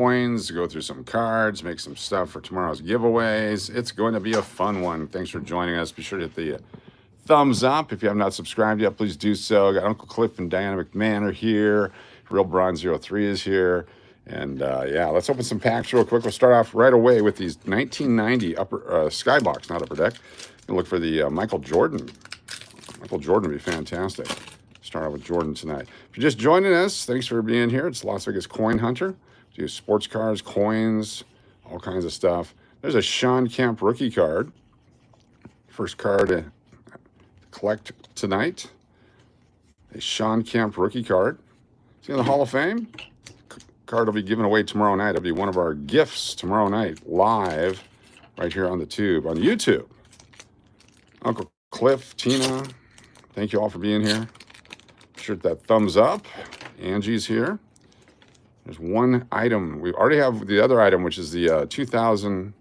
coins, go through some cards, make some stuff for tomorrow's giveaways. It's going to be a fun one. Thanks for joining us. Be sure to hit the thumbs up. If you have not subscribed yet, please do so. Got Uncle Cliff and Diana McMahon are here. Real Bronze 03 is here. And yeah, let's open some packs real quick. We'll start off right away with these 1990 upper Skybox, not Upper Deck. And look for the Michael Jordan. Michael Jordan would be fantastic. Start out with Jordan tonight. If you're just joining us, thanks for being here. It's Las Vegas Coin Hunter. Do sports cards, coins, all kinds of stuff. There's a Sean Kemp rookie card. First card to collect tonight. A Sean Kemp rookie card. Is he in the Hall of Fame? Card will be given away tomorrow night. It'll be one of our gifts tomorrow night, live, right here on the tube, on YouTube. Uncle Cliff, Tina, thank you all for being here. Be sure to hit that thumbs up. Angie's here. There's one item. We already have the other item, which is the 2000.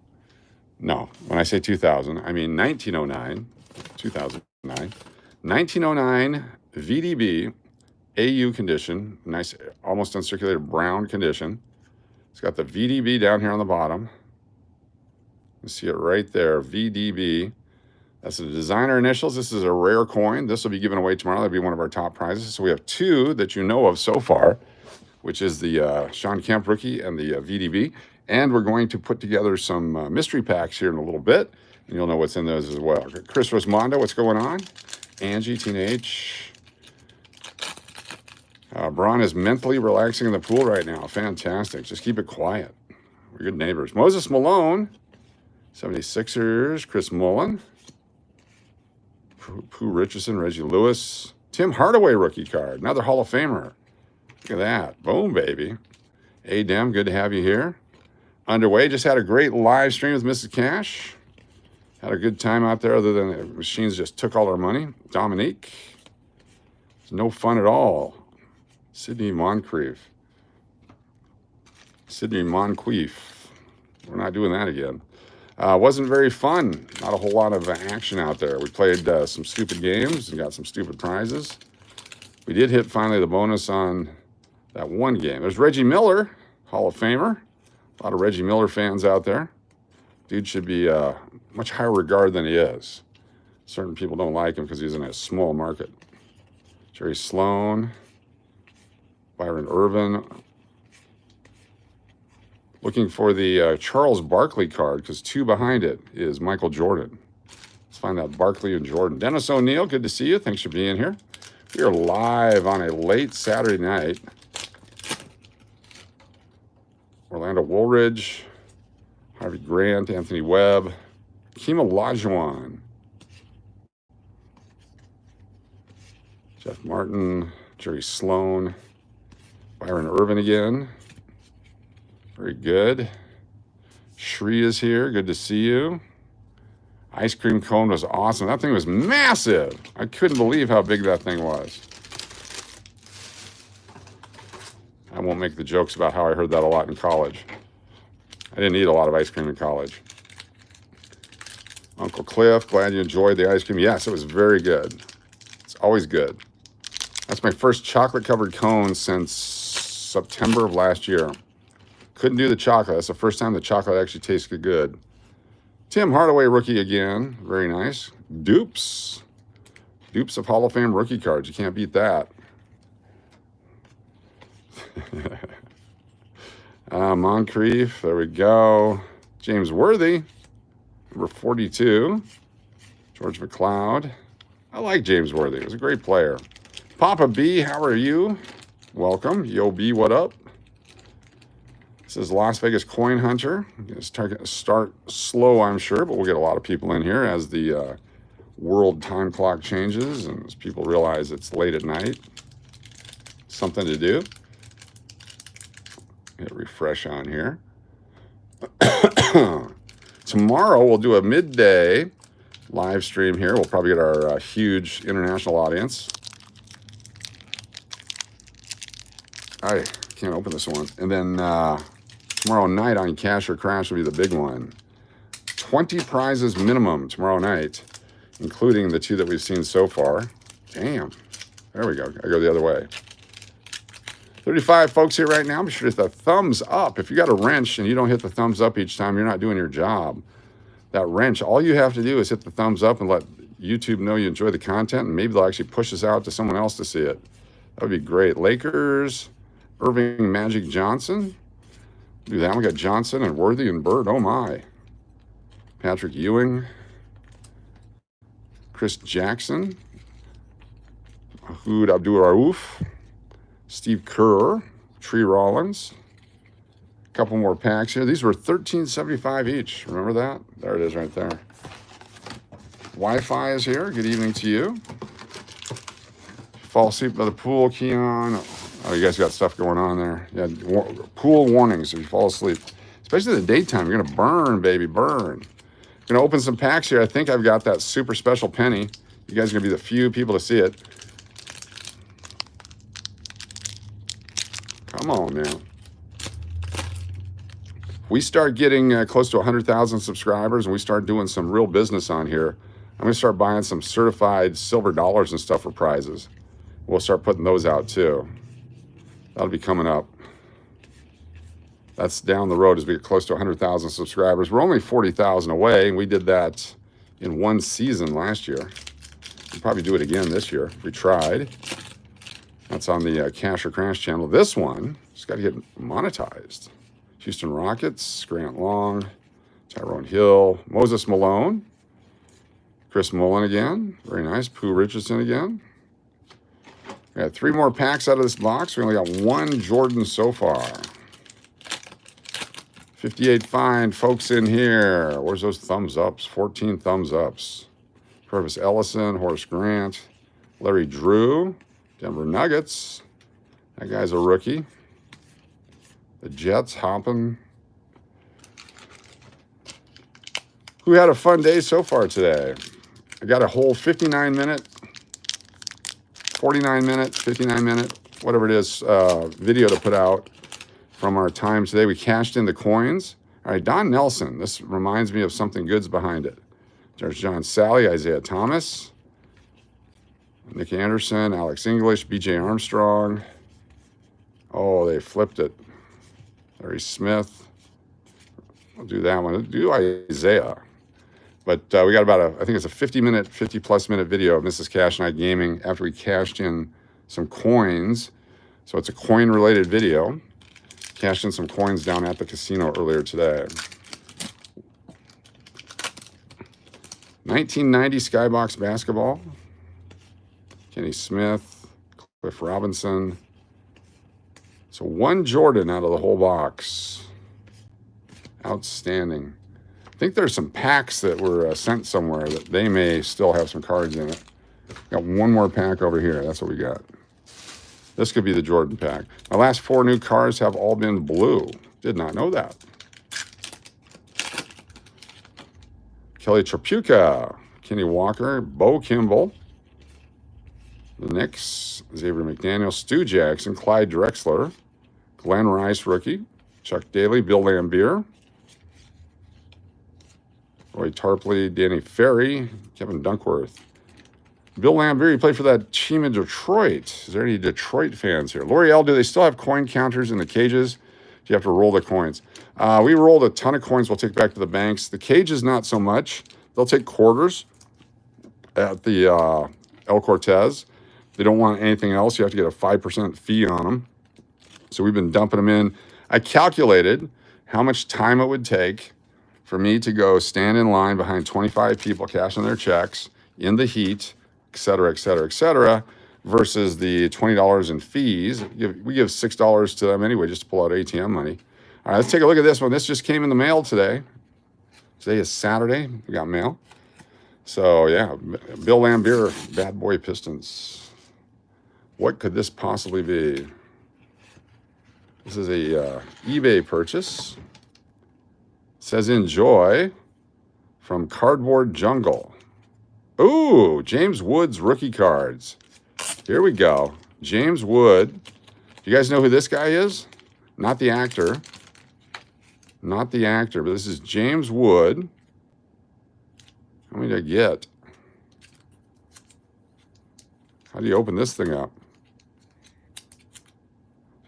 No, when I say 2000, I mean 1909. 2009. 1909 VDB AU condition. Nice, almost uncirculated brown condition. It's got the VDB down here on the bottom. You see it right there, VDB. That's the designer initials. This is a rare coin. This will be given away tomorrow. That'll be one of our top prizes. So we have two that you know of so far, which is the Sean Kemp rookie and the VDB. And we're going to put together some mystery packs here in a little bit, and you'll know what's in those as well. Chris Rosmondo, what's going on? Angie, Tina H. Braun is mentally relaxing in the pool right now. Fantastic. Just keep it quiet. We're good neighbors. Moses Malone, 76ers, Chris Mullen, Pooh Richardson, Reggie Lewis, Tim Hardaway rookie card, another Hall of Famer. Look at that. Boom, baby. Dem, good to have you here. Underway, just had a great live stream with Mrs. Cash. Had a good time out there other than the machines just took all our money. Dominique. It's no fun at all. Sydney Moncrief. Sydney Moncrief. We're not doing that again. Wasn't very fun. Not a whole lot of action out there. We played some stupid games and got some stupid prizes. We did hit finally the bonus on that one game. There's Reggie Miller, Hall of Famer. A lot of Reggie Miller fans out there. Dude should be much higher regard than he is. Certain people don't like him because he's in a small market. Jerry Sloan, Byron Irvin. Looking for the Charles Barkley card because two behind it is Michael Jordan. Let's find out Barkley and Jordan. Dennis O'Neill, good to see you. Thanks for being here. We are live on a late Saturday night. Orlando Woolridge, Harvey Grant, Anthony Webb, Kima Olajuwon, Jeff Martin, Jerry Sloan, Byron Irvin again. Very good. Shri is here. Good to see you. Ice cream cone was awesome. That thing was massive. I couldn't believe how big that thing was. I won't make the jokes about how I heard that a lot in college. I didn't eat a lot of ice cream in college. Uncle Cliff, glad you enjoyed the ice cream. Yes, it was very good. It's always good. That's my first chocolate-covered cone since September of last year. Couldn't do the chocolate. That's the first time the chocolate actually tasted good. Tim Hardaway rookie again. Very nice. Dupes. Dupes of Hall of Fame rookie cards. You can't beat that. Moncrief. There we go. James Worthy. Number 42. George McLeod. I like James Worthy. He was a great player. Papa B, how are you? Welcome. Yo B, what up? This is Las Vegas Coin Hunter. Start slow, I'm sure, but we'll get a lot of people in here as the world time clock changes and as people realize it's late at night. Something to do. Hit refresh on here. Tomorrow we'll do a midday live stream here. We'll probably get our huge international audience. I can't open this one. And then tomorrow night on Cash or Crash will be the big one. 20 prizes minimum tomorrow night, including the two that we've seen so far. Damn. There we go. I go the other way. 35 folks here right now. Be sure to hit the thumbs up. If you got a wrench and you don't hit the thumbs up each time, you're not doing your job. That wrench, all you have to do is hit the thumbs up and let YouTube know you enjoy the content, and maybe they'll actually push us out to someone else to see it. That would be great. Lakers, Irving Magic Johnson. Do that one. We got Johnson and Worthy and Bird. Oh my. Patrick Ewing. Chris Jackson. Ahoud Abdul-Rauf. Steve Kerr. Tree Rollins. A couple more packs here. These were $13.75 each. Remember that? There it is right there. Wi-Fi is here. Good evening to you. Fall asleep by the pool, Keon. Oh, you guys got stuff going on there. Yeah, pool warnings if you fall asleep. Especially in the daytime. You're going to burn, baby, burn. Going to open some packs here. I think I've got that super special penny. You guys are going to be the few people to see it. Come on now. We start getting close to 100,000 subscribers and we start doing some real business on here. I'm going to start buying some certified silver dollars and stuff for prizes. We'll start putting those out too. That'll be coming up. That's down the road as we get close to 100,000 subscribers. We're only 40,000 away, and we did that in one season last year. We'll probably do it again this year. We tried. That's on the Cash or Crash channel. This one just got to get monetized. Houston Rockets, Grant Long, Tyrone Hill, Moses Malone, Chris Mullen again. Very nice. Pooh Richardson again. We got 3 more packs out of this box. We only got 1 Jordan so far. 58 fine folks in here. Where's those thumbs ups? 14 thumbs ups. Travis Ellison, Horace Grant, Larry Drew, Denver Nuggets. That guy's a rookie. The Jets hopping. Who had a fun day so far today? I got a whole 59-minute, 49-minute, 59-minute, whatever it is, video to put out from our time today. We cashed in the coins. All right, Don Nelson. This reminds me of something good's behind it. There's John Sally, Isaiah Thomas, Nick Anderson, Alex English, B.J. Armstrong. Oh, they flipped it. Larry Smith. I'll do that one. I'll do Isaiah. But we got about I think it's a 50-plus minute video of Mrs. Cash and I gaming after we cashed in some coins. So it's a coin-related video. Cashed in some coins down at the casino earlier today. 1990 Skybox basketball. Kenny Smith, Cliff Robinson. So 1 Jordan out of the whole box. Outstanding. I think there's some packs that were sent somewhere that they may still have some cards in it. Got 1 more pack over here. That's what we got. This could be the Jordan pack. My last 4 new cards have all been blue. Did not know that. Kelly Trapuka, Kenny Walker, Bo Kimball, the Knicks, Xavier McDaniel, Stu Jackson, Clyde Drexler, Glenn Rice, rookie, Chuck Daly, Bill Lambier, Roy Tarpley, Danny Ferry, Kevin Dunkworth. Bill Lambier, he played for that team in Detroit. Is there any Detroit fans here? L'Oreal, do they still have coin counters in the cages? Do you have to roll the coins? We rolled a ton of coins we'll take back to the banks. The cages, not so much. They'll take quarters at the El Cortez. They don't want anything else. You have to get a 5% fee on them. So we've been dumping them in. I calculated how much time it would take for me to go stand in line behind 25 people cashing their checks in the heat, et cetera, et cetera, et cetera, versus the $20 in fees. We give $6 to them anyway just to pull out ATM money. All right, let's take a look at this one. This just came in the mail today. Today is Saturday. We got mail. So, yeah, Bill Lambier, Bad Boy Pistons. What could this possibly be? This is a eBay purchase. It says enjoy from Cardboard Jungle. Ooh, James Wood's rookie cards. Here we go. James Wood. Do you guys know who this guy is? Not the actor. Not the actor, but this is James Wood. How many did I get? How do you open this thing up?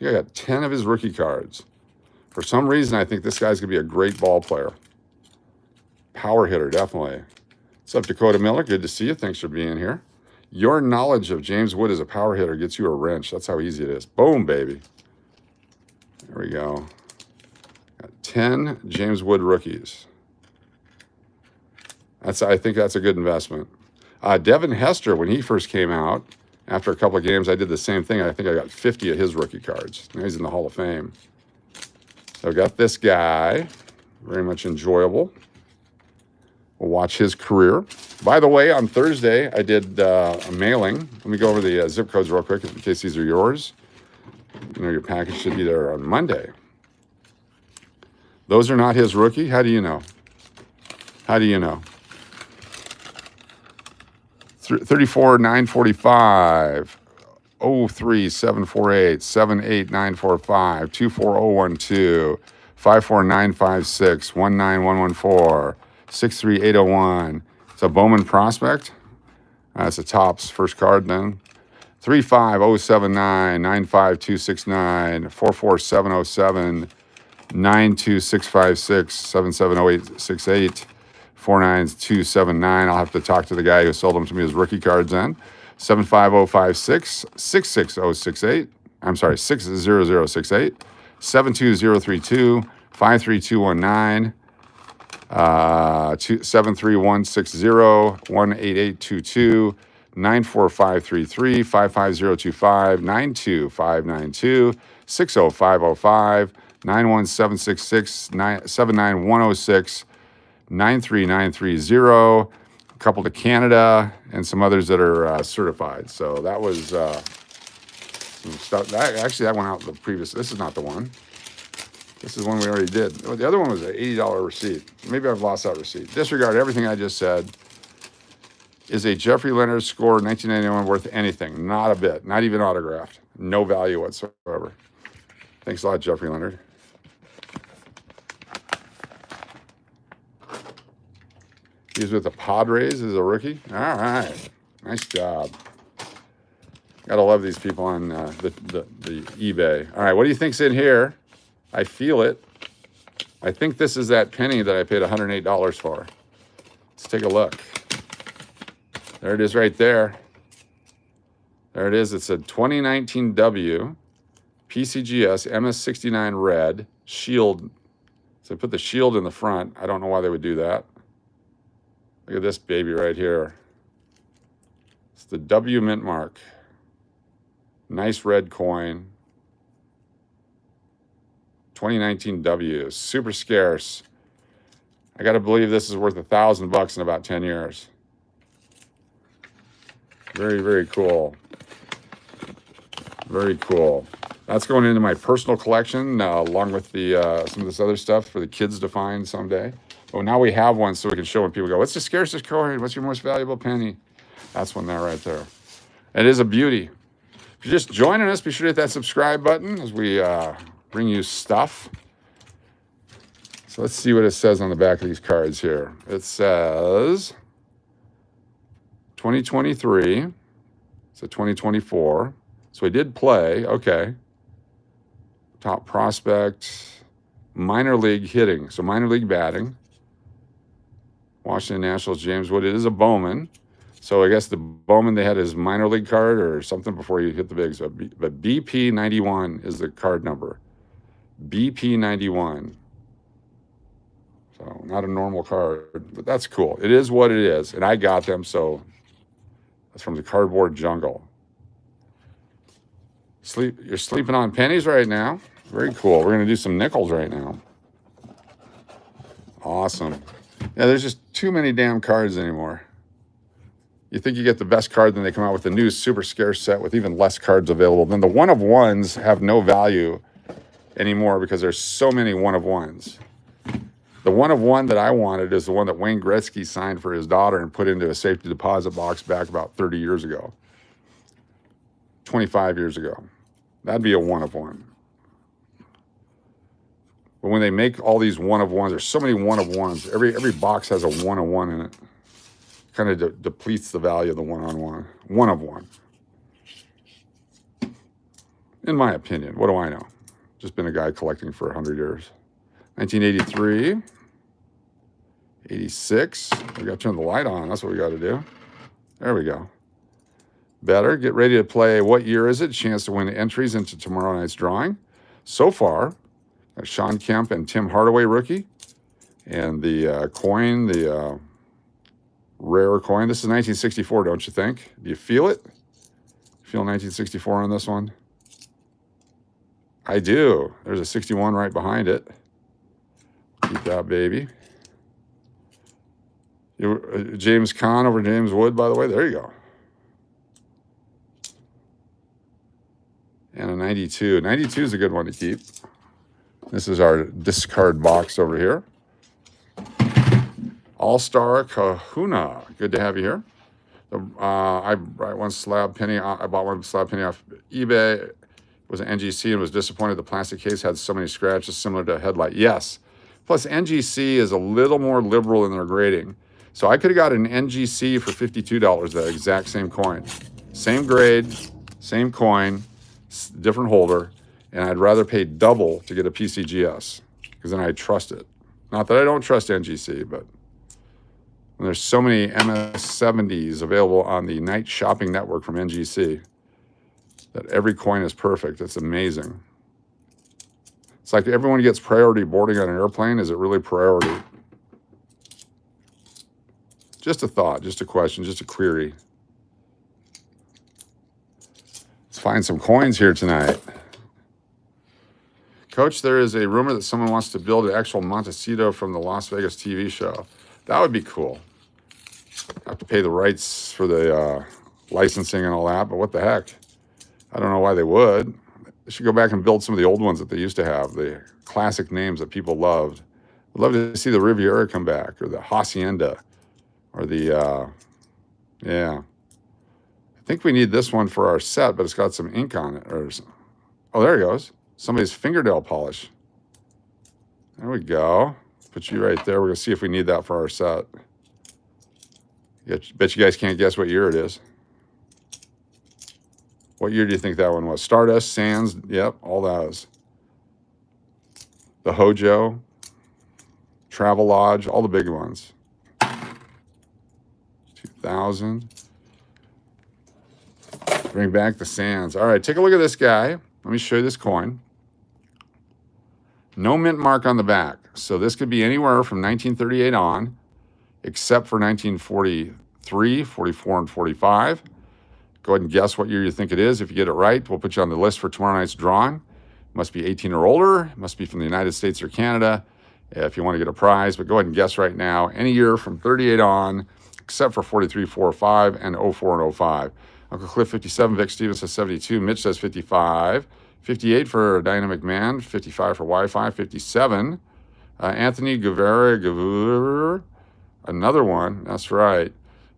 I got 10 of his rookie cards. For some reason, I think this guy's going to be a great ball player. Power hitter, definitely. What's up, Dakota Miller? Good to see you. Thanks for being here. Your knowledge of James Wood as a power hitter gets you a wrench. That's how easy it is. Boom, baby. There we go. Got 10 James Wood rookies. I think that's a good investment. Devin Hester, when he first came out, after a couple of games, I did the same thing. I think I got 50 of his rookie cards. Now he's in the Hall of Fame. So I've got this guy. Very much enjoyable. We'll watch his career. By the way, on Thursday, I did a mailing. Let me go over the zip codes real quick in case these are yours. You know, your package should be there on Monday. Those are not his rookie? How do you know? How do you know? 34,945, 03748, 78945, 24012, 54956, 19114, 63801. It's a Bowman prospect. That's a Topps first card then. 35079, 95269, 44707, 92656, 770868. 49279. I'll have to talk to the guy who sold them to me as rookie cards then. 75056, 66068. I'm sorry, 60068. 72032, 53219, 73160, 18822, 94533, 55025, 92592, 60505, 91766, 79106. 93930, a couple to Canada, and some others that are certified. So that was some stuff. That went out the previous. This is not the one. This is one we already did. The other one was an $80 receipt. Maybe I've lost that receipt. Disregard everything I just said. Is a Jeffrey Leonard score 1991 worth anything? Not a bit. Not even autographed. No value whatsoever. Thanks a lot, Jeffrey Leonard. He's with the Padres as a rookie. All right. Nice job. Gotta love these people on the eBay. All right, what do you think's in here? I feel it. I think this is that penny that I paid $108 for. Let's take a look. There it is right there. There it is. It's a 2019 W PCGS MS69 red shield. So put the shield in the front. I don't know why they would do that. Look at this baby right here. It's the W mint mark. Nice red coin. 2019 W. Super scarce. I got to believe this is worth $1,000 in about 10 years. Very, very cool. Very cool. That's going into my personal collection along with the some of this other stuff for the kids to find someday. Oh, now we have one so we can show when people go, what's the scarcest coin? What's your most valuable penny? That's one there right there. It is a beauty. If you're just joining us, be sure to hit that subscribe button as we bring you stuff. So let's see what it says on the back of these cards here. It says 2023. It's a 2024. So he did play. Okay. Top prospect. Minor league hitting. So minor league batting. Washington Nationals, James Wood. It is a Bowman. So I guess the Bowman, they had his minor league card or something before you hit the bigs. But BP91 is the card number. BP91. So not a normal card, but that's cool. It is what it is. And I got them, so that's from the cardboard jungle. You're sleeping on pennies right now. Very cool. We're going to do some nickels right now. Awesome. Yeah, there's just too many damn cards anymore. You think you get the best card, then they come out with a new super scarce set with even less cards available. Then the one-of-ones have no value anymore because there's so many one-of-ones. The one-of-one that I wanted is the one that Wayne Gretzky signed for his daughter and put into a safety deposit box back about 30 years ago. 25 years ago. That'd be a one-of-one. But when they make all these one-of-ones, there's so many one-of-ones. Every box has a one-of-one in it. Kind of depletes the value of the one-on-one. One-of-one. in my opinion. What do I know? Just been a guy collecting for 100 years. 1983, 86. We got to turn the light on. That's what we got to do. There we go. Better. Get ready to play. What year is it? Chance to win entries into tomorrow night's drawing. So far, Sean Kemp and Tim Hardaway rookie. And the coin, the rare coin. This is 1964, don't you think? Do you feel it? Feel 1964 on this one? I do. There's a 61 right behind it. Keep that baby. James Caan over James Wood, by the way. There you go. And a 92. 92 is a good one to keep. This is our discard box over here. All-Star Kahuna. Good to have you here. I bought one slab penny off eBay. It was an NGC and was disappointed the plastic case had so many scratches similar to a headlight. Yes. Plus, NGC is a little more liberal in their grading. So I could have got an NGC for $52, the exact same coin. Same grade, same coin, different holder, and I'd rather pay double to get a PCGS because then I trust it. Not that I don't trust NGC, but when there's so many MS70s available on the night shopping network from NGC that every coin is perfect. It's amazing. It's like everyone gets priority boarding on an airplane. Is it really priority? Just a thought, just a question, just a query. Let's find some coins here tonight. Coach, there is a rumor that someone wants to build an actual Montecito from the Las Vegas TV show. That would be cool. Have to pay the rights for the licensing and all that, but what the heck? I don't know why they would. They should go back and build some of the old ones that they used to have, the classic names that people loved. I'd love to see the Riviera come back, or the Hacienda, or the, yeah. I think we need this one for our set, but it's got some ink on it. Oh, there it goes. Somebody's fingernail polish. There we go. Put you right there. We're going to see if we need that for our set. Bet you guys can't guess what year it is. What year do you think that one was? Stardust, Sands, yep, all those. The Hojo, Travel Lodge, all the big ones. 2000. Bring back the Sands. All right, take a look at this guy. Let me show you this coin. No mint mark on the back. So this could be anywhere from 1938 on, except for 1943, 44, and 45. Go ahead and guess what year you think it is. If you get it right, we'll put you on the list for tomorrow night's drawing. Must be 18 or older. Must be from the United States or Canada if you want to get a prize. But go ahead and guess right now. Any year from 38 on, except for 43, 4, 5, and 04 and 05. Uncle Cliff, 57. Vic Stevens says 72. Mitch says 55. 58 for Dynamic Man. 55 for Wi-Fi. 57. Anthony Guevara. Another one. That's right.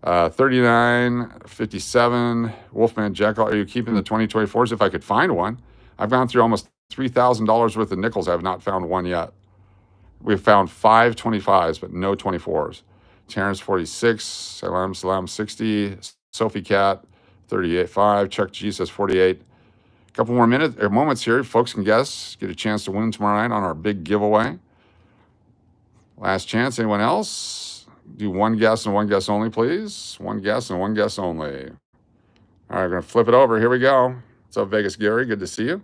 39, 57, Wolfman Jekyll. Are you keeping the 2024s? If I could find one. I've gone through almost $3,000 worth of nickels. I have not found one yet. We've found 5 25s, but no 24s. Terrence, 46, Salam, 60, Sophie Cat, 38, 5, Chuck G says 48. A couple more moments here. Folks can guess, get a chance to win tomorrow night on our big giveaway. Last chance. Anyone else? Do one guess and one guess only, please. One guess and one guess only. All right, we're going to flip it over. Here we go. What's up, Vegas Gary? Good to see you.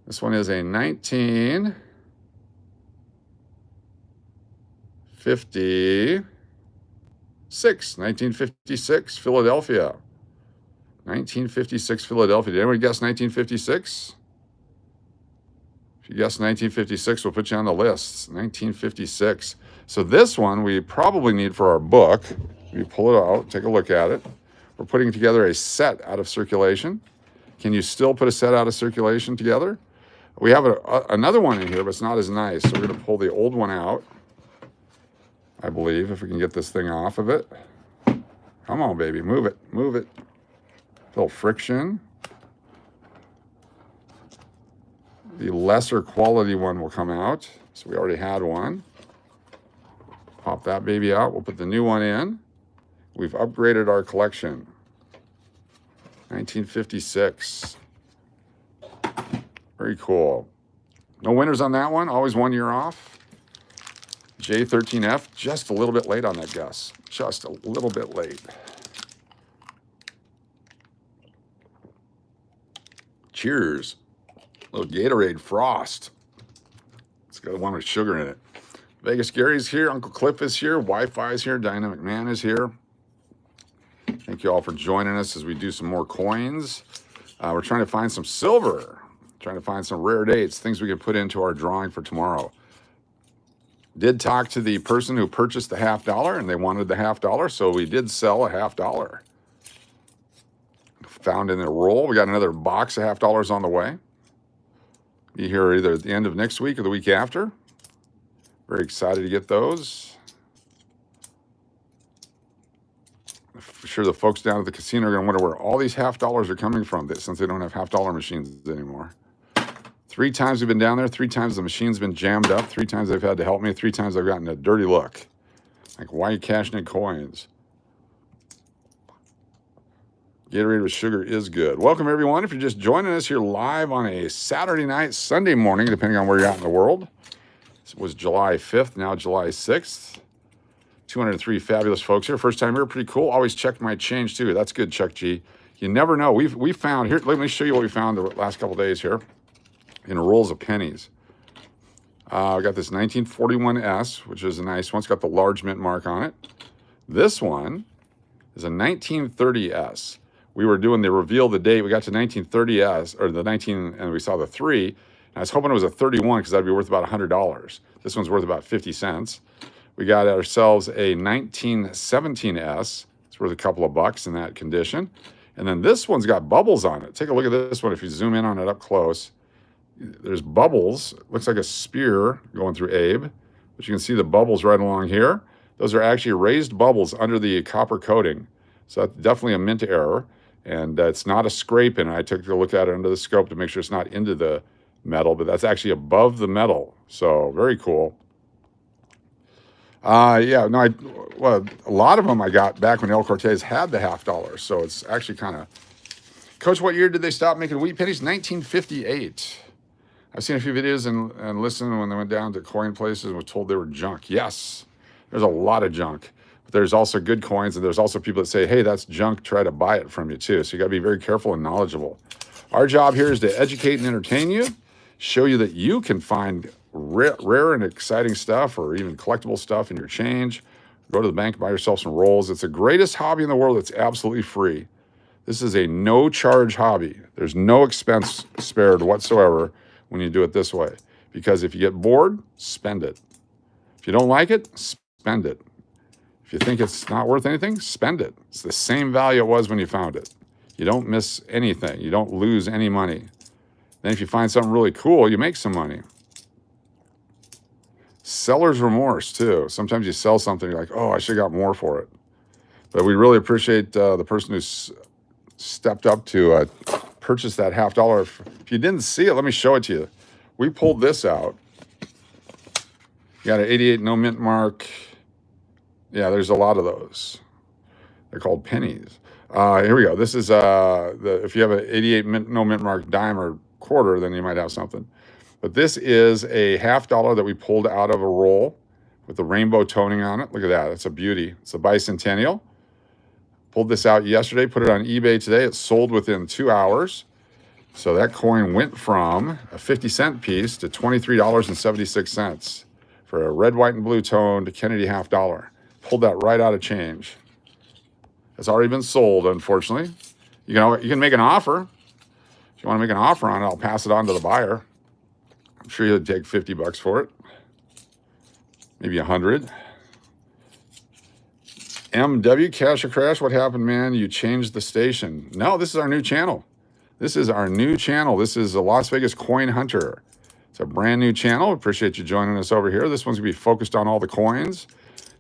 This one is a 1956 Philadelphia. 1956 Philadelphia. Did anyone guess 1956? If you guess 1956, we'll put you on the list. 1956. So this one we probably need for our book. We pull it out, take a look at it. We're putting together a set out of circulation. Can you still put a set out of circulation together? We have another one in here, but it's not as nice. So we're going to pull the old one out, I believe, if we can get this thing off of it. Come on, baby. Move it. Move it. A little friction. The lesser quality one will come out. So we already had one. Pop that baby out. We'll put the new one in. We've upgraded our collection. 1956. Very cool. No winners on that one. Always 1 year off. J13F, just a little bit late on that, Gus. Just a little bit late. Cheers. A little Gatorade Frost. It's got one with sugar in it. Vegas Gary's here. Uncle Cliff is here. Wi-Fi is here. Dynamic Man is here. Thank you all for joining us as we do some more coins. We're trying to find some silver. Trying to find some rare dates, things we can put into our drawing for tomorrow. Did talk to the person who purchased the $50 and they wanted the $50, so we did sell a $50. Found in the roll. We got another box of $50 on the way. Be here either at the end of next week or the week after. Very excited to get those. I'm sure the folks down at the casino are going to wonder where all these $50 are coming from since they don't have $50 machines anymore. 3 times we've been down there. 3 times the machine's been jammed up. 3 times they've had to help me. 3 times I've gotten a dirty look. Like, why are you cashing in coins? Gatorade with sugar is good. Welcome, everyone. If you're just joining us here live on a Saturday night, Sunday morning, depending on where you're at in the world. It was July 5th, now July 6th. 203 fabulous folks here. First time here, pretty cool. Always check my change, too. That's good, Chuck G. You never know. We found, here, let me show you what we found the last couple days here. In rolls of pennies. I got this 1941S, which is a nice one. It's got the large mint mark on it. This one is a 1930S. We were doing the reveal the date. We got to 1930S, or the 19, and we saw the 3. And I was hoping it was a 31 because that'd be worth about $100. This one's worth about 50 cents. We got ourselves a 1917S. It's worth a couple of bucks in that condition. And then this one's got bubbles on it. Take a look at this one if you zoom in on it up close. There's bubbles. Looks like a spear going through Abe. But you can see the bubbles right along here. Those are actually raised bubbles under the copper coating. So that's definitely a mint error. And it's not a scrape in it. I took a look at it under the scope to make sure it's not into the metal, but that's actually above the metal. So very cool. Yeah, no, well, a lot of them I got back when El Cortez had the $50. So it's actually kind of... Coach, what year did they stop making wheat pennies? 1958. I've seen a few videos and listened when they went down to coin places and was told they were junk. Yes, there's a lot of junk. But there's also good coins, and there's also people that say, hey, that's junk, try to buy it from you too. So you gotta be very careful and knowledgeable. Our job here is to educate and entertain you, show you that you can find rare and exciting stuff or even collectible stuff in your change. Go to the bank, buy yourself some rolls. It's the greatest hobby in the world. It's absolutely free. This is a no-charge hobby. There's no expense spared whatsoever when you do it this way. Because if you get bored, spend it. If you don't like it, spend it. If you think it's not worth anything, spend it. It's the same value it was when you found it. You don't miss anything. You don't lose any money. Then if you find something really cool, you make some money. Seller's remorse, too. Sometimes you sell something, you're like, oh, I should have got more for it. But we really appreciate the person who's stepped up to purchase that $50. If you didn't see it, let me show it to you. We pulled this out. You got an 88 no mint mark. Yeah, there's a lot of those. They're called pennies. Here we go. This is if you have an 88 no mint mark dime or quarter, then you might have something. But this is a $50 that we pulled out of a roll with the rainbow toning on it. Look at that. It's a beauty. It's a bicentennial. Pulled this out yesterday, put it on eBay today. It sold within 2 hours. So that coin went from a 50-cent piece to $23.76 for a red, white, and blue toned Kennedy $50. Pulled that right out of change. It's already been sold, unfortunately. You can make an offer. If you want to make an offer on it, I'll pass it on to the buyer. I'm sure you'll take 50 bucks for it. Maybe 100. MW, Cash or Crash, what happened, man? You changed the station. No, this is our new channel. This is our new channel. This is a Las Vegas Coin Hunter. It's a brand new channel. Appreciate you joining us over here. This one's going to be focused on all the coins.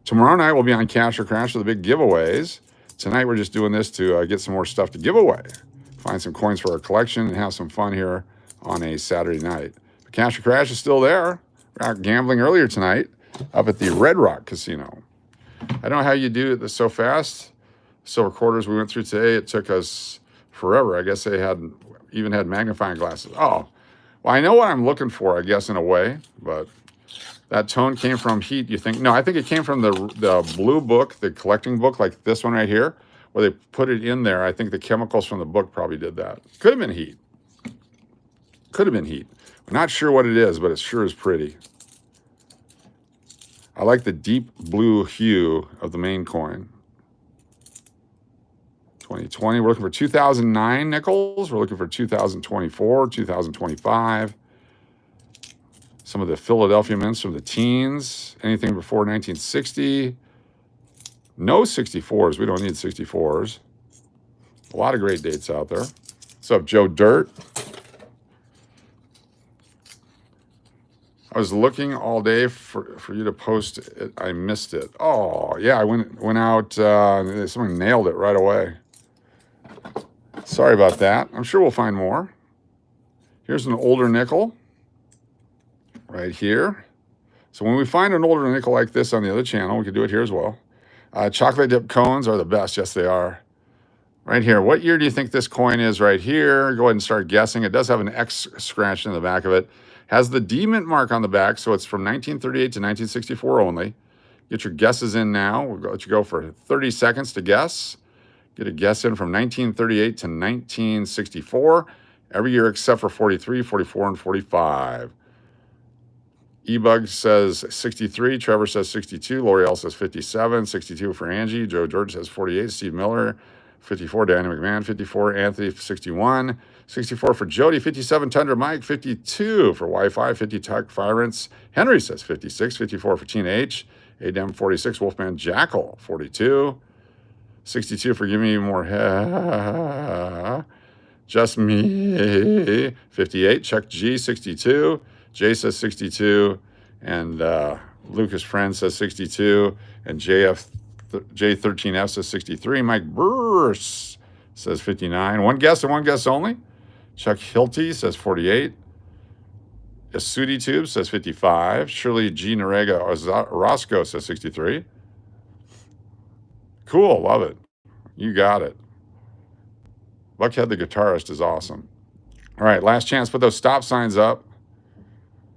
Tomorrow night, we'll be on Cash or Crash with the big giveaways. Tonight, we're just doing this to get some more stuff to give away. Find some coins for our collection and have some fun here on a Saturday night. But Cash or Crash is still there. We're out gambling earlier tonight up at the Red Rock Casino. I don't know how you do this so fast. Silver quarters we went through today, it took us forever. I guess they even had magnifying glasses. Oh, Well, I know what I'm looking for, I guess, in a way, but that tone came from heat, you think? No, I think it came from the blue book, the collecting book, like this one right here, where they put it in there. I think the chemicals from the book probably did that. Could have been heat. Could have been heat. I'm not sure what it is, but it sure is pretty. I like the deep blue hue of the main coin. 2020, we're looking for 2009 nickels. We're looking for 2024, 2025. Some of the Philadelphia mints from the teens. Anything before 1960. No 64s. We don't need 64s. A lot of great dates out there. What's up, Joe Dirt? I was looking all day for you to post it. I missed it. Oh, yeah, I went out. Someone nailed it right away. Sorry about that. I'm sure we'll find more. Here's an older nickel right here. So when we find an older nickel like this on the other channel, we can do it here as well. Chocolate dip cones are the best. Yes, they are. Right here. What year do you think this coin is right here? Go ahead and start guessing. It does have an X scratch in the back of it. Has the D mint mark on the back, so it's from 1938 to 1964 only. Get your guesses in now. We'll let you go for 30 seconds to guess. Get a guess in from 1938 to 1964. Every year except for 43, 44, and 45. E-Bug says 63. Trevor says 62. L'Oreal says 57. 62 for Angie. Joe George says 48. Steve Miller, 54. Danny McMahon, 54. Anthony, 61. 64 for Jody. 57. Tundra Mike, 52 for Wi-Fi. 50 Tuck Firance. Henry says 56. 54 for Tina H. Adam, 46. Wolfman Jackal, 42. 62 for Give Me More Just Me, 58. Chuck G, 62. Jay says 62. And Lucas Friend says 62. And J13F says 63. Mike Burrs says 59. One guess and one guess only. Chuck Hilty says 48. Asudi Tube says 55. Shirley G. Narega Roscoe says 63. Cool, love it. You got it. Buckhead the guitarist is awesome. All right, last chance. Put those stop signs up.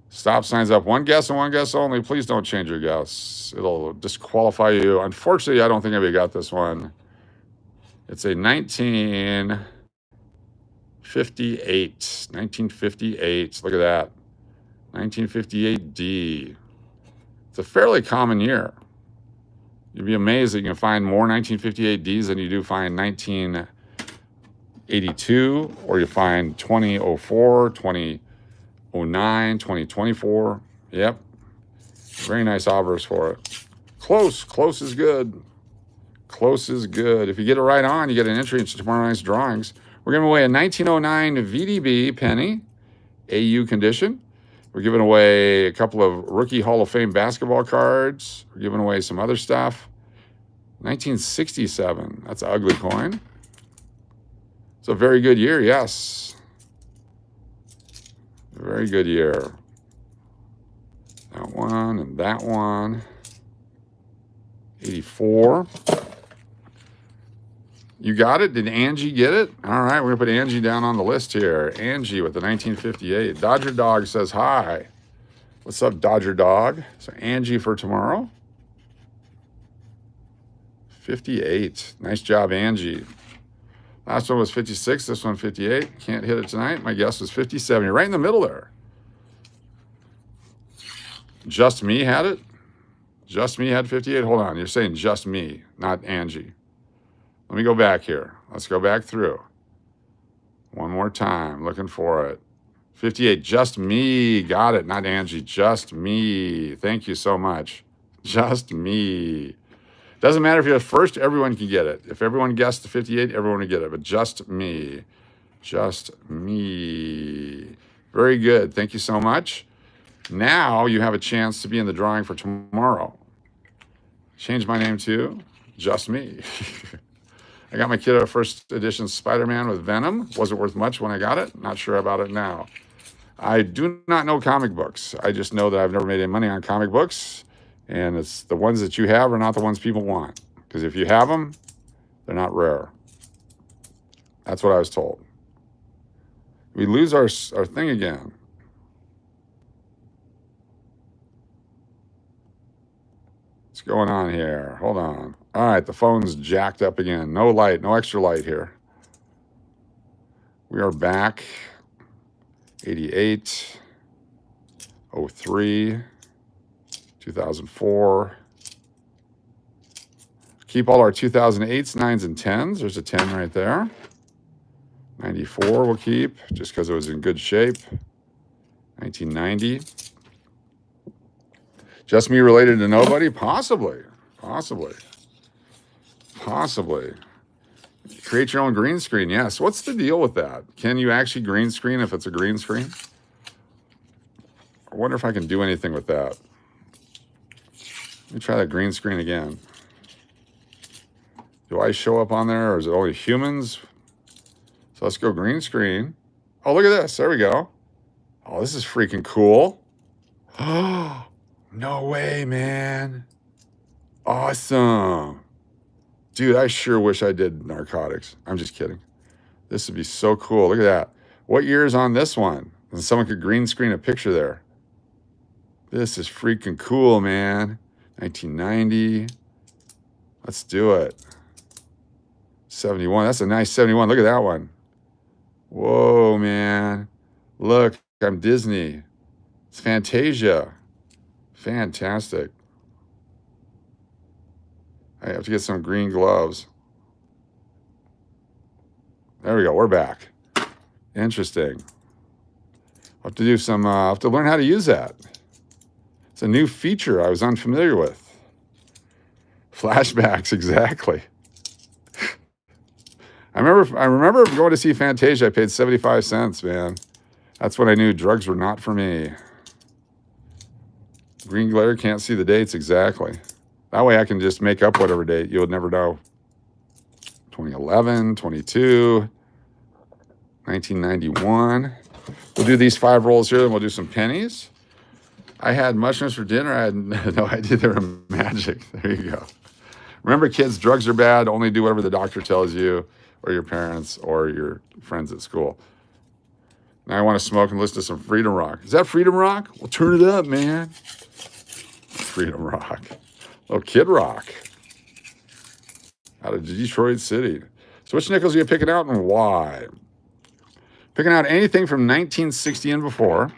Stop signs up. One guess and one guess only. Please don't change your guess. It'll disqualify you. Unfortunately, I don't think anybody got this one. It's a 1958. 1958. Look at that. 1958D. It's a fairly common year. You'd be amazed that you can find more 1958 Ds than you do find 1982, or you find 2004, 2009, 2024. Yep. Very nice obverse for it. Close. Close is good. Close is good. If you get it right on, you get an entry into tomorrow night's drawings. We're giving away a 1909 VDB penny, AU condition. We're giving away a couple of rookie Hall of Fame basketball cards. We're giving away some other stuff. 1967. That's an ugly coin. It's a very good year, yes. Very good year. That one and that one. 84. You got it? Did Angie get it? All right, we're going to put Angie down on the list here. Angie with the 1958. Dodger Dog says hi. What's up, Dodger Dog? So Angie for tomorrow. 58. Nice job, Angie. Last one was 56. This one 58. Can't hit it tonight. My guess was 57. You're right in the middle there. Just Me had it? Just Me had 58? Hold on. You're saying Just Me, not Angie. Let me go back here. Let's go back through. One more time. Looking for it. 58. Just Me. Got it. Not Angie. Just Me. Thank you so much. Just Me. Doesn't matter if you're first. Everyone can get it. If everyone guessed the 58, everyone will get it. But Just Me. Just Me. Very good. Thank you so much. Now you have a chance to be in the drawing for tomorrow. Change my name to Just Me. I got my kiddo first edition Spider-Man with Venom. Wasn't worth much when I got it. Not sure about it now. I do not know comic books. I just know that I've never made any money on comic books. And it's the ones that you have are not the ones people want. Because if you have them, they're not rare. That's what I was told. We lose our thing again. What's going on here? Hold on. All right, the phone's jacked up again. No light, no extra light here. We are back. 88, 03, 2004. Keep all our 2008s, 9s, and 10s. There's a 10 right there. 94 we'll keep, just because it was in good shape. 1990. Just me related to nobody? Possibly. Possibly. Possibly. Create your own green screen. Yes. What's the deal with that? Can you actually green screen if it's a green screen? I wonder if I can do anything with that. Let me try that green screen again. Do I show up on there, or is it only humans? So let's go green screen. Oh, look at this. There we go. Oh, this is freaking cool. Oh, no way, man. Awesome. Dude, I sure wish I did narcotics. I'm just kidding. This would be so cool. Look at that. What year is on this one? And someone could green screen a picture there. This is freaking cool, man. 1990. Let's do it. 71. That's a nice 71. Look at that one. Whoa, man. Look, I'm Disney. It's Fantasia. Fantastic. I have to get some green gloves. There we go. We're back. Interesting. I'll have to do some, I'll have to learn how to use that. It's a new feature I was unfamiliar with. Flashbacks, exactly. I remember going to see Fantasia. I paid 75 cents, man. That's when I knew drugs were not for me. Green glare, can't see the dates exactly. That way I can just make up whatever date. You would never know. 2011, 22, 1991. We'll do these 5 rolls here, then we'll do some pennies. I had mushrooms for dinner. I had no idea they were magic. There you go. Remember, kids, drugs are bad. Only do whatever the doctor tells you, or your parents, or your friends at school. Now I want to smoke and listen to some Freedom Rock. Is that Freedom Rock? Well, turn it up, man. Freedom Rock. Oh, Kid Rock. Out of Detroit City. So which nickels are you picking out and why? Picking out anything from 1960 and before.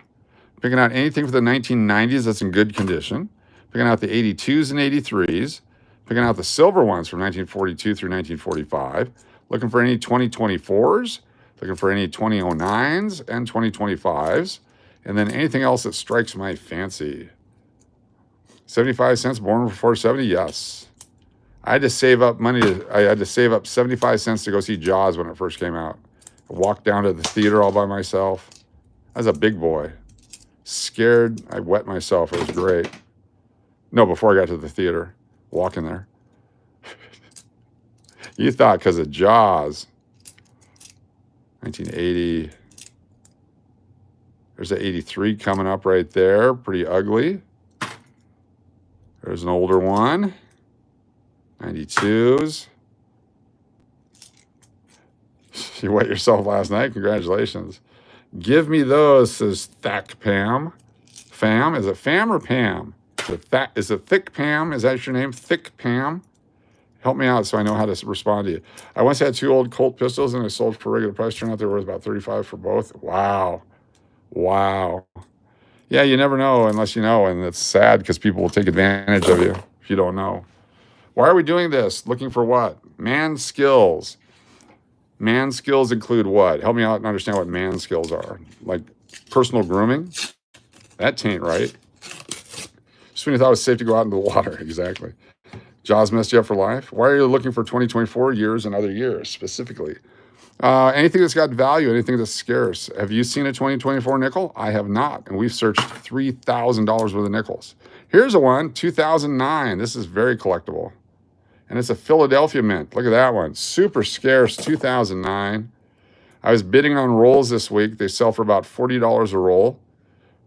Picking out anything from the 1990s that's in good condition. Picking out the 82s and 83s. Picking out the silver ones from 1942 through 1945. Looking for any 2024s. Looking for any 2009s and 2025s. And then anything else that strikes my fancy. 75 cents, born before 70? Yes. I had to save up money. I had to save up 75 cents to go see Jaws when it first came out. I walked down to the theater all by myself. I was a big boy. Scared. I wet myself. It was great. No, before I got to the theater. Walking there. You thought because of Jaws. 1980. There's an 83 coming up right there. Pretty ugly. There's an older one. 92s. You wet yourself last night. Congratulations. Give me those, says Thack Pam. Fam? Is it Fam or Pam? Is it Thick Pam? Is that your name? Thick Pam? Help me out so I know how to respond to you. I once had 2 old Colt pistols and I sold for regular price. Turned out they were worth about $35 for both. Wow. Wow. Yeah, you never know unless you know, and it's sad because people will take advantage of you if you don't know. Why are we doing this? Looking for what? Man skills. Man skills include what? Help me out and understand what man skills are. Like personal grooming? That tain't right. Just when you thought it was safe to go out into the water. Exactly. Jaws messed you up for life? Why are you looking for 2024 years and other years specifically? Anything that's got value, anything that's scarce. Have you seen a 2024 nickel? I have not. And we've searched $3,000 worth of nickels. Here's a one, 2009. This is very collectible. And it's a Philadelphia mint. Look at that one. Super scarce, 2009. I was bidding on rolls this week. They sell for about $40 a roll.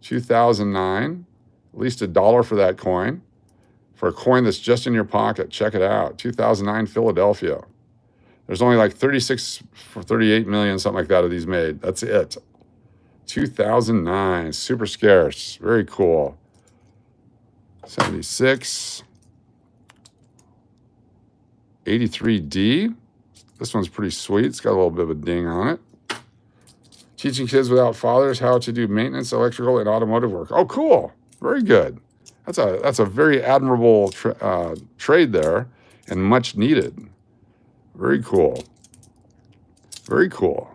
2009. At least $1 for that coin. For a coin that's just in your pocket. Check it out. 2009 Philadelphia. There's only like 36 for 38 million, something like that, of these made. That's it. 2009. Super scarce. Very cool. 76. 83D. This one's pretty sweet. It's got a little bit of a ding on it. Teaching kids without fathers how to do maintenance, electrical, and automotive work. Oh, cool. Very good. That's a very admirable trade there, and much needed. Very cool. Very cool.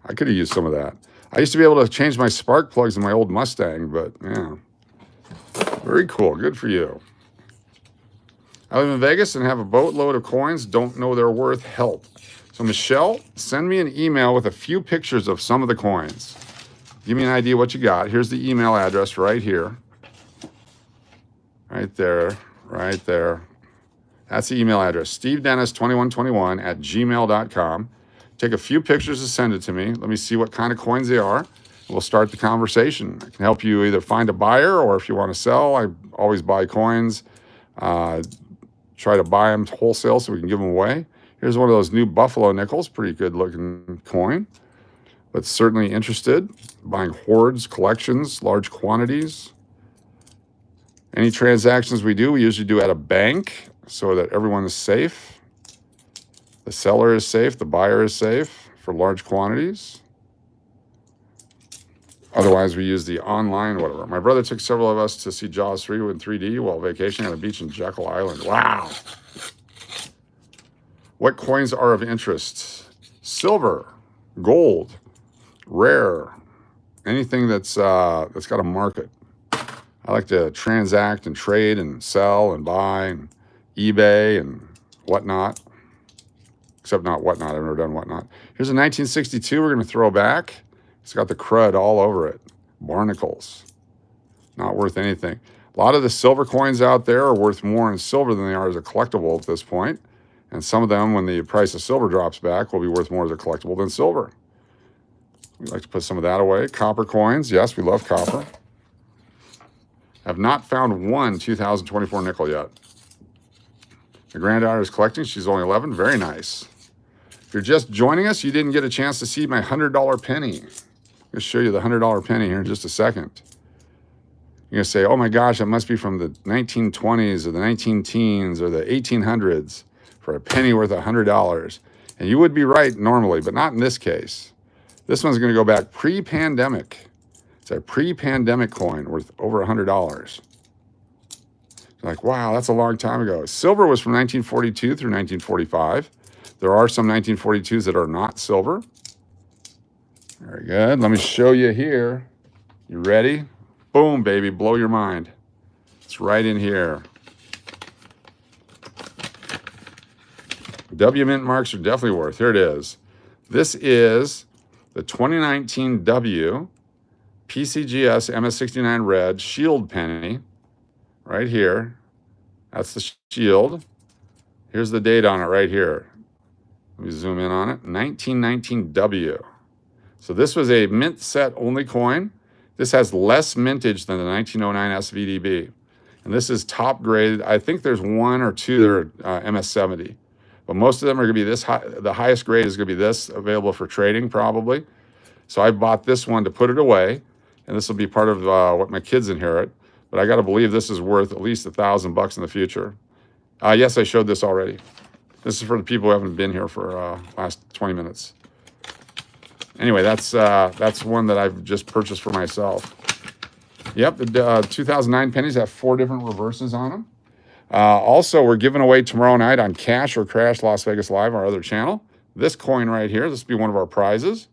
I could have used some of that. I used to be able to change my spark plugs in my old Mustang, but yeah. Very cool. Good for you. I live in Vegas and have a boatload of coins. Don't know their worth. Help. So Michelle, send me an email with a few pictures of some of the coins. Give me an idea what you got. Here's the email address right here. Right there. Right there. That's the email address. stevedennis2121@gmail.com. Take a few pictures and send it to me. Let me see what kind of coins they are. We'll start the conversation. I can help you either find a buyer, or if you want to sell, I always buy coins. Try to buy them wholesale so we can give them away. Here's one of those new Buffalo nickels. Pretty good looking coin, but certainly interested. Buying hoards, collections, large quantities. Any transactions we usually do at a bank so that everyone is safe. The seller is safe, the buyer is safe for large quantities. Otherwise, we use the online whatever. My brother took several of us to see Jaws 3 in 3D while vacationing on a beach in Jekyll Island. Wow. What coins are of interest? Silver, gold, rare, anything that's got a market. I like to transact and trade and sell and buy and eBay and whatnot. Except not whatnot. I've never done whatnot. Here's a 1962 we're going to throw back. It's got the crud all over it. Barnacles. Not worth anything. A lot of the silver coins out there are worth more in silver than they are as a collectible at this point. And some of them, when the price of silver drops back, will be worth more as a collectible than silver. We like to put some of that away. Copper coins. Yes, we love copper. Have not found one 2024 nickel yet. My granddaughter is collecting. She's only 11. Very nice. If you're just joining us, you didn't get a chance to see my $100 penny. I'm going to show you the $100 penny here in just a second. You're going to say, oh my gosh, that must be from the 1920s or the 19-teens or the 1800s for a penny worth $100. And you would be right normally, but not in this case. This one's going to go back pre-pandemic. It's a pre-pandemic coin worth over $100. Like, wow, that's a long time ago. Silver was from 1942 through 1945. There are some 1942s that are not silver. Very good. Let me show you here. You ready? Boom, baby. Blow your mind. It's right in here. W mint marks are definitely worth. Here it is. This is the 2019 W PCGS MS69 red shield penny. Right here. That's the shield. Here's the date on it right here. Let me zoom in on it. 1919 W. So this was a mint set only coin. This has less mintage than the 1909 SVDB. And this is top grade. I think there's one or two that are MS70. But most of them are going to be this high. The highest grade is going to be this, available for trading probably. So I bought this one to put it away. And this will be part of what my kids inherit. But I got to believe this is worth at least $1,000 in the future. Yes, I showed this already. This is for the people who haven't been here for last 20 minutes. Anyway, that's one that I've just purchased for myself. Yep, the 2009 pennies have 4 different reverses on them. Also, we're giving away tomorrow night on Cash or Crash Las Vegas Live, our other channel. This coin right here, this will be one of our prizes.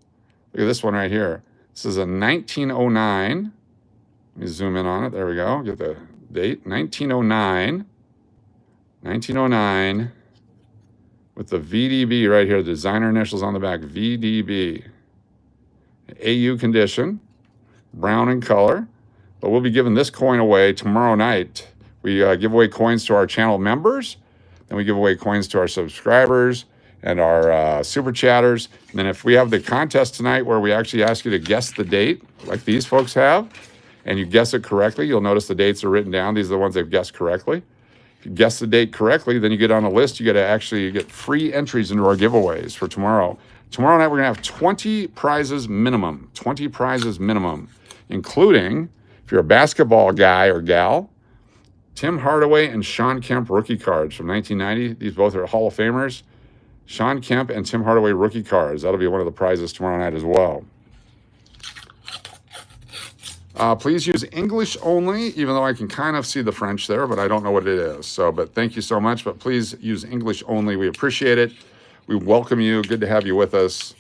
Look at this one right here. This is a 1909. Let me zoom in on it. There we go. Get the date. 1909. 1909 with the VDB right here. The designer initials on the back. VDB. AU condition. Brown in color. But we'll be giving this coin away tomorrow night. We give away coins to our channel members. Then we give away coins to our subscribers and our super chatters. And then if we have the contest tonight where we actually ask you to guess the date, like these folks have, and you guess it correctly, you'll notice the dates are written down. These are the ones they've guessed correctly. If you guess the date correctly, then you get on a list. You get free entries into our giveaways for tomorrow. Tomorrow night, we're going to have 20 prizes minimum. 20 prizes minimum, including, if you're a basketball guy or gal, Tim Hardaway and Sean Kemp rookie cards from 1990. These both are Hall of Famers. Sean Kemp and Tim Hardaway rookie cards. That'll be one of the prizes tomorrow night as well. Please use English only, even though I can kind of see the French there, but I don't know what it is. So, but thank you so much. But please use English only. We appreciate it. We welcome you. Good to have you with us.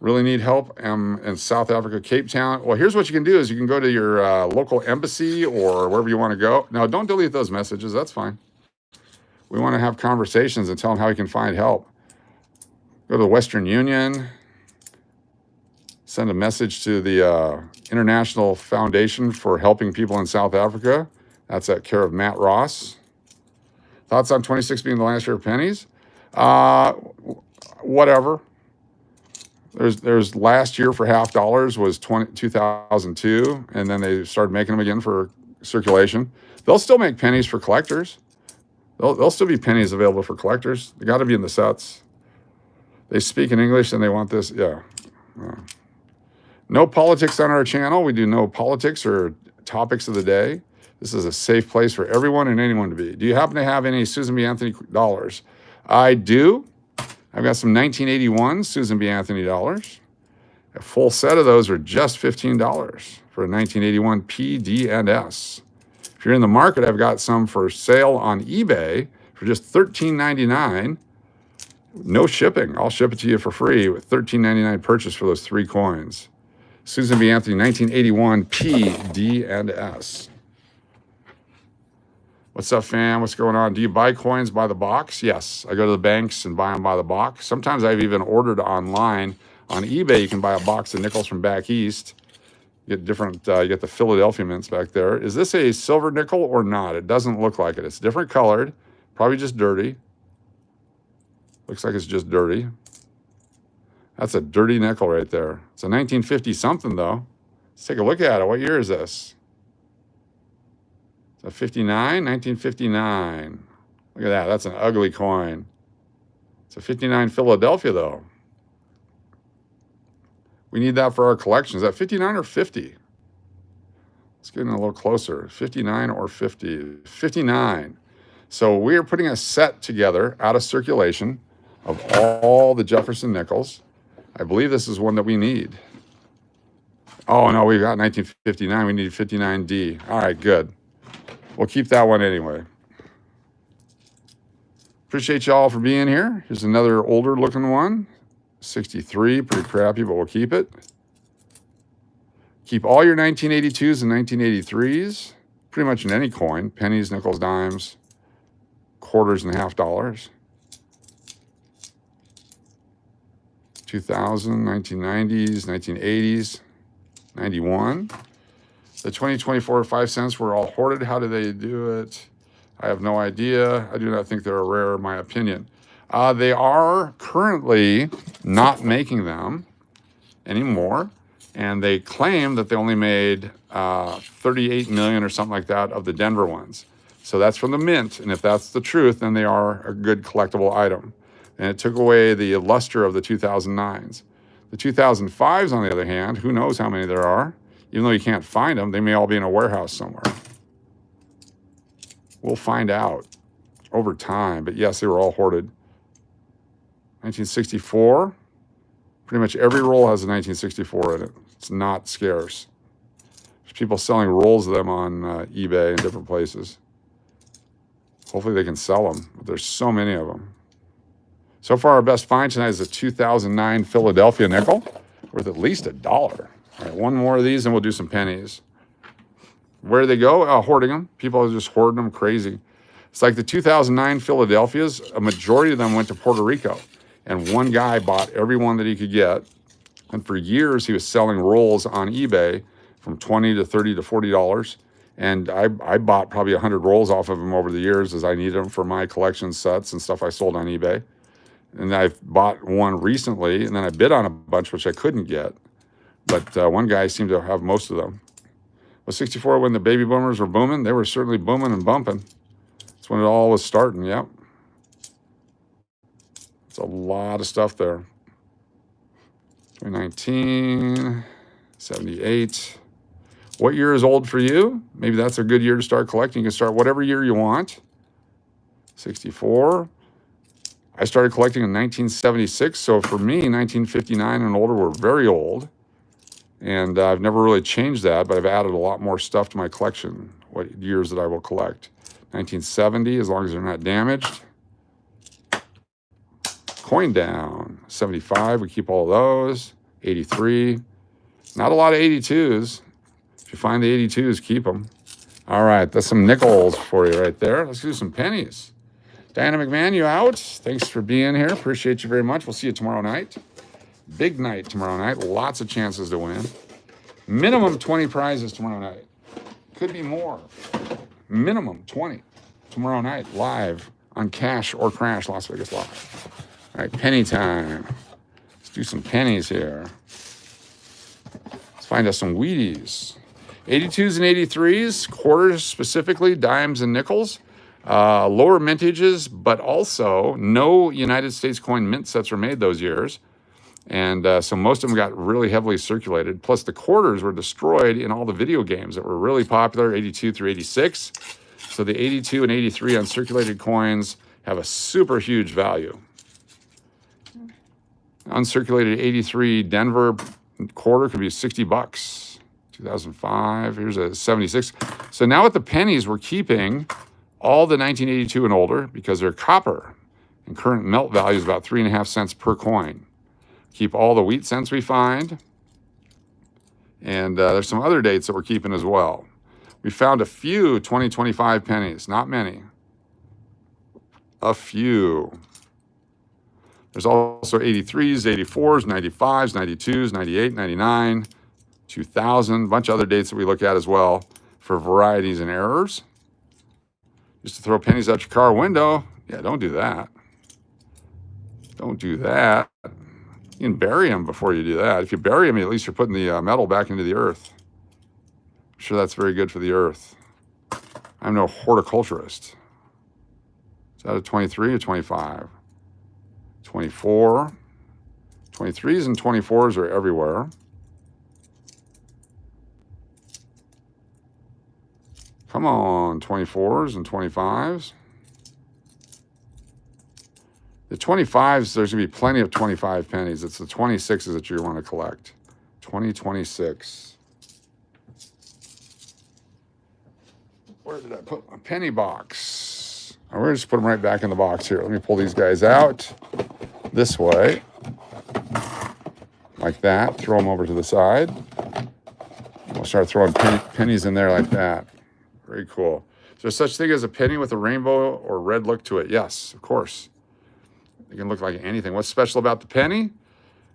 Really need help? I'm in South Africa, Cape Town. Well, here's what you can do is you can go to your local embassy or wherever you want to go. Now, don't delete those messages. That's fine. We want to have conversations and tell them how we can find help. Go to the Western Union. Send a message to the International Foundation for Helping People in South Africa. That's at care of Matt Ross. Thoughts on 26 being the last year of pennies? Whatever. There's last year for half dollars was 2002, and then they started making them again for circulation. They'll still make pennies for collectors. There'll still be pennies available for collectors. They got to be in the sets. They speak in English and they want this. Yeah. No politics on our channel. We do no politics or topics of the day. This is a safe place for everyone and anyone to be. Do you happen to have any Susan B. Anthony dollars? I do. I've got some 1981 Susan B. Anthony dollars. A full set of those are just $15 for a 1981 PD&S. If you're in the market, I've got some for sale on eBay for just $13.99. No shipping. I'll ship it to you for free with $13.99 purchase for those 3 coins. Susan B. Anthony, 1981 PD&S. What's up, fam? What's going on? Do you buy coins by the box? Yes. I go to the banks and buy them by the box. Sometimes I've even ordered online. On eBay, you can buy a box of nickels from back east. You get different, you get the Philadelphia mints back there. Is this a silver nickel or not? It doesn't look like it. It's different colored, probably just dirty. Looks like it's just dirty. That's a dirty nickel right there. It's a 1950 something though. Let's take a look at it. What year is this? It's a 59, 1959. Look at that. That's an ugly coin. It's a 59 Philadelphia though. We need that for our collection. Is that 59 or 50? Let's get in a little closer. 59 or 50? 59. So we are putting a set together out of circulation of all the Jefferson nickels. I believe this is one that we need. Oh, no, we got 1959. We need 59D. All right, good. We'll keep that one anyway. Appreciate y'all for being here. Here's another older looking one. 63, pretty crappy, but we'll keep it. Keep all your 1982s and 1983s, pretty much in any coin, pennies, nickels, dimes, quarters, and half dollars. 2000, 1990s, 1980s, 91. The 2024 5 cents were all hoarded. How do they do it? I have no idea. I do not think they're rare, in my opinion. They are currently not making them anymore, and they claim that they only made 38 million or something like that of the Denver ones. So that's from the mint, and if that's the truth, then they are a good collectible item. And it took away the luster of the 2009s. The 2005s, on the other hand, who knows how many there are? Even though you can't find them, they may all be in a warehouse somewhere. We'll find out over time, but yes, they were all hoarded. 1964, pretty much every roll has a 1964 in it. It's not scarce. There's people selling rolls of them on eBay and different places. Hopefully they can sell them, but there's so many of them. So far, our best find tonight is a 2009 Philadelphia nickel, worth at least $1. All right, one more of these and we'll do some pennies. Where do they go? Hoarding them. People are just hoarding them crazy. It's like the 2009 Philadelphias, a majority of them went to Puerto Rico. And one guy bought every one that he could get. And for years, he was selling rolls on eBay from $20 to $30 to $40. And I bought probably 100 rolls off of him over the years as I needed them for my collection sets and stuff I sold on eBay. And I bought one recently, and then I bid on a bunch, which I couldn't get. But one guy seemed to have most of them. Was 64 when the baby boomers were booming? They were certainly booming and bumping. That's when it all was starting, yep. It's a lot of stuff there. 2019, 78. What year is old for you? Maybe that's a good year to start collecting. You can start whatever year you want. 64. I started collecting in 1976. So for me, 1959 and older were very old. And I've never really changed that, but I've added a lot more stuff to my collection, what years that I will collect. 1970, as long as they're not damaged. Coin down. 75, we keep all of those. 83. Not a lot of 82s. If you find the 82s, keep them. All right, that's some nickels for you right there. Let's do some pennies. Diana McMahon, you out? Thanks for being here. Appreciate you very much. We'll see you tomorrow night. Big night tomorrow night. Lots of chances to win. Minimum 20 prizes tomorrow night. Could be more. Minimum 20 tomorrow night, live on Cash or Crash Las Vegas Live. All right, penny time. Let's do some pennies here. Let's find us some Wheaties. 82s and 83s, quarters specifically, dimes and nickels. Lower mintages, but also no United States coin mint sets were made those years. And so most of them got really heavily circulated. Plus the quarters were destroyed in all the video games that were really popular, 82 through 86. So the 82 and 83 uncirculated coins have a super huge value. Uncirculated 83 Denver quarter could be $60. 2005, here's a 76. So now with the pennies, we're keeping all the 1982 and older because they're copper. And current melt value is about 3.5 cents per coin. Keep all the wheat cents we find. And there's some other dates that we're keeping as well. We found a few 2025 pennies, not many. A few. There's also 83s, 84s, 95s, 92s, 98, 99, 2000, a bunch of other dates that we look at as well for varieties and errors. Just to throw pennies out your car window. Yeah, don't do that. Don't do that. You can bury them before you do that. If you bury them, at least you're putting the metal back into the earth. I'm sure that's very good for the earth. I'm no horticulturist. Is that a 23 or 25? 24. 23s and 24s are everywhere. Come on, 24s and 25s. The 25s, there's going to be plenty of 25 pennies. It's the 26s that you want to collect. 2026. Where did I put my penny box? I'm going to just put them right back in the box here. Let me pull these guys out this way. Like that. Throw them over to the side. We'll start throwing pennies in there like that. Very cool. Is there such thing as a penny with a rainbow or red look to it? Yes, of course. It can look like anything. What's special about the penny?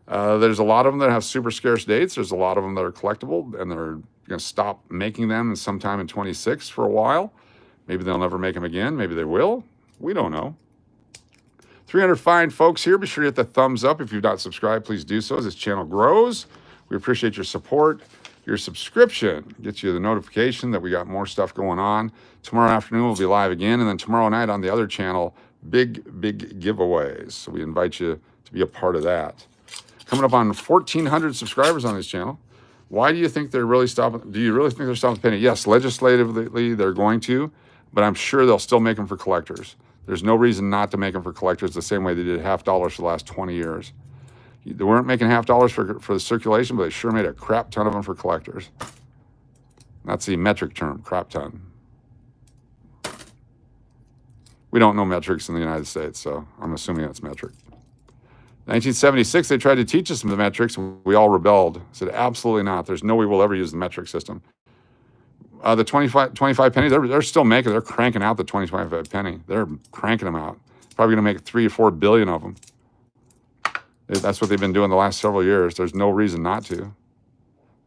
There's a lot of them that have super scarce dates. There's a lot of them that are collectible, and they're going to stop making them sometime in 26 for a while. Maybe they'll never make them again. Maybe they will. We don't know. 300 fine folks here. Be sure to hit the thumbs up. If you've not subscribed, please do so as this channel grows. We appreciate your support. Your subscription gets you the notification that we got more stuff going on. Tomorrow afternoon, we'll be live again. And then tomorrow night on the other channel, big giveaways. So we invite you to be a part of that. Coming up on 1,400 subscribers on this channel. Why do you think they're really stopping? Do you really think they're stopping the penny? Yes, legislatively they're going to, but I'm sure they'll still make them for collectors. There's no reason not to make them for collectors the same way they did $50 for the last 20 years. They weren't making $50 for the circulation, but they sure made a crap ton of them for collectors. That's the metric term, crap ton. We don't know metrics in the United States, so I'm assuming that's metric. 1976, they tried to teach us the metrics, and we all rebelled. Said, absolutely not. There's no way we'll ever use the metric system. The 25 pennies, they're still making, they're cranking out the 25 penny. They're cranking them out. Probably going to make 3 or 4 billion of them. That's what they've been doing the last several years. There's no reason not to.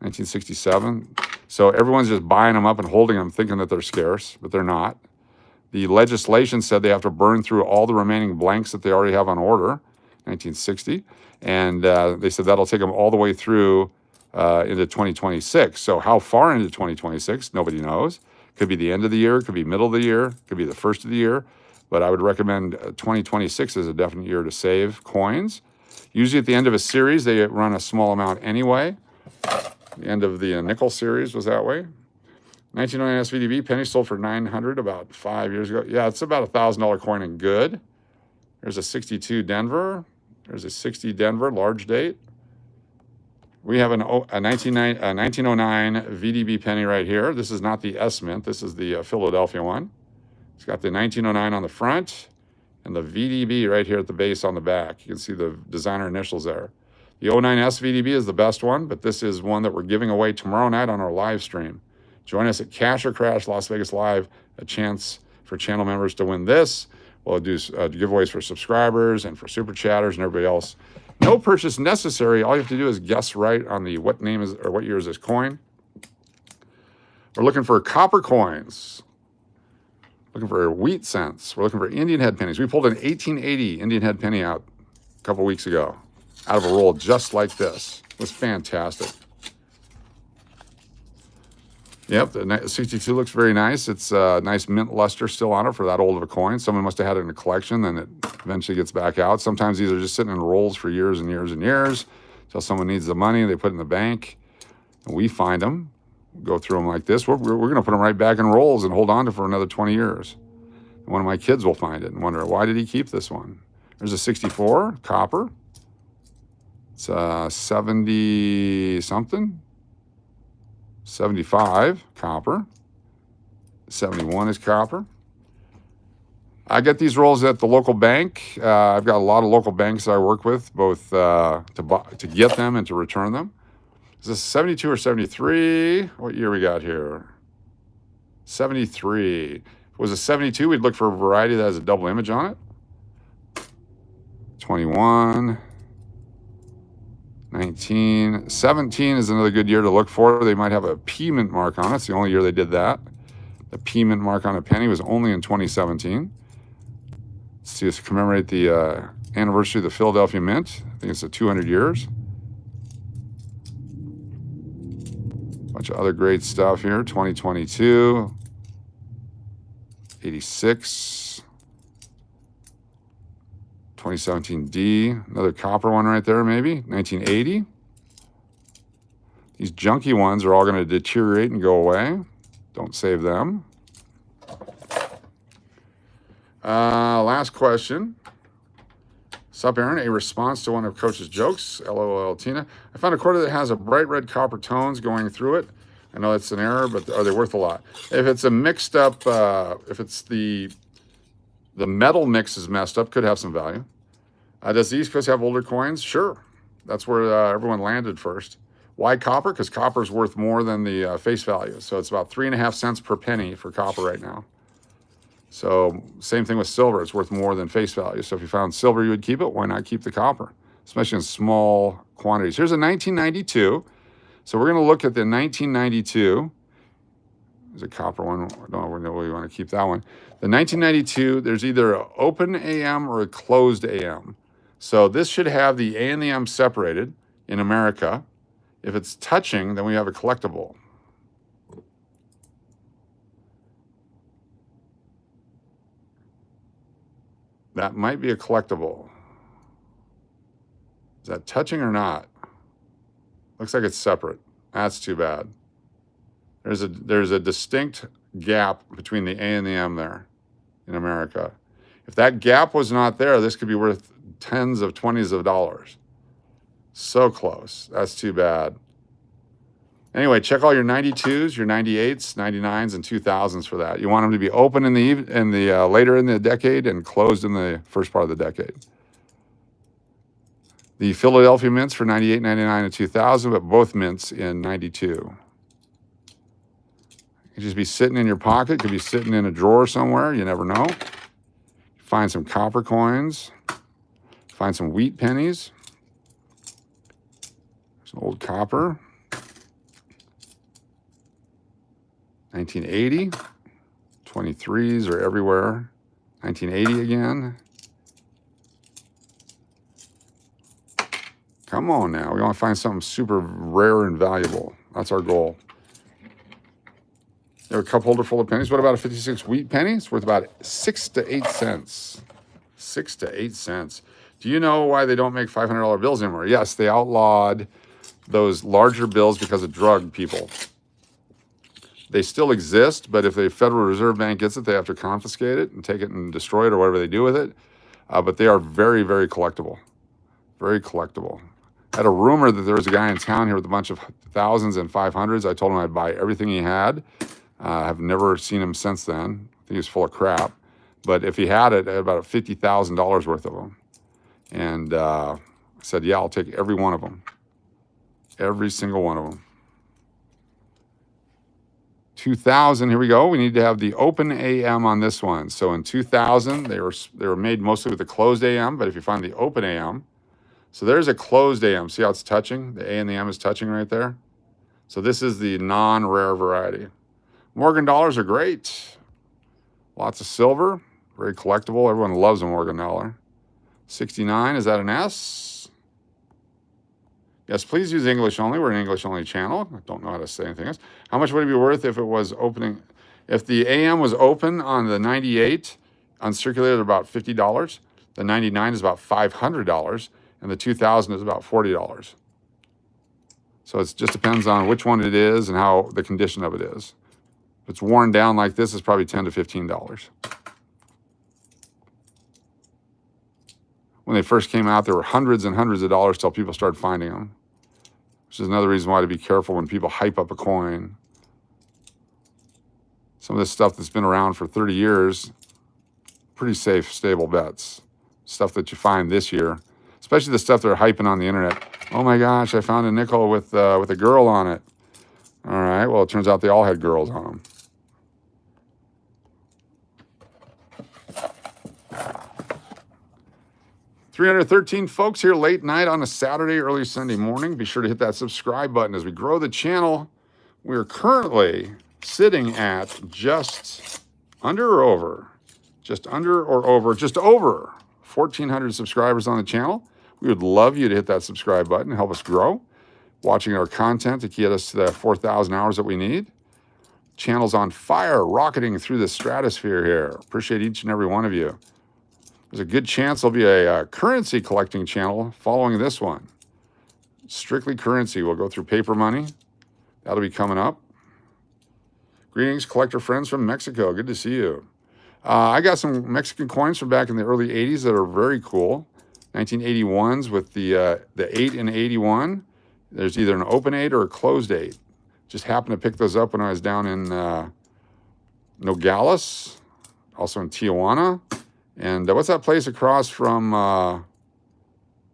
1967. So everyone's just buying them up and holding them, thinking that they're scarce, but they're not. The legislation said they have to burn through all the remaining blanks that they already have on order, 1960. And they said that'll take them all the way through into 2026. So how far into 2026, nobody knows. Could be the end of the year, could be middle of the year, could be the first of the year. But I would recommend 2026 is a definite year to save coins. Usually at the end of a series, they run a small amount anyway. The end of the nickel series was that way. 1909 SVDB penny sold for $900 about 5 years ago. Yeah, it's about $1,000 coin and good. There's a 62 Denver. There's a 60 Denver, large date. We have a 1909 VDB penny right here. This is not the S Mint. This is the Philadelphia one. It's got the 1909 on the front and the VDB right here at the base on the back. You can see the designer initials there. The 09S VDB is the best one, but this is one that we're giving away tomorrow night on our live stream. Join us at Cash or Crash Las Vegas Live, a chance for channel members to win this. We'll do giveaways for subscribers and for super chatters and everybody else. No purchase necessary. All you have to do is guess right on the what name is or what year is this coin. We're looking for copper coins. Looking for wheat cents. We're looking for Indian head pennies. We pulled an 1880 Indian head penny out a couple weeks ago out of a roll just like this. It was fantastic. Yep, the 62 looks very nice. It's a nice mint luster still on it for that old of a coin. Someone must have had it in a collection, then it eventually gets back out. Sometimes these are just sitting in rolls for years and years and years until someone needs the money. They put it in the bank, and we find them, go through them like this. We're going to put them right back in rolls and hold on to it for another 20 yeers. And one of my kids will find it and wonder, why did he keep this one? There's a 64, copper. It's 70-something. 75, copper. 71 is copper. I get these rolls at the local bank. I've got a lot of local banks that I work with, both to get them and to return them. Is this 72 or 73? What year we got here? 73. If it was a 72, we'd look for a variety that has a double image on it. 21. 19, 17 is another good year to look for. They might have a P mint mark on it. It's the only year they did that. The P mint mark on a penny was only in 2017. Let's see, let's commemorate the anniversary of the Philadelphia Mint. I think it's 200 years. Bunch of other great stuff here. 2022, 86. 2017D, another copper one right there, maybe. 1980. These junky ones are all going to deteriorate and go away. Don't save them. Last question. Sup, Aaron? A response to one of Coach's jokes. LOL, Tina. I found a quarter that has a bright red copper tones going through it. I know that's an error, but are they worth a lot? If it's a mixed up, if it's the metal mix is messed up, could have some value. Does the East Coast have older coins? Sure. That's where everyone landed first. Why copper? Because copper is worth more than the face value. So it's about 3.5 cents per penny for copper right now. So same thing with silver. It's worth more than face value. So if you found silver, you would keep it. Why not keep the copper? Especially in small quantities. Here's a 1992. So we're going to look at the 1992. There's a copper one. No, we want to keep that one. The 1992, there's either an open AM or a closed AM. So this should have the A and the M separated in America. If it's touching, then we have a collectible. That might be a collectible. Is that touching or not? Looks like it's separate. That's too bad. There's a distinct gap between the A and the M there in America. If that gap was not there, this could be worth tens of 20s of dollars. So close. That's too bad. Anyway, check all your 92s, your 98s, 99s, and 2000s for that. You want them to be open in the later in the decade and closed in the first part of the decade. The Philadelphia mints for 98, 99, and 2000, but both mints in 92. It could just be sitting in your pocket. It could be sitting in a drawer somewhere. You never know. Find some copper coins. Find some wheat pennies. Some old copper. 1980. 23s are everywhere. 1980 again. Come on now. We want to find something super rare and valuable. That's our goal. There are a cup holder full of pennies. What about a 56 wheat penny? It's worth about 6 to 8 cents. 6 to 8 cents. Do you know why they don't make $500 bills anymore? Yes, they outlawed those larger bills because of drug people. They still exist, but if the Federal Reserve Bank gets it, they have to confiscate it and take it and destroy it or whatever they do with it. But they are very, very collectible. Very collectible. I had a rumor that there was a guy in town here with a bunch of thousands and 500s. I told him I'd buy everything he had. I've never seen him since then. I think he was full of crap. But if he had it, I had about $50,000 worth of them. And I said, yeah, I'll take every one of them. Every single one of them. 2000, here we go. We need to have the open AM on this one. So in 2000, they were made mostly with the closed AM, but if you find the open AM, so there's a closed AM. See how it's touching? The A and the M is touching right there. So this is the non-rare variety. Morgan dollars are great. Lots of silver, very collectible. Everyone loves a Morgan dollar. 69, is that an S? Yes, please use English only. We're an English only channel. I don't know how to say anything else. How much would it be worth if it was opening? If the AM was open on the 98, uncirculated about $50, the 99 is about $500, and the 2000 is about $40. So it just depends on which one it is and how the condition of it is. If it's worn down like this, it's probably $10 to $15. When they first came out, there were hundreds and hundreds of dollars till people started finding them, which is another reason why to be careful when people hype up a coin. Some of this stuff that's been around for 30 years, pretty safe, stable bets. Stuff that you find this year, especially the stuff they're hyping on the internet. Oh my gosh, I found a nickel with a girl on it. All right, well, it turns out they all had girls on them. $313 folks here late night on a Saturday, early Sunday morning. Be sure to hit that subscribe button as we grow the channel. We're currently sitting at just over 1,400 subscribers on the channel. We would love you to hit that subscribe button and help us grow. Watching our content to get us to the 4,000 hours that we need. Channel's on fire, rocketing through the stratosphere here. Appreciate each and every one of you. There's a good chance there'll be a currency collecting channel following this one. Strictly currency. We'll go through paper money. That'll be coming up. Greetings, collector friends from Mexico. Good to see you. I got some Mexican coins from back in the early 80s that are very cool. 1981s with the 8 and 81. There's either an open 8 or a closed 8. Just happened to pick those up when I was down in Nogales, also in Tijuana. And what's that place across from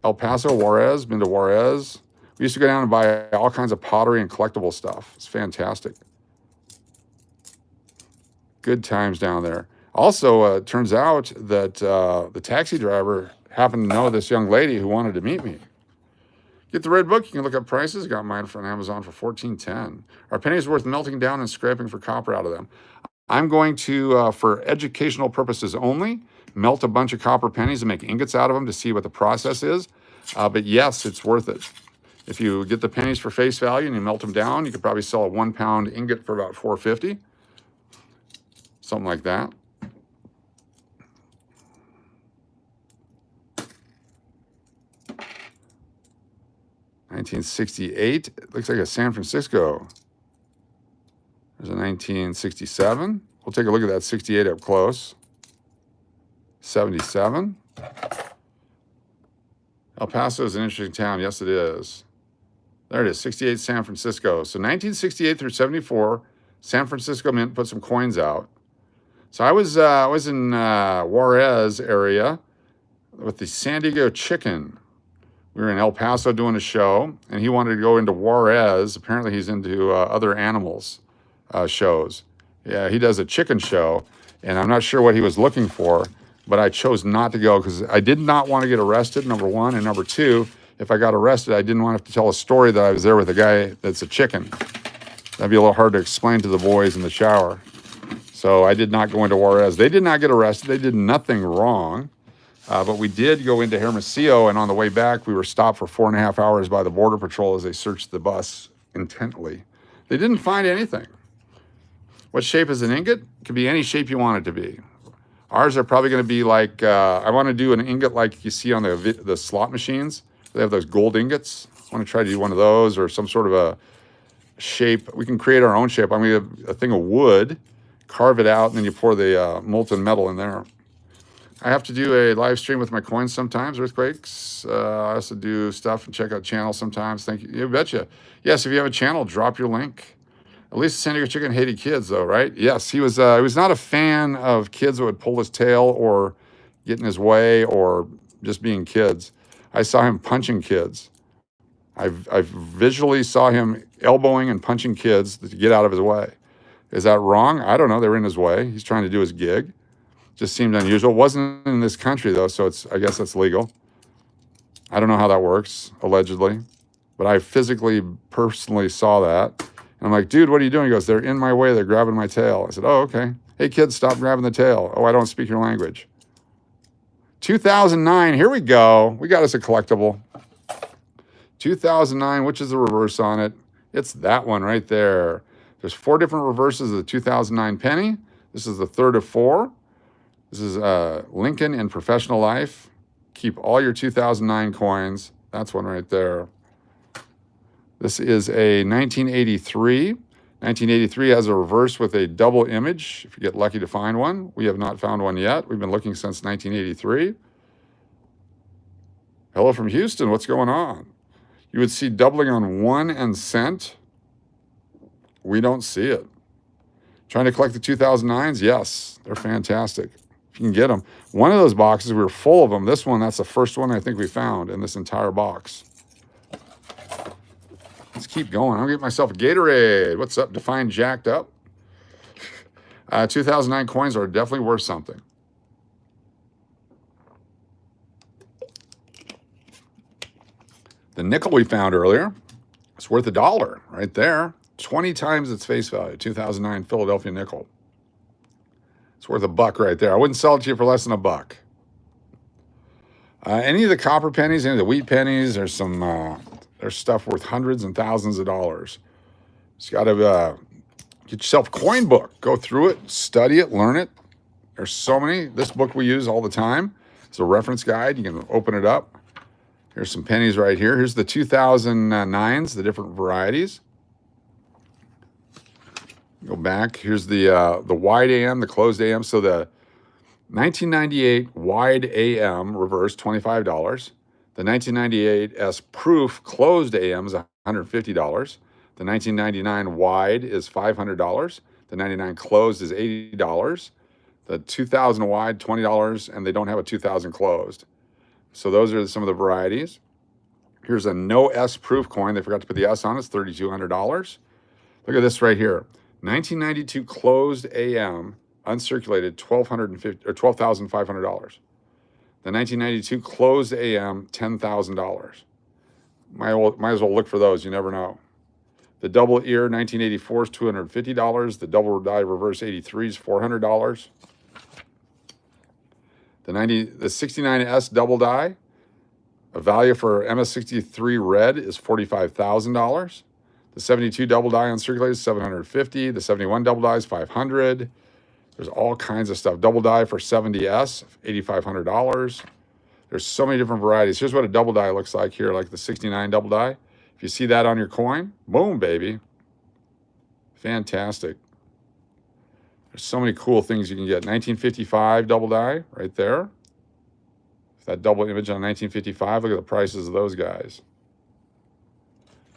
El Paso, Juarez? Been to Juarez. We used to go down and buy all kinds of pottery and collectible stuff. It's fantastic. Good times down there. Also, it turns out that the taxi driver happened to know this young lady who wanted to meet me. Get the red book. You can look up prices. Got mine from Amazon for $14.10. Are pennies worth melting down and scraping for copper out of them? I'm going to, for educational purposes only, melt a bunch of copper pennies and make ingots out of them to see what the process is. But yes, it's worth it. If you get the pennies for face value and you melt them down, you could probably sell a 1 pound ingot for about $4.50. Something like that. $1968. It looks like a San Francisco. There's a 1967. We'll take a look at that 68 up close. 77. El Paso is an interesting town. Yes, it is. There it is, 68 San Francisco. So 1968 through 74, San Francisco Mint put some coins out. So I was in Juarez area with the San Diego Chicken. We were in El Paso doing a show, and he wanted to go into Juarez. Apparently he's into other animals shows. Yeah, he does a chicken show, and I'm not sure what he was looking for, but I chose not to go because I did not want to get arrested, number one. And number two, if I got arrested, I didn't want to have to tell a story that I was there with a guy that's a chicken. That'd be a little hard to explain to the boys in the shower. So I did not go into Juarez. They did not get arrested. They did nothing wrong. But we did go into Hermosillo, and on the way back, we were stopped for 4.5 hours by the Border Patrol as they searched the bus intently. They didn't find anything. What shape is an ingot? It could be any shape you want it to be. Ours are probably going to be like, I want to do an ingot like you see on the slot machines. They have those gold ingots. I want to try to do one of those or some sort of a shape. We can create our own shape. I'm going to get a thing of wood, carve it out, and then you pour the molten metal in there. I have to do a live stream with my coins sometimes, earthquakes. I also do stuff and check out channels sometimes. Thank you. You betcha. Yes, if you have a channel, drop your link. At least San Diego Chicken hated kids, though, right? Yes, he was not a fan of kids that would pull his tail or get in his way or just being kids. I saw him punching kids. I visually saw him elbowing and punching kids to get out of his way. Is that wrong? I don't know. They were in his way. He's trying to do his gig. Just seemed unusual. Wasn't in this country, though, so I guess that's legal. I don't know how that works, allegedly. But I personally saw that. And I'm like, dude, what are you doing? He goes, they're in my way. They're grabbing my tail. I said, oh, okay. Hey, kids, stop grabbing the tail. Oh, I don't speak your language. 2009, here we go. We got us a collectible. 2009, which is the reverse on it? It's that one right there. There's 4 different reverses of the 2009 penny. This is the third of 4. This is Lincoln in Professional Life. Keep all your 2009 coins. That's one right there. This is a 1983. 1983 has a reverse with a double image, if you get lucky to find one. We have not found one yet. We've been looking since 1983. Hello from Houston. What's going on? You would see doubling on 1 and cent. We don't see it. Trying to collect the 2009s? Yes, they're fantastic. If you can get them. One of those boxes, we were full of them. This one, that's the first one I think we found in this entire box. Let's keep going. I'll get myself a Gatorade. What's up? Define jacked up. 2009 coins are definitely worth something. The nickel we found earlier, it's worth $1 right there. 20 times its face value. 2009 Philadelphia nickel. It's worth $1 right there. I wouldn't sell it to you for less than $1. Any of the copper pennies, any of the wheat pennies, there's stuff worth hundreds and thousands of dollars. Just got to get yourself a coin book. Go through it, study it, learn it. There's so many. This book we use all the time. It's a reference guide. You can open it up. Here's some pennies right here. Here's the 2009s, the different varieties. Go back. Here's the wide AM, the closed AM. So the 1998 wide AM reverse, $25. The 1998 S proof closed AM is $150. The 1999 wide is $500. The 99 closed is $80. The 2000 wide, $20, and they don't have a 2000 closed. So those are some of the varieties. Here's a no S proof coin. They forgot to put the S on it. It's $3,200. Look at this right here. 1992 closed AM, uncirculated, $12,500. The 1992 closed AM, $10,000. Might as well look for those. You never know. The double ear 1984 is $250. The double die reverse 83 is $400. The 69S double die, a value for MS63 red is $45,000. The 72 double die uncirculated is $750. The 71 double die is $500. There's all kinds of stuff. Double die for 70S, $8,500. There's so many different varieties. Here's what a double die looks like here, like the 69 double die. If you see that on your coin, boom, baby. Fantastic. There's so many cool things you can get. 1955 double die right there. That double image on 1955. Look at the prices of those guys.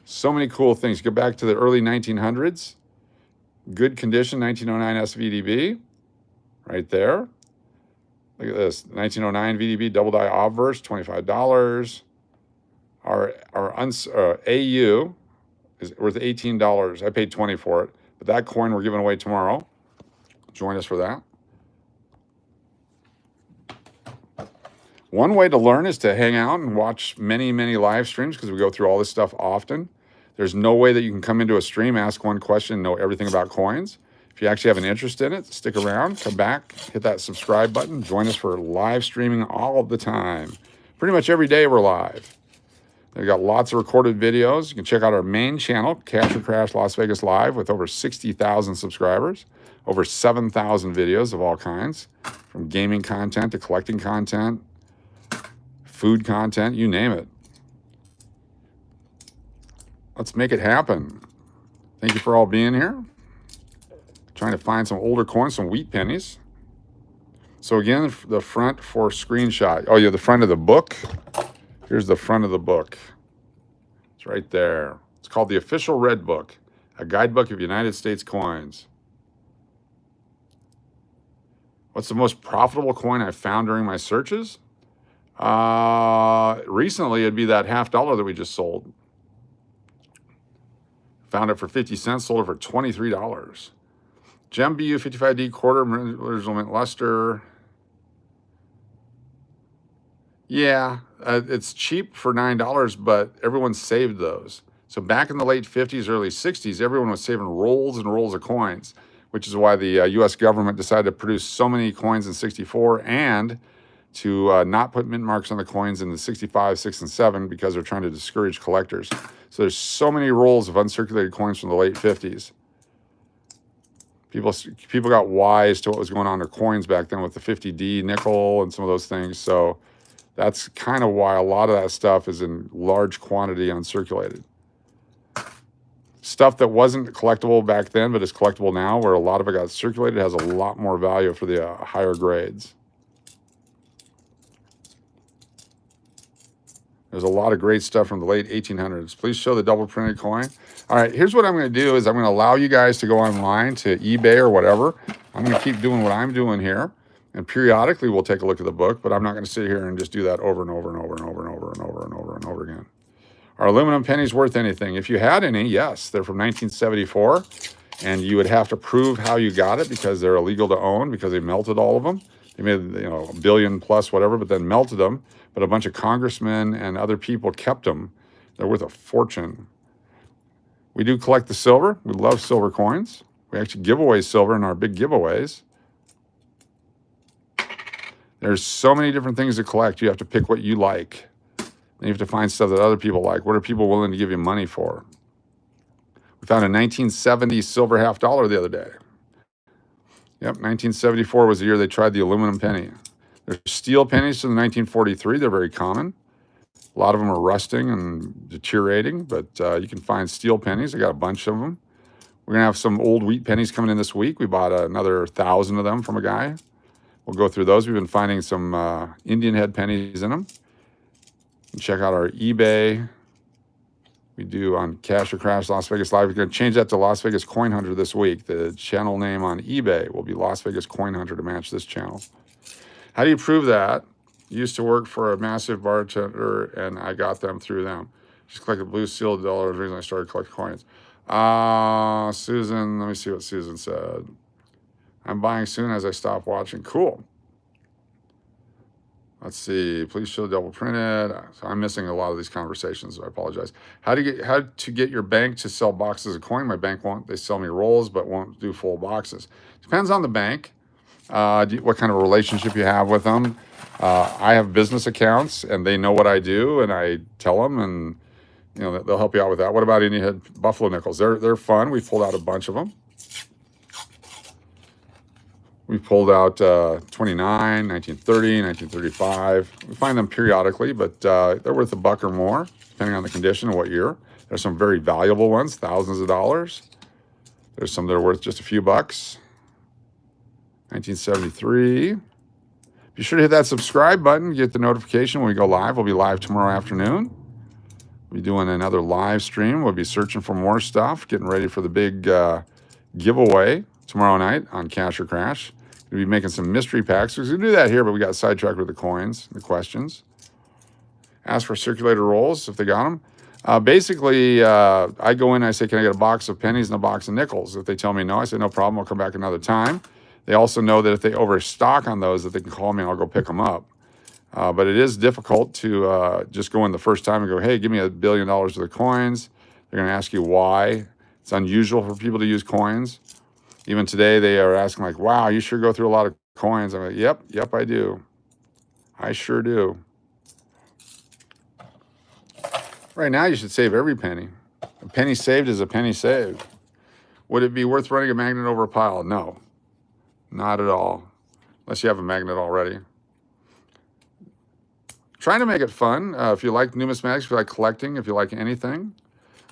So many cool things. Go back to the early 1900s. Good condition 1909 SVDB right there. Look at this. 1909 VDB double die obverse, $25. Our AU is worth $18. I paid $20 for it. But that coin we're giving away tomorrow. Join us for that. One way to learn is to hang out and watch many, many live streams because we go through all this stuff often. There's no way that you can come into a stream, ask one question, and know everything about coins. If you actually have an interest in it, stick around, come back, hit that subscribe button, join us for live streaming all the time. Pretty much every day we're live. We've got lots of recorded videos. You can check out our main channel, Cash or Crash Las Vegas Live, with over 60,000 subscribers, over 7,000 videos of all kinds, from gaming content to collecting content, food content, you name it. Let's make it happen. Thank you for all being here. Trying to find some older coins, some wheat pennies. So again, the front for screenshot. Oh, yeah, the front of the book. Here's the front of the book. It's right there. It's called the Official Red Book, a guidebook of United States coins. What's the most profitable coin I found during my searches? Recently, it'd be that $50 that we just sold. Found it for 50 cents, sold it for $23. Gem BU 55D quarter, original mint luster. Yeah, it's cheap for $9, but everyone saved those. So back in the late 50s, early 60s, everyone was saving rolls and rolls of coins, which is why the U.S. government decided to produce so many coins in 64 and to not put mint marks on the coins in the 65, 6, and 7 because they're trying to discourage collectors. So there's so many rolls of uncirculated coins from the late 50s. People got wise to what was going on in their coins back then with the 50D nickel and some of those things. So that's kind of why a lot of that stuff is in large quantity uncirculated. Stuff that wasn't collectible back then but is collectible now, where a lot of it got circulated, has a lot more value for the higher grades. There's a lot of great stuff from the late 1800s. Please show the double printed coin. All right, here's what I'm going to do is I'm going to allow you guys to go online to eBay or whatever. I'm going to keep doing what I'm doing here. And periodically we'll take a look at the book, but I'm not going to sit here and just do that over and over and over and over and over and over and over and over again. Are aluminum pennies worth anything? If you had any, yes. They're from 1974, and you would have to prove how you got it because they're illegal to own because they melted all of them. They made, a billion plus whatever, but then melted them. But a bunch of congressmen and other people kept them. They're worth a fortune. We do collect the silver. We love silver coins. We actually give away silver in our big giveaways. There's so many different things to collect. You have to pick what you like. Then you have to find stuff that other people like. What are people willing to give you money for? We found a 1970 silver $50 the other day. Yep, 1974 was the year they tried the aluminum penny. There's steel pennies from 1943. They're very common. A lot of them are rusting and deteriorating, but you can find steel pennies. I got a bunch of them. We're going to have some old wheat pennies coming in this week. We bought another 1,000 of them from a guy. We'll go through those. We've been finding some Indian head pennies in them. And check out our eBay. We do on Cash or Crash Las Vegas Live. We're going to change that to Las Vegas Coin Hunter this week. The channel name on eBay will be Las Vegas Coin Hunter to match this channel. How do you prove that? Used to work for a massive bartender, and I got them through them. Just collected blue sealed dollars. The reason I started collecting coins. Susan, let me see what Susan said. I'm buying soon as I stop watching. Cool. Let's see. Please show the double printed. So I'm missing a lot of these conversations. So I apologize. How to get your bank to sell boxes of coin? My bank won't. They sell me rolls, but won't do full boxes. Depends on the bank. What kind of relationship you have with them. I have business accounts, and they know what I do, and I tell them, and they'll help you out with that. What about Indian head buffalo nickels? They're fun. We pulled out a bunch of them. We pulled out 29, 1930, 1935. We find them periodically, but they're worth $1 or more, depending on the condition and what year. There's some very valuable ones, thousands of dollars. There's some that are worth just a few bucks. 1973. Be sure to hit that subscribe button, get the notification when we go live. We'll be live tomorrow afternoon. We'll be doing another live stream. We'll be searching for more stuff, getting ready for the big giveaway tomorrow night on Cash or Crash. We'll be making some mystery packs. We're going to do that here, but we got sidetracked with the coins, the questions. Ask for circulator rolls if they got them. Basically, I go in and I say, can I get a box of pennies and a box of nickels? If they tell me no, I say, no problem. I'll come back another time. They also know that if they overstock on those, that they can call me and I'll go pick them up. But it is difficult to just go in the first time and go, hey, give me $1 billion worth of coins. They're going to ask you why. It's unusual for people to use coins. Even today, they are asking like, wow, you sure go through a lot of coins. I'm like, yep, I do. I sure do. Right now, you should save every penny. A penny saved is a penny saved. Would it be worth running a magnet over a pile? No, not at all, unless you have a magnet already. Trying to make it fun. If you like numismatics, if you like collecting, if you like anything,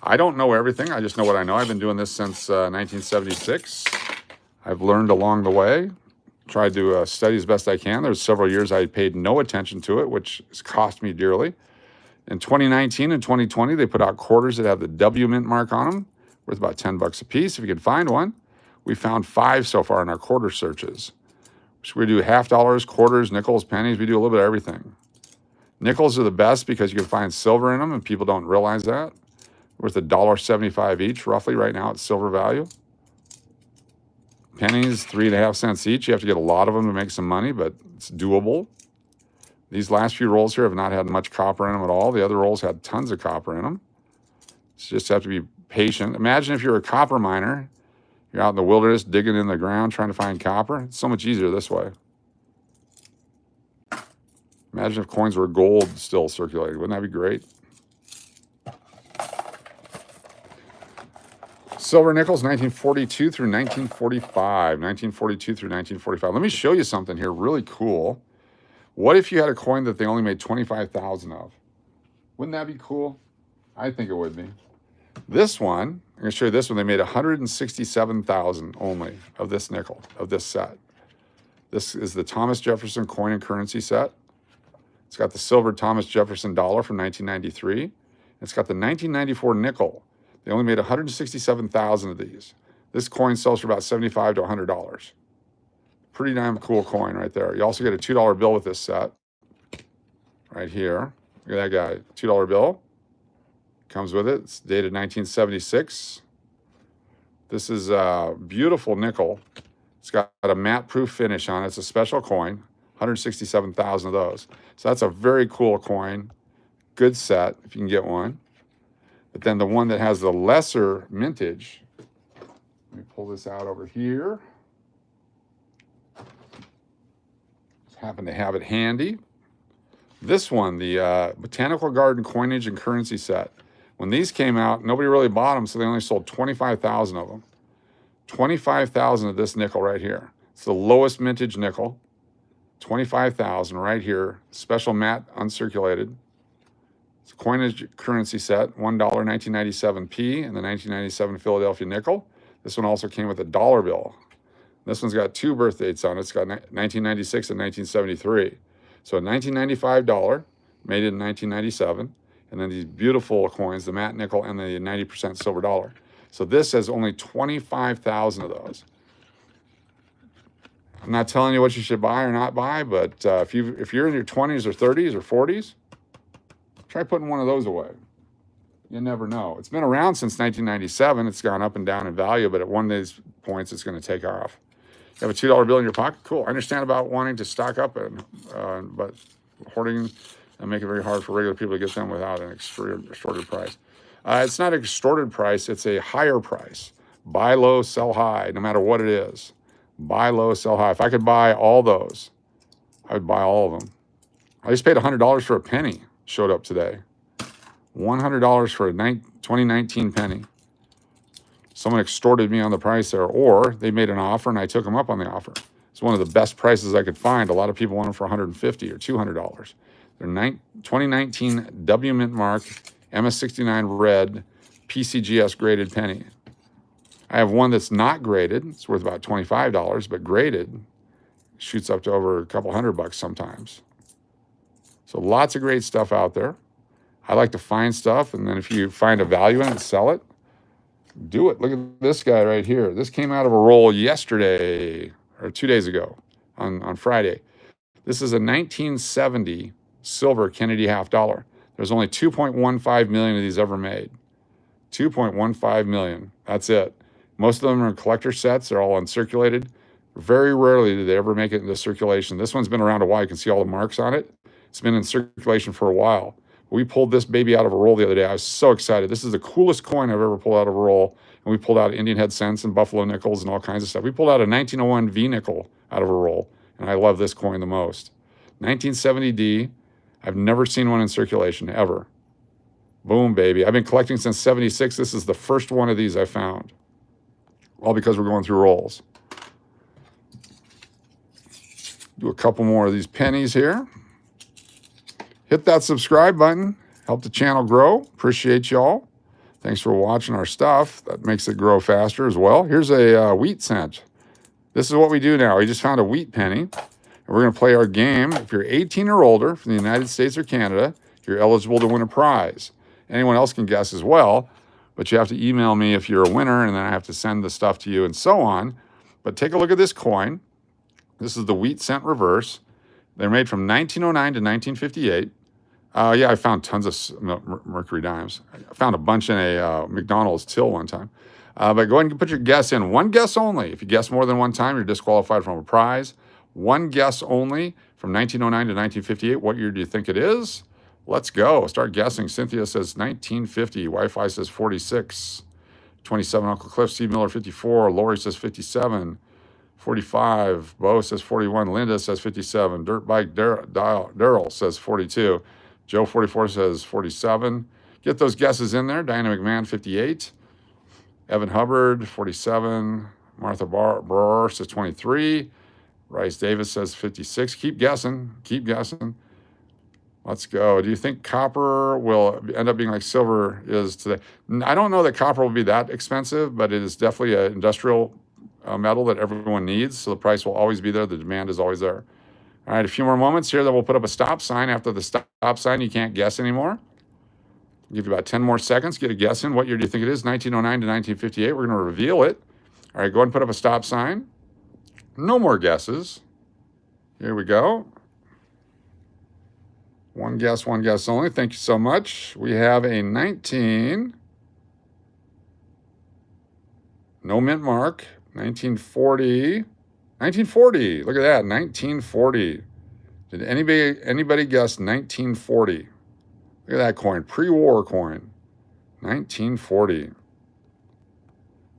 I don't know everything. I just know what I know. I've been doing this since 1976. I've learned along the way, tried to study as best I can. There's several years I paid no attention to it, which has cost me dearly. In 2019 and 2020, they put out quarters that have the W mint mark on them, worth about 10 bucks a piece if you can find one. We found 5 so far in our quarter searches. So we do half dollars, quarters, nickels, pennies. We do a little bit of everything. Nickels are the best because you can find silver in them, and people don't realize that. Worth $1.75 each, roughly, right now at silver value. Pennies, 3.5 cents each. You have to get a lot of them to make some money, but it's doable. These last few rolls here have not had much copper in them at all. The other rolls had tons of copper in them. So you just have to be patient. Imagine if you're a copper miner. You're out in the wilderness digging in the ground trying to find copper. It's so much easier this way. Imagine if coins were gold still circulating. Wouldn't that be great? Silver nickels, 1942 through 1945. 1942 through 1945. Let me show you something here really cool. What if you had a coin that they only made 25,000 of? Wouldn't that be cool? I think it would be. This one, I'm going to show you this one. They made 167,000 only of this nickel, of this set. This is the Thomas Jefferson coin and currency set. It's got the silver Thomas Jefferson dollar from 1993. It's got the 1994 nickel. They only made 167,000 of these. This coin sells for about $75 to $100. Pretty damn cool coin right there. You also get a $2 bill with this set. Right here. Look at that guy. $2 bill. Comes with it. It's dated 1976. This is a beautiful nickel. It's got a matte-proof finish on it. It's a special coin. 167,000 of those. So that's a very cool coin. Good set if you can get one. But then the one that has the lesser mintage, let me pull this out over here. Just happen to have it handy. This one, the Botanical Garden coinage and currency set. When these came out, nobody really bought them, so they only sold 25,000 of them. 25,000 of this nickel right here. It's the lowest mintage nickel. 25,000 right here. Special matte, uncirculated. It's a coinage currency set, $1 1997p and the 1997 Philadelphia nickel. This one also came with a dollar bill. This one's got 2 birth dates on it. It's got 1996 and 1973. So a $1995 made in 1997. And then these beautiful coins, the matte nickel and the 90% silver dollar. So this has only 25,000 of those. I'm not telling you what you should buy or not buy, but if you're in your 20s or 30s or 40s, try putting one of those away. You never know. It's been around since 1997. It's gone up and down in value, but at one of these points, it's going to take off. You have a $2 bill in your pocket? Cool. I understand about wanting to stock up, but hoarding and make it very hard for regular people to get them without an extorted price. It's not an extorted price. It's a higher price. Buy low, sell high, no matter what it is. Buy low, sell high. If I could buy all those, I would buy all of them. I just paid $100 for a penny. Showed up today. $100 for a 2019 penny. Someone extorted me on the price there, or they made an offer and I took them up on the offer. It's one of the best prices I could find. A lot of people want them for $150 or $200. They're 2019 W Mint Mark MS69 red PCGS graded penny. I have one that's not graded. It's worth about $25, but graded shoots up to over a couple $100 sometimes. So lots of great stuff out there. I like to find stuff, and then if you find a value in it, sell it. Do it. Look at this guy right here. This came out of a roll yesterday, or 2 days ago, on Friday. This is a 1970 silver Kennedy half dollar. There's only 2.15 million of these ever made. 2.15 million. That's it. Most of them are in collector sets. They're all uncirculated. Very rarely do they ever make it into circulation. This one's been around a while. You can see all the marks on it. It's been in circulation for a while. We pulled this baby out of a roll the other day. I was so excited. This is the coolest coin I've ever pulled out of a roll. And we pulled out Indian head cents and buffalo nickels and all kinds of stuff. We pulled out a 1901 V nickel out of a roll. And I love this coin the most. 1970D. I've never seen one in circulation, ever. Boom, baby. I've been collecting since 76. This is the first one of these I found. All because we're going through rolls. Do a couple more of these pennies here. Hit that subscribe button. Help the channel grow. Appreciate y'all. Thanks. Thanks for watching our stuff. That makes it grow faster as well. Here's a wheat cent. This is what we do now. We just found a wheat penny. And we're going to play our game. If you're 18 or older from the United States or Canada, you're eligible to win a prize. Anyone else can guess as well, but you have to email me if you're a winner, and then I have to send the stuff to you and so on. But take a look at this coin. This is the wheat cent reverse. They're made from 1909 to 1958. Yeah, I found tons of Mercury dimes. I found a bunch in a McDonald's till one time. But go ahead and put your guess in. One guess only. If you guess more than one time, you're disqualified from a prize. One guess only from 1909 to 1958. What year do you think it is? Let's go. Start guessing. Cynthia says 1950. Wi-Fi says 46. 27. Uncle Cliff. Steve Miller 54. Lori says 57. 45. Bo says 41. Linda says 57. Dirtbike Daryl says 42. Joe 44 says 47. Get those guesses in there. Diana McMahon 58. Evan Hubbard 47. Martha Barr says 23. Rice Davis says 56. Keep guessing. Keep guessing. Let's go. Do you think copper will end up being like silver is today? I don't know that copper will be that expensive, but it is definitely an industrial metal that everyone needs. So the price will always be there. The demand is always there. All right, a few more moments here. Then we'll put up a stop sign. After the stop sign, you can't guess anymore. I'll give you about 10 more seconds. Get a guess in. What year do you think it is? 1909 to 1958. We're going to reveal it. All right, go ahead and put up a stop sign. No more guesses. Here we go. One guess only. Thank you so much. We have a 19. No mint mark. 1940. 1940. Look at that. 1940. Did anybody guess 1940? Look at that coin. Pre-war coin. 1940.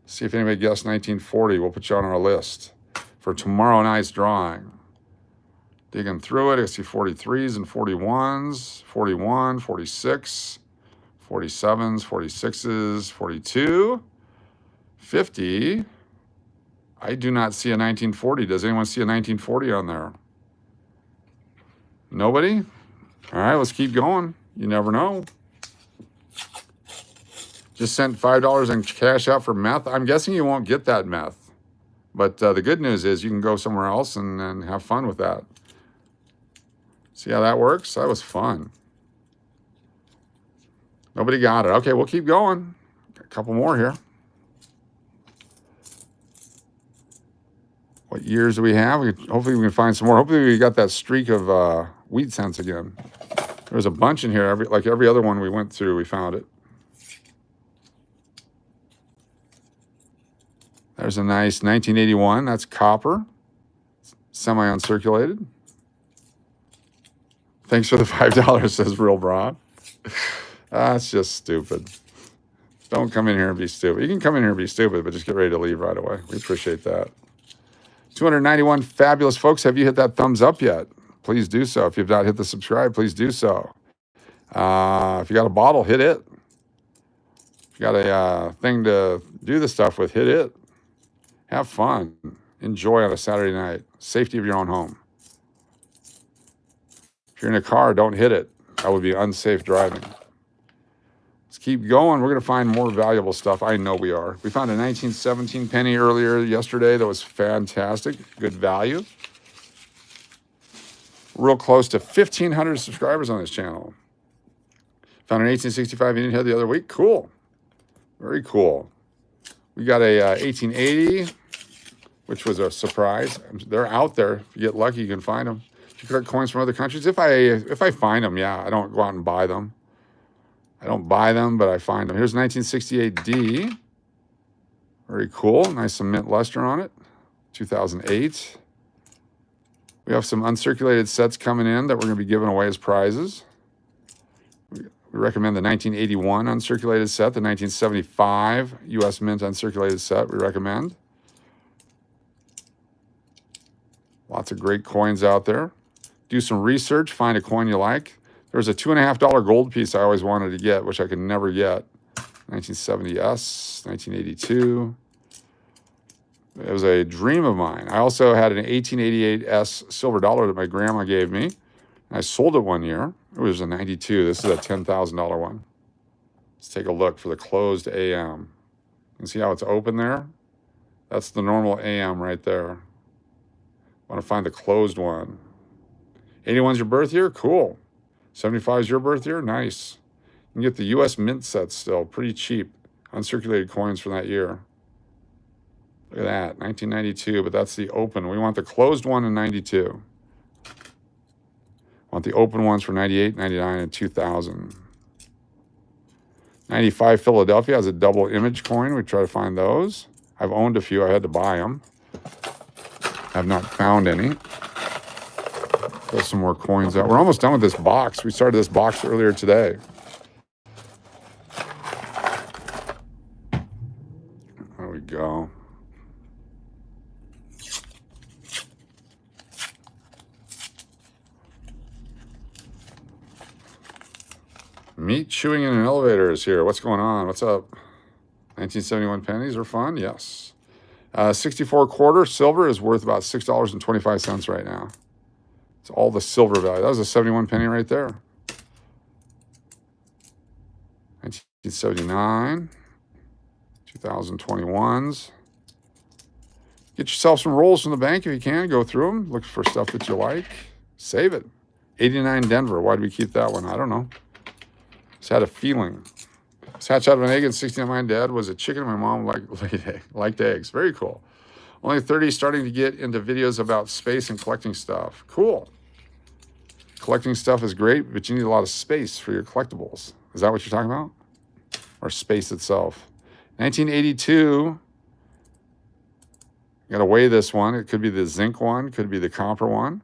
See if anybody guessed 1940. We'll put you on our list for tomorrow night's drawing. Digging through it, I see 43s and 41s, 41, 46, 47s, 46s, 42, 50. I do not see a 1940. Does anyone see a 1940 on there? Nobody? All right, let's keep going. You never know. Just sent $5 in cash out for meth. I'm guessing you won't get that meth. But the good news is you can go somewhere else and have fun with that. See how that works? That was fun. Nobody got it. Okay, we'll keep going. Got a couple more here. What years do we have? Hopefully we can find some more. Hopefully we got that streak of wheat cents again. There was a bunch in here. Like every other one we went through, we found it. There's a nice 1981. That's copper. Semi-uncirculated. Thanks for the $5, says Real Bra. That's just stupid. Don't come in here and be stupid. You can come in here and be stupid, but just get ready to leave right away. We appreciate that. 291 fabulous folks. Have you hit that thumbs up yet? Please do so. If you've not hit the subscribe, please do so. If you got a bottle, hit it. If you got a thing to do the stuff with, hit it. Have fun. Enjoy on a Saturday night. Safety of your own home. If you're in a car, don't hit it. That would be unsafe driving. Let's keep going. We're going to find more valuable stuff. I know we are. We found a 1917 penny earlier yesterday that was fantastic. Good value. Real close to 1,500 subscribers on this channel. Found an 1865 Indian head the other week. Cool. Very cool. We got a 1880, which was a surprise. They're out there. If you get lucky, you can find them. You collect coins from other countries. If I find them, yeah, I don't go out and buy them. I don't buy them, but I find them. Here's 1968D. Very cool. Nice some mint luster on it. 2008. We have some uncirculated sets coming in that we're going to be giving away as prizes. We recommend the 1981 uncirculated set, the 1975 U.S. Mint uncirculated set we recommend. Lots of great coins out there. Do some research, find a coin you like. There's a $2.50 gold piece I always wanted to get, which I could never get. 1970S, 1982. It was a dream of mine. I also had an 1888S silver dollar that my grandma gave me. I sold it one year. It was a 92. This is a $10,000 one. Let's take a look for the closed AM. You can see how it's open there? That's the normal AM right there. I want to find the closed one. 81's your birth year? Cool. 75 is your birth year? Nice. You can get the U.S. Mint sets still, pretty cheap. Uncirculated coins from that year. Look at that, 1992, but that's the open. We want the closed one in 92. Want the open ones for 98, 99, and 2000. 95 Philadelphia has a double image coin. We try to find those. I've owned a few. I had to buy them. I've not found any. Got some more coins out. We're almost done with this box. We started this box earlier today. There we go. Meat chewing in an elevator is here. What's going on? What's up? 1971 pennies are fun? Yes. 64 quarter silver is worth about $6.25 right now. It's all the silver value. That was a 71 penny right there. 1979. 2021s. Get yourself some rolls from the bank if you can. Go through them. Look for stuff that you like. Save it. 89 Denver. Why do we keep that one? I don't know. Just had a feeling. Was hatched out of an egg in 69. My dad was a chicken. My mom liked eggs. Very cool. Only 30, starting to get into videos about space and collecting stuff. Cool. Collecting stuff is great, but you need a lot of space for your collectibles. Is that what you're talking about? Or space itself? 1982. You got to weigh this one. It could be the zinc one. Could be the copper one.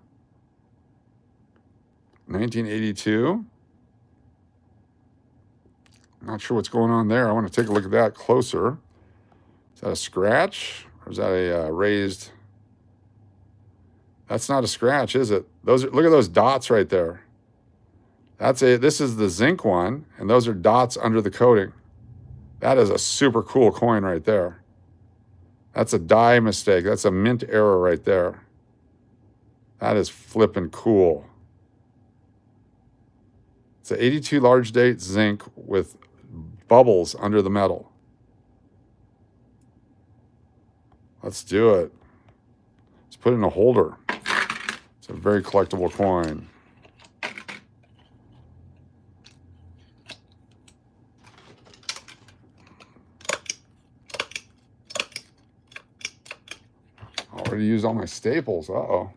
1982. Not sure what's going on there. I want to take a look at that closer. Is that a scratch? Or is that a raised? That's not a scratch, is it? Those are, look at those dots right there. This is the zinc one, and those are dots under the coating. That is a super cool coin right there. That's a die mistake. That's a mint error right there. That is flipping cool. It's an 82 large date zinc with bubbles under the metal. Let's do it. Let's put it in a holder. It's a very collectible coin. Already used all my staples. Uh-oh.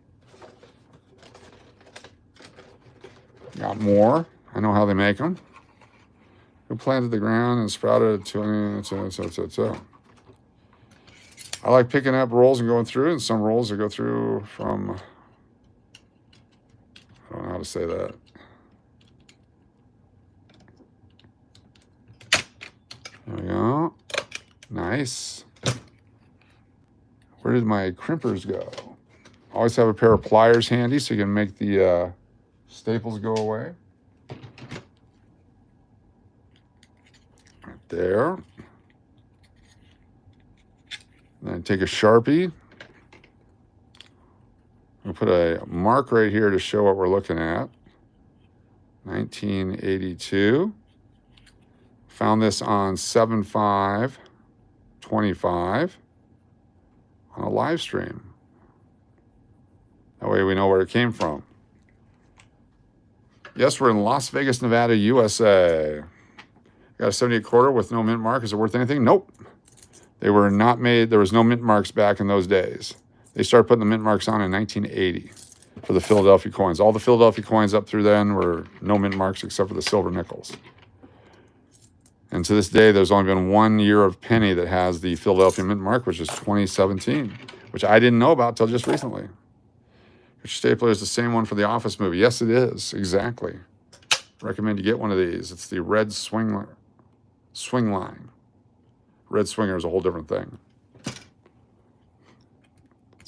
Got more. I know how they make them. Who planted the ground and sprouted 20. I like picking up rolls and going through it, and some rolls I go through from, I don't know how to say that. There we go. Nice. Where did my crimpers go? Always have a pair of pliers handy so you can make the staples go away. Right there. And then take a Sharpie. We'll put a mark right here to show what we're looking at. 1982. Found this on 7/5/25 on a live stream. That way we know where it came from. Yes, we're in Las Vegas, Nevada, USA. Got a 78 quarter with no mint mark. Is it worth anything? Nope. They were not made. There was no mint marks back in those days. They started putting the mint marks on in 1980 for the Philadelphia coins. All the Philadelphia coins up through then were no mint marks except for the silver nickels. And to this day, there's only been 1 year of penny that has the Philadelphia mint mark, which is 2017, which I didn't know about till just recently. Which stapler is the same one for the Office movie? Yes, it is. Exactly. Recommend you get one of these. It's the red swing line. Red swinger is a whole different thing. Let's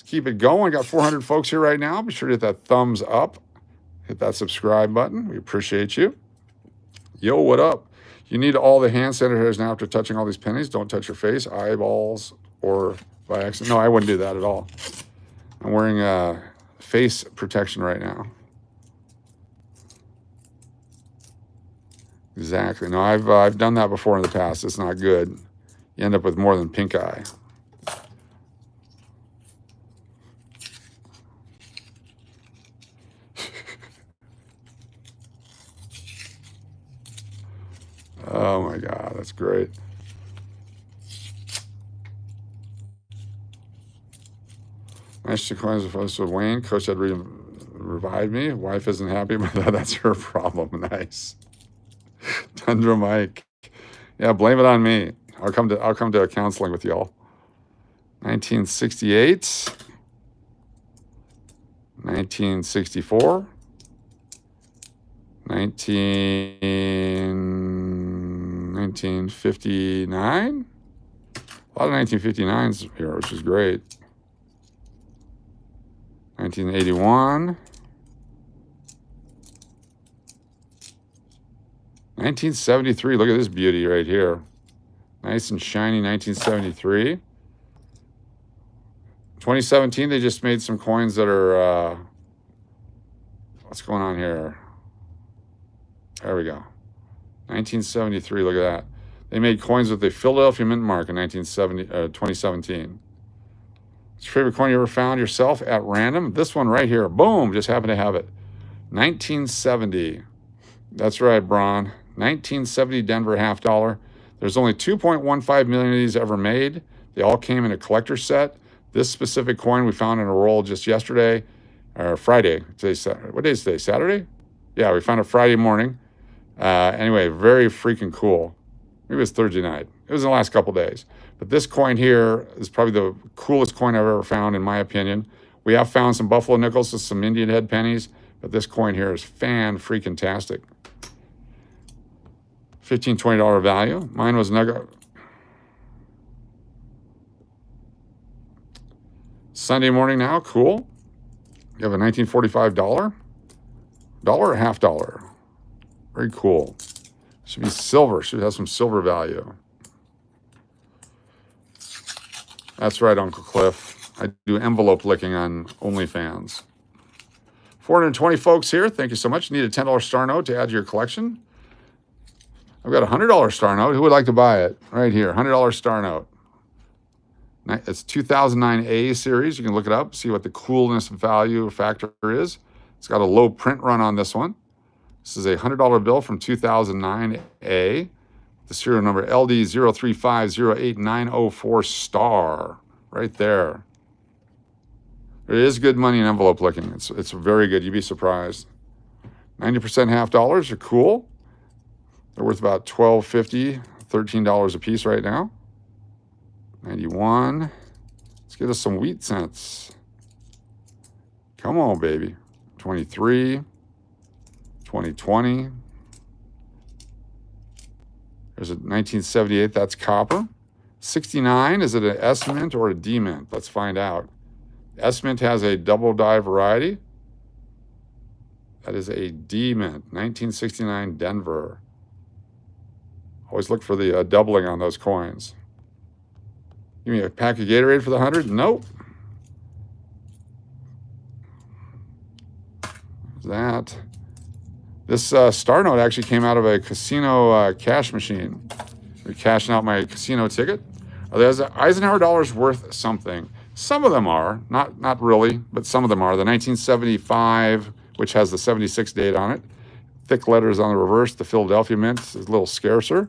keep it going. Got 400 folks here right now. Be sure to hit that thumbs up. Hit that subscribe button. We appreciate you. Yo, what up? You need all the hand sanitizers now after touching all these pennies. Don't touch your face, eyeballs, or by accident. No, I wouldn't do that at all. I'm wearing face protection right now. Exactly. No, I've done that before in the past. It's not good. You end up with more than pink eye. Oh my God, that's great. Nice to coins with us with Wayne. Coach had revived me. Wife isn't happy, but that's her problem. Nice. Tundra Mike. Yeah, blame it on me. I'll come to a counseling with y'all. 1968. 1964. 1959. A lot of 1959s here, which is great. 1981. 1973. Look at this beauty right here. Nice and shiny 1973. 2017, they just made some coins that are, what's going on here? There we go. 1973, look at that. They made coins with the Philadelphia Mint mark in 2017. What's your favorite coin you ever found yourself at random? This one right here. Boom, just happened to have it. 1970. That's right, Braun. 1970 Denver $50. There's only 2.15 million of these ever made. They all came in a collector set. This specific coin we found in a roll just yesterday, or Friday. Today's, what day is today? Saturday? Yeah, we found it Friday morning. Anyway, very freaking cool. Maybe it was Thursday night. It was in the last couple days. But this coin here is probably the coolest coin I've ever found, in my opinion. We have found some buffalo nickels and some Indian head pennies, but this coin here is fan-freaking-tastic. $15, $20 value. Mine was nugget. Sunday morning now, cool. You have a 1945 dollar or $50. Very cool. Should be silver. Should have some silver value. That's right, Uncle Cliff. I do envelope licking on OnlyFans. 420 folks here. Thank you so much. Need a $10 star note to add to your collection. I've got a $100 star note. Who would like to buy it? Right here, $100 star note. It's 2009 A series. You can look it up, see what the coolness value factor is. It's got a low print run on this one. This is a $100 bill from 2009 A. The serial number LD0350890 star. Right there. It is good money in envelope licking. It's very good. You'd be surprised. 90% $50 are cool. They're worth about $12.50, $13 a piece right now. 91. Let's get us some wheat cents. Come on, baby. 23. 2020. There's a 1978. That's copper. 69. Is it an S mint or a D mint? Let's find out. S mint has a double die variety. That is a D mint. 1969 Denver. Always look for the doubling on those coins. Give me a pack of Gatorade for the 100? Nope. That. This star note actually came out of a casino cash machine. They're cashing out my casino ticket. Are those Eisenhower dollars worth something? Some of them are. Not really, but some of them are. The 1975, which has the 76 date on it. Thick letters on the reverse. The Philadelphia Mint is a little scarcer.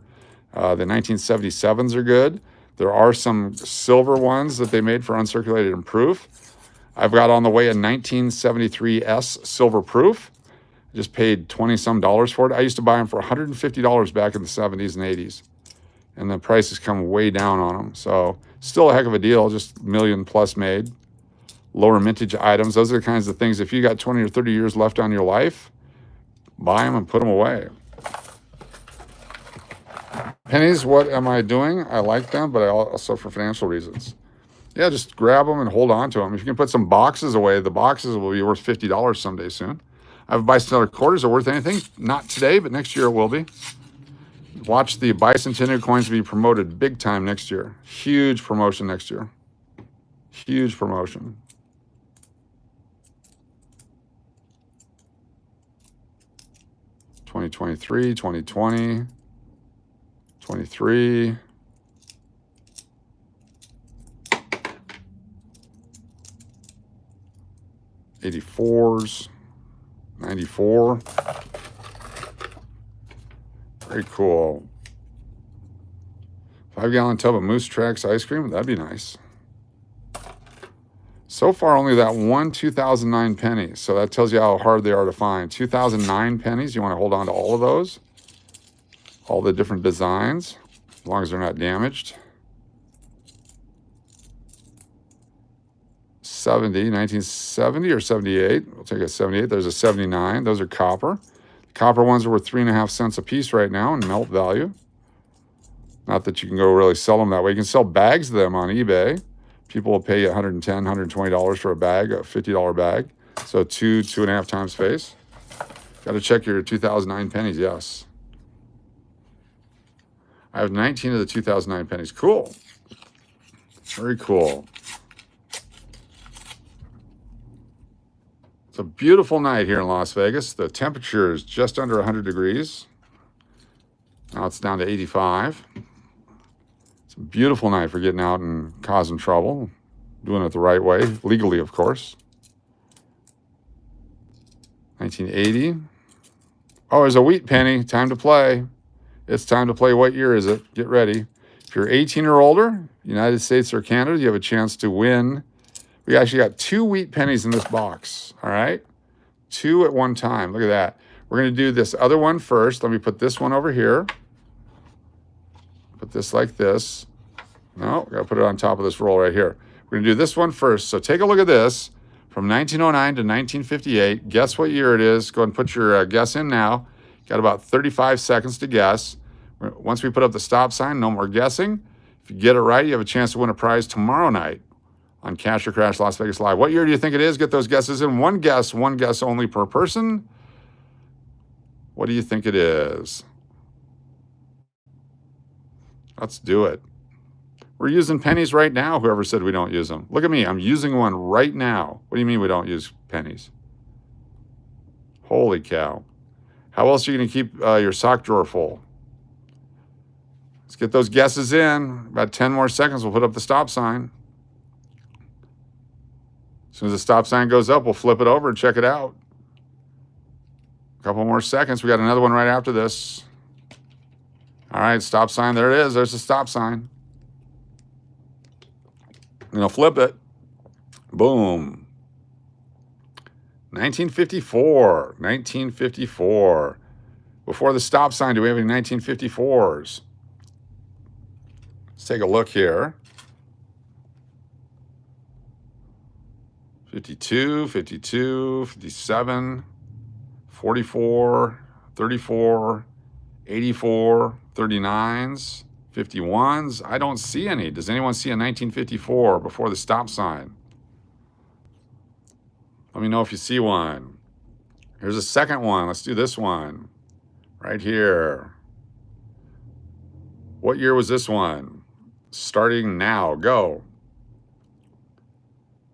The 1977s are good. There are some silver ones that they made for uncirculated and proof. I've got on the way a 1973 S silver proof. I just paid 20-some dollars for it. I used to buy them for $150 back in the 70s and 80s. And the prices come way down on them. So still a heck of a deal, just million plus made. Lower mintage items. Those are the kinds of things, if you got 20 or 30 years left on your life, buy them and put them away. Pennies, what am I doing? I like them, but I also for financial reasons. Yeah, just grab them and hold on to them. If you can put some boxes away, the boxes will be worth $50 someday soon. I have bicentennial quarters. Are worth anything? Not today, but next year it will be. Watch the bicentennial coins be promoted big time next year. Huge promotion next year. Huge promotion. 2023, 2020, 23. '84s, 94. Very cool. 5-gallon tub of Moose Tracks ice cream. That'd be nice. So far, only that one 2009 penny. So that tells you how hard they are to find. 2009 pennies. You want to hold on to all of those. All the different designs, as long as they're not damaged. 1970 or 78. We'll take a 78. There's a 79. Those are copper. The copper ones are worth 3.5 cents a piece right now in melt value. Not that you can go really sell them that way. You can sell bags of them on eBay. People will pay you $110, $120 for a bag, a $50 bag. So 2.5 times face. Got to check your 2009 pennies, yes. I have 19 of the 2009 pennies. Cool. Very cool. It's a beautiful night here in Las Vegas. The temperature is just under 100 degrees. Now it's down to 85. It's a beautiful night for getting out and causing trouble. Doing it the right way, legally, of course. 1980. Oh, there's a wheat penny. Time to play. It's time to play. What year is it? Get ready. If you're 18 or older, United States or Canada, you have a chance to win. We actually got 2 wheat pennies in this box, all right? 2 at one time. Look at that. We're going to do this other one first. Let me put this one over here. Put this like this. No, got to put it on top of this roll right here. We're going to do this one first. So take a look at this. From 1909 to 1958. Guess what year it is. Go ahead and put your guess in now. Got about 35 seconds to guess. Once we put up the stop sign, no more guessing. If you get it right, you have a chance to win a prize tomorrow night on Cash or Crash Las Vegas Live. What year do you think it is? Get those guesses in. One guess only per person. What do you think it is? Let's do it. We're using pennies right now, whoever said we don't use them. Look at me, I'm using one right now. What do you mean we don't use pennies? Holy cow. How else are you gonna keep your sock drawer full? Let's get those guesses in. About 10 more seconds, we'll put up the stop sign. As soon as the stop sign goes up, we'll flip it over and check it out. A couple more seconds. We got another one right after this. All right, stop sign. There it is. There's the stop sign. I'm going to flip it. Boom. 1954. 1954. Before the stop sign, do we have any 1954s? Let's take a look here. 52, 52, 57, 44, 34, 84, 39s, 51s. I don't see any. Does anyone see a 1954 before the stop sign? Let me know if you see one. Here's a second one. Let's do this one. Right here. What year was this one? Starting now. Go.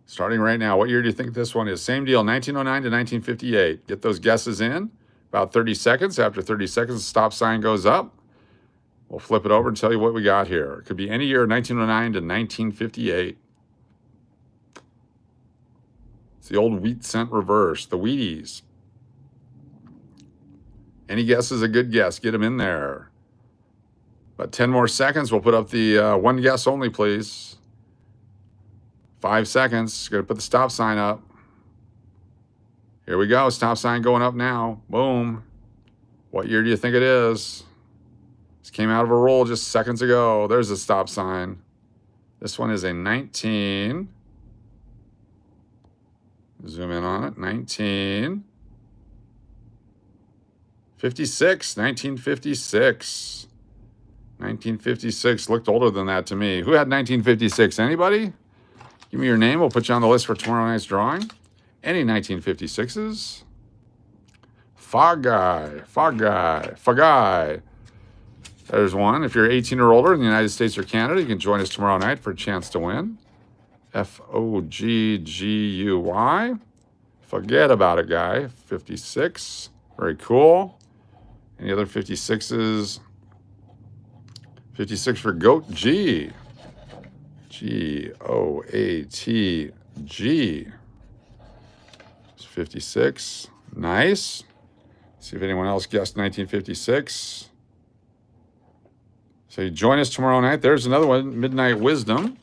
Starting right now. What year do you think this one is? Same deal, 1909 to 1958. Get those guesses in. About 30 seconds. After 30 seconds, the stop sign goes up. We'll flip it over and tell you what we got here. It could be any year, 1909 to 1958. It's the old wheat cent reverse, the Wheaties. Any guess is a good guess. Get them in there. About 10 more seconds. We'll put up the one guess only, please. 5 seconds. Going to put the stop sign up. Here we go. Stop sign going up now. Boom. What year do you think it is? This came out of a roll just seconds ago. There's the stop sign. This one is a 19. Zoom in on it. 1956. 1956. 1956 looked older than that to me. Who had 1956? Anybody? Give me your name. We'll put you on the list for tomorrow night's drawing. Any 1956s? Fog guy. Fog guy. Fog guy. There's one. If you're 18 or older in the United States or Canada, you can join us tomorrow night for a chance to win. F-O-G-G-U-Y. Forget about it, guy. 56. Very cool. Any other 56s? 56 for Goat G. G-O-A-T-G. It's 56. Nice. See if anyone else guessed 1956. So you join us tomorrow night. There's another one, Midnight Wisdom.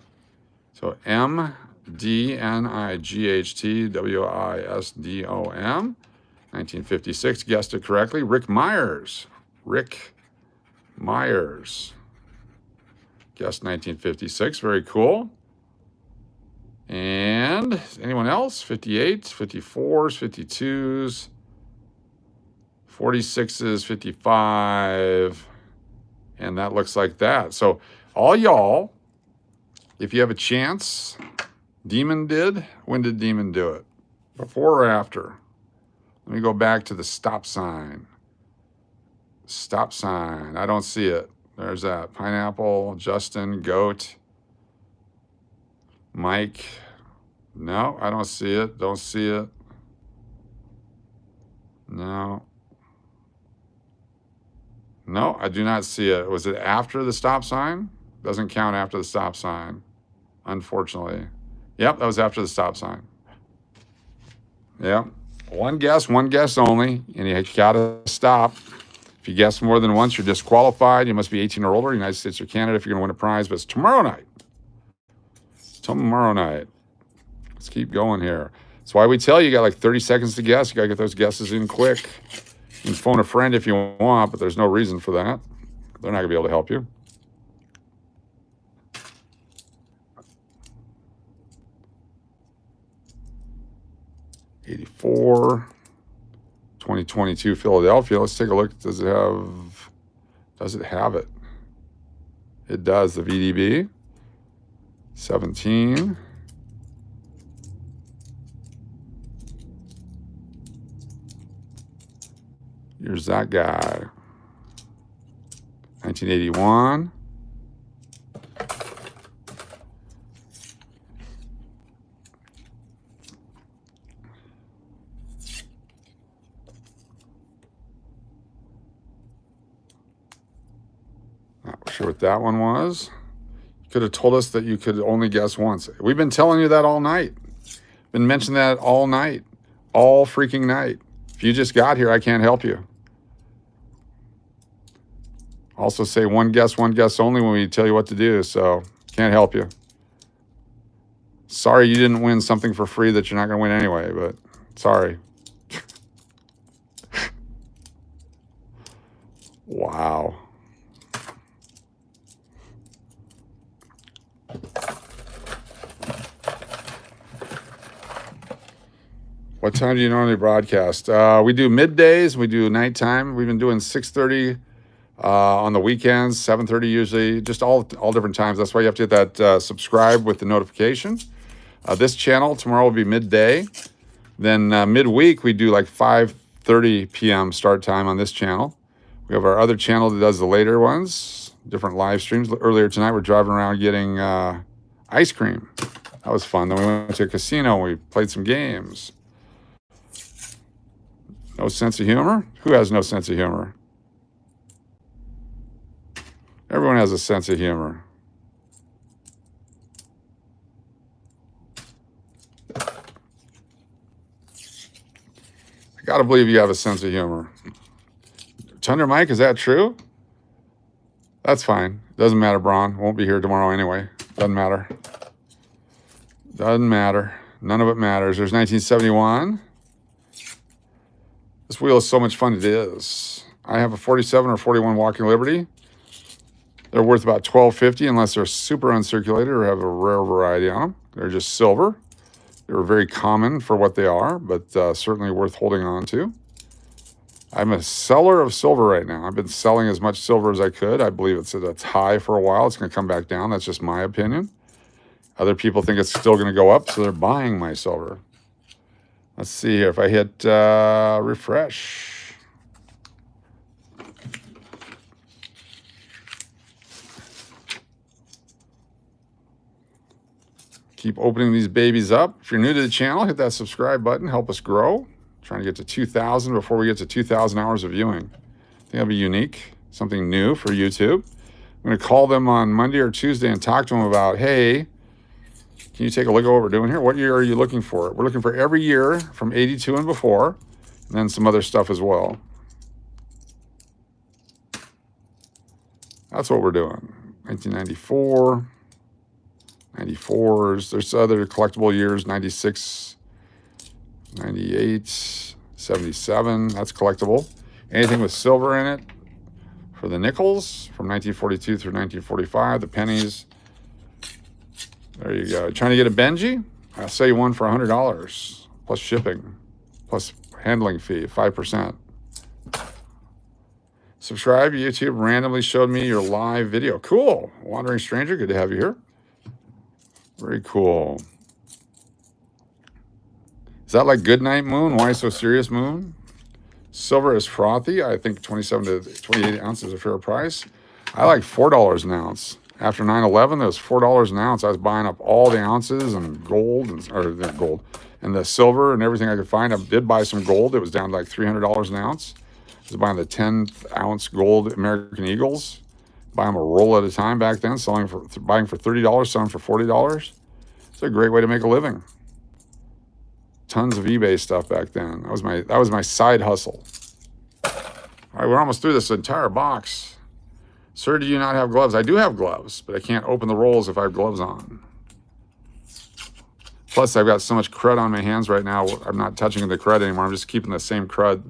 So M-D-N-I-G-H-T-W-I-S-D-O-M. 1956. Guessed it correctly. Rick Myers. Rick Myers. Guessed 1956. Very cool. And anyone else? 58s, 54s, 52s, 46s, 55. And that looks like that. So all y'all, if you have a chance, Demon did. When did Demon do it? Before or after? Let me go back to the stop sign. Stop sign. I don't see it. There's that. Pineapple, Justin, Goat, Mike. No, I don't see it. Don't see it. No. No, I do not see it. Was it after the stop sign? Doesn't count after the stop sign, unfortunately. Yep, that was after the stop sign. Yep. One guess only, and you gotta stop. If you guess more than once, you're disqualified. You must be 18 or older, United States or Canada, if you're gonna win a prize. But it's tomorrow night. Tomorrow night. Let's keep going here. That's why we tell you, you got like 30 seconds to guess. You gotta get those guesses in quick. You can phone a friend if you want, but there's no reason for that. They're not gonna be able to help you. '84, 2022 Philadelphia. Let's take a look. Does it have it? It does. The VDB. 17. Here's that guy. 1981. Not sure what that one was. You could have told us that you could only guess once. We've been telling you that all night. Been mentioning that all night. All freaking night. If you just got here, I can't help you. Also say one guess only when we tell you what to do, so can't help you. Sorry you didn't win something for free that you're not going to win anyway, but sorry. Wow. What time do you normally broadcast? We do middays. We do nighttime. We've been doing 6:30 on the weekends, 7:30 usually, just all different times. That's why you have to hit that subscribe with the notification. This channel tomorrow will be midday. Then midweek we do like 5:30 p.m. start time on this channel. We have our other channel that does the later ones, different live streams. Earlier tonight we're driving around getting ice cream. That was fun. Then we went to a casino and we played some games. No sense of humor? Who has no sense of humor? Everyone has a sense of humor. I gotta believe you have a sense of humor. Thunder Mike, is that true? That's fine. Doesn't matter, Braun. Won't be here tomorrow anyway. Doesn't matter. Doesn't matter. None of it matters. There's 1971. This wheel is so much fun. It is. I have a 47 or 41 Walking Liberty. They're worth about $12.50 unless they're super uncirculated or have a rare variety on them. They're just silver. They're very common for what they are, but certainly worth holding on to. I'm a seller of silver right now. I've been selling as much silver as I could. I believe it's at its high for a while. It's going to come back down. That's just my opinion. Other people think it's still going to go up, so they're buying my silver. Let's see here. If I hit refresh. Keep opening these babies up. If you're new to the channel, hit that subscribe button. Help us grow. Trying to get to 2,000 before we get to 2,000 hours of viewing. think that'll be unique, something new for YouTube. I'm going to call them on Monday or Tuesday and talk to them about, hey, can you take a look at what we're doing here? What year are you looking for? We're looking for every year from 82 and before, and then some other stuff as well. That's what we're doing. 1994, 94s. There's other collectible years, 96, 98, 77. That's collectible. Anything with silver in it for the nickels from 1942 through 1945, the pennies. There you go. Trying to get a Benji? I'll sell you one for $100 plus shipping, plus handling fee, 5%. Subscribe to YouTube. Randomly showed me your live video. Cool. Wandering Stranger, good to have you here. Very cool. Is that like Goodnight Moon? Why so serious, Moon? Silver is frothy. I think 27 to 28 ounces is a fair price. I like $4 an ounce. After 9/11, it was $4 an ounce. I was buying up all the ounces and gold, and the silver and everything I could find. I did buy some gold. It was down to like $300 an ounce. I was buying the 10th ounce gold American Eagles. Buy them a roll at a time back then, buying for $30, selling for $40. It's a great way to make a living. Tons of eBay stuff back then. That was my side hustle. All right, we're almost through this entire box. Sir, do you not have gloves? I do have gloves, but I can't open the rolls if I have gloves on. Plus, I've got so much crud on my hands right now, I'm not touching the crud anymore. I'm just keeping the same crud.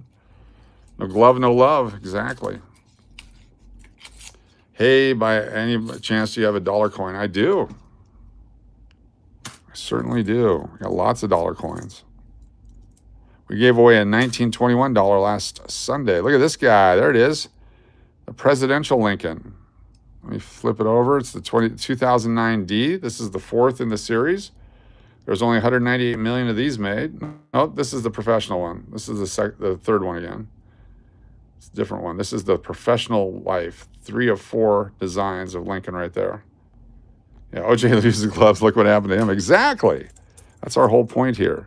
No glove, no love. Exactly. Hey, by any chance, do you have a dollar coin? I do. I certainly do. I got lots of dollar coins. We gave away a $1921 last Sunday. Look at this guy. There it is. The presidential Lincoln. Let me flip it over. It's the 2009D. This is the fourth in the series. There's only 198 million of these made. Oh, this is the professional one. This is the third one again. It's a different one. This is the professional life. 3 of 4 designs of Lincoln right there. Yeah, OJ loses gloves. Look what happened to him. Exactly. That's our whole point here.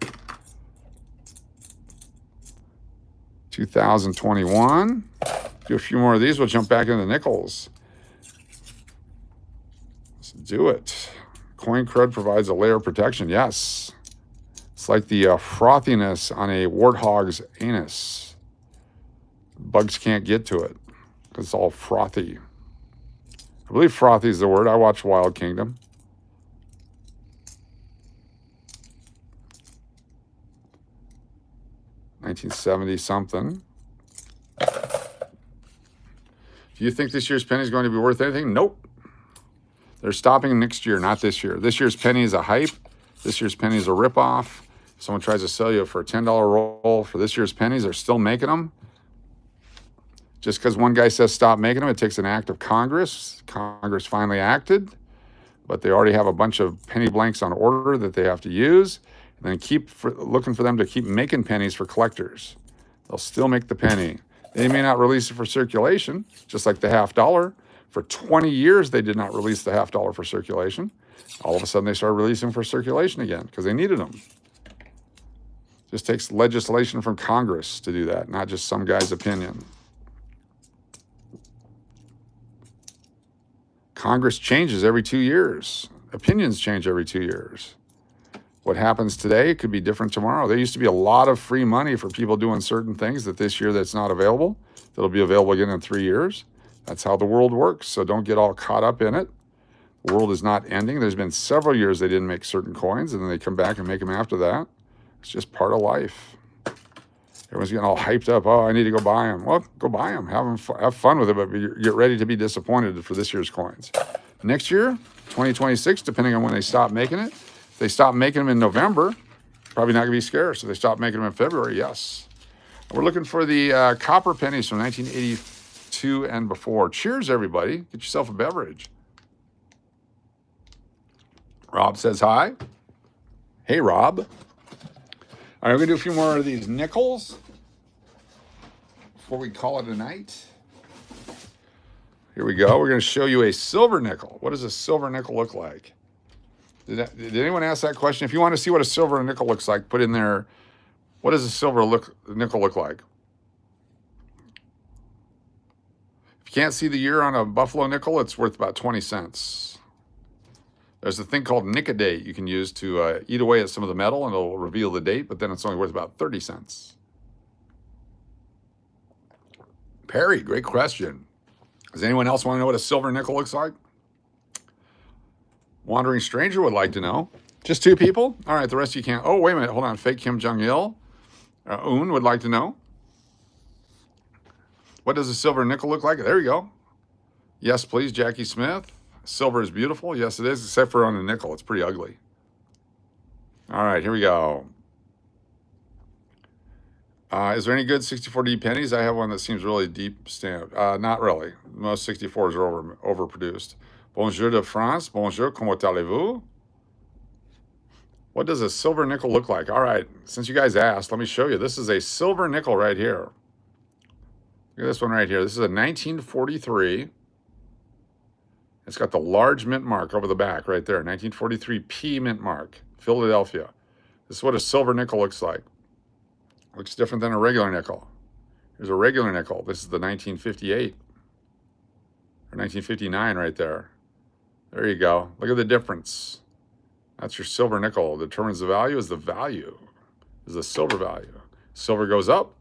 2021. Do a few more of these. We'll jump back into nickels. Let's do it. Coin crud provides a layer of protection. Yes. It's like the frothiness on a warthog's anus. Bugs can't get to it because it's all frothy. I believe frothy is the word. I watch Wild Kingdom. $1970 something. Do you think this year's penny is going to be worth anything? Nope. They're stopping next year, not this year. This year's penny is a hype. This year's penny is a ripoff. If someone tries to sell you for a $10 roll for this year's pennies, they're still making them. Just because one guy says stop making them, it takes an act of Congress. Congress finally acted, but they already have a bunch of penny blanks on order that they have to use. And then keep looking for them to keep making pennies for collectors. They'll still make the penny. They may not release it for circulation, just like the $50. For 20 years, they did not release the $50 for circulation. All of a sudden, they started releasing for circulation again because they needed them. Just takes legislation from Congress to do that, not just some guy's opinion. Congress changes every 2 years. Opinions change every 2 years. What happens today could be different tomorrow. There used to be a lot of free money for people doing certain things that this year that's not available. That'll be available again in 3 years. That's how the world works. So don't get all caught up in it. The world is not ending. There's been several years they didn't make certain coins, and then they come back and make them after that. It's just part of life. Everyone's getting all hyped up. Oh, I need to go buy them. Well, go buy them. Have fun with it, but get ready to be disappointed for this year's coins. Next year, 2026, depending on when they stop making it. If they stop making them in November, probably not going to be scarce. If they stop making them in February, yes. We're looking for the copper pennies from 1982 and before. Cheers, everybody. Get yourself a beverage. Rob says hi. Hey, Rob. All right, we're going to do a few more of these nickels before we call it a night. Here we go. We're going to show you a silver nickel. What does a silver nickel look like? Did anyone ask that question? If you want to see what a silver nickel looks like, put in there, what does a silver nickel look like? If you can't see the year on a Buffalo nickel, it's worth about 20 cents. There's a thing called Nick-A-Date you can use to eat away at some of the metal, and it'll reveal the date, but then it's only worth about 30 cents. Perry, great question. Does anyone else want to know what a silver nickel looks like? Wandering Stranger would like to know. Just 2 people? All right, the rest of you can't. Oh, wait a minute. Hold on. Fake Kim Jong-il. Un would like to know. What does a silver nickel look like? There you go. Yes, please, Jackie Smith. Silver is beautiful. Yes, it is, except for on a nickel. It's pretty ugly. All right, here we go. Is there any good 64D pennies? I have one that seems really deep stamped. Not really. Most 64s are overproduced. Bonjour de France. Bonjour, comment allez-vous? What does a silver nickel look like? All right, since you guys asked, let me show you. This is a silver nickel right here. Look at this one right here. This is a 1943. It's got the large mint mark over the back right there. 1943 P mint mark, Philadelphia. This is what a silver nickel looks like. Looks different than a regular nickel. Here's a regular nickel. This is the 1958 or 1959 right there. There you go. Look at the difference. That's your silver nickel. Determines the value is the value, is the silver value. Silver goes up.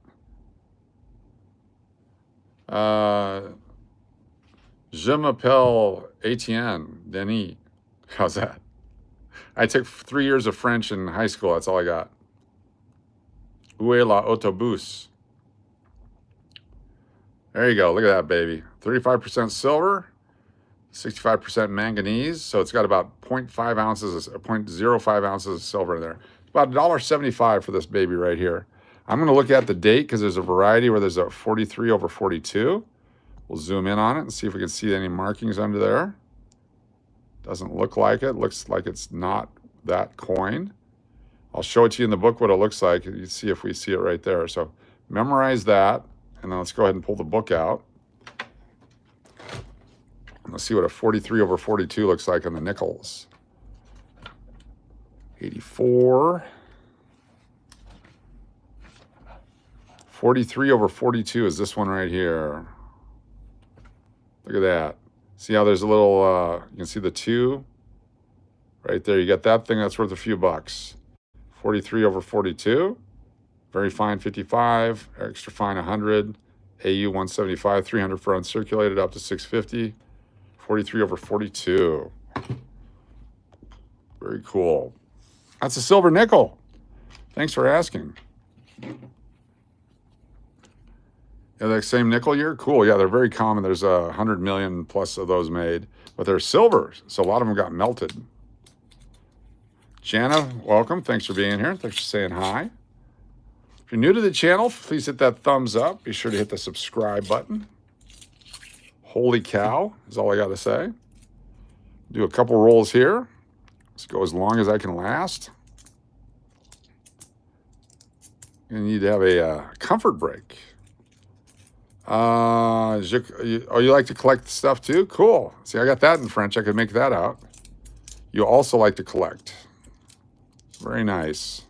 Je m'appelle Etienne Denis. How's that? I took 3 years of French in high school. That's all I got. Où est l'autobus? There you go. Look at that, baby. 35% silver, 65% manganese. So it's got about 0.5 ounces, 0.05 ounces of silver in there. About $1.75 for this baby right here. I'm going to look at the date because there's a variety where there's a 43 over 42. We'll zoom in on it and see if we can see any markings under there. Doesn't look like it. Looks like it's not that coin. I'll show it to you in the book what it looks like. You see if we see it right there. So memorize that, and then let's go ahead and pull the book out. And let's see what a 43 over 42 looks like on the nickels. 84. 43 over 42 is this one right here. Look at that. See how there's a little, you can see the 2 right there. You got that thing, that's worth a few bucks. 43 over 42, very fine 55, extra fine 100, AU 175, 300 for uncirculated, up to 650, 43 over 42. Very cool. That's a silver nickel. Thanks for asking. Yeah, that same nickel year? Cool. Yeah, they're very common. There's 100 million plus of those made, but they're silver, so a lot of them got melted. Jana, welcome. Thanks for being here. Thanks for saying hi. If you're new to the channel, please hit that thumbs up. Be sure to hit the subscribe button. Holy cow is all I got to say. Do a couple rolls here. Let's go as long as I can last. You need to have a comfort break. You like to collect stuff too? Cool. See, I got that in French. I could make that out. You also like to collect. Very nice.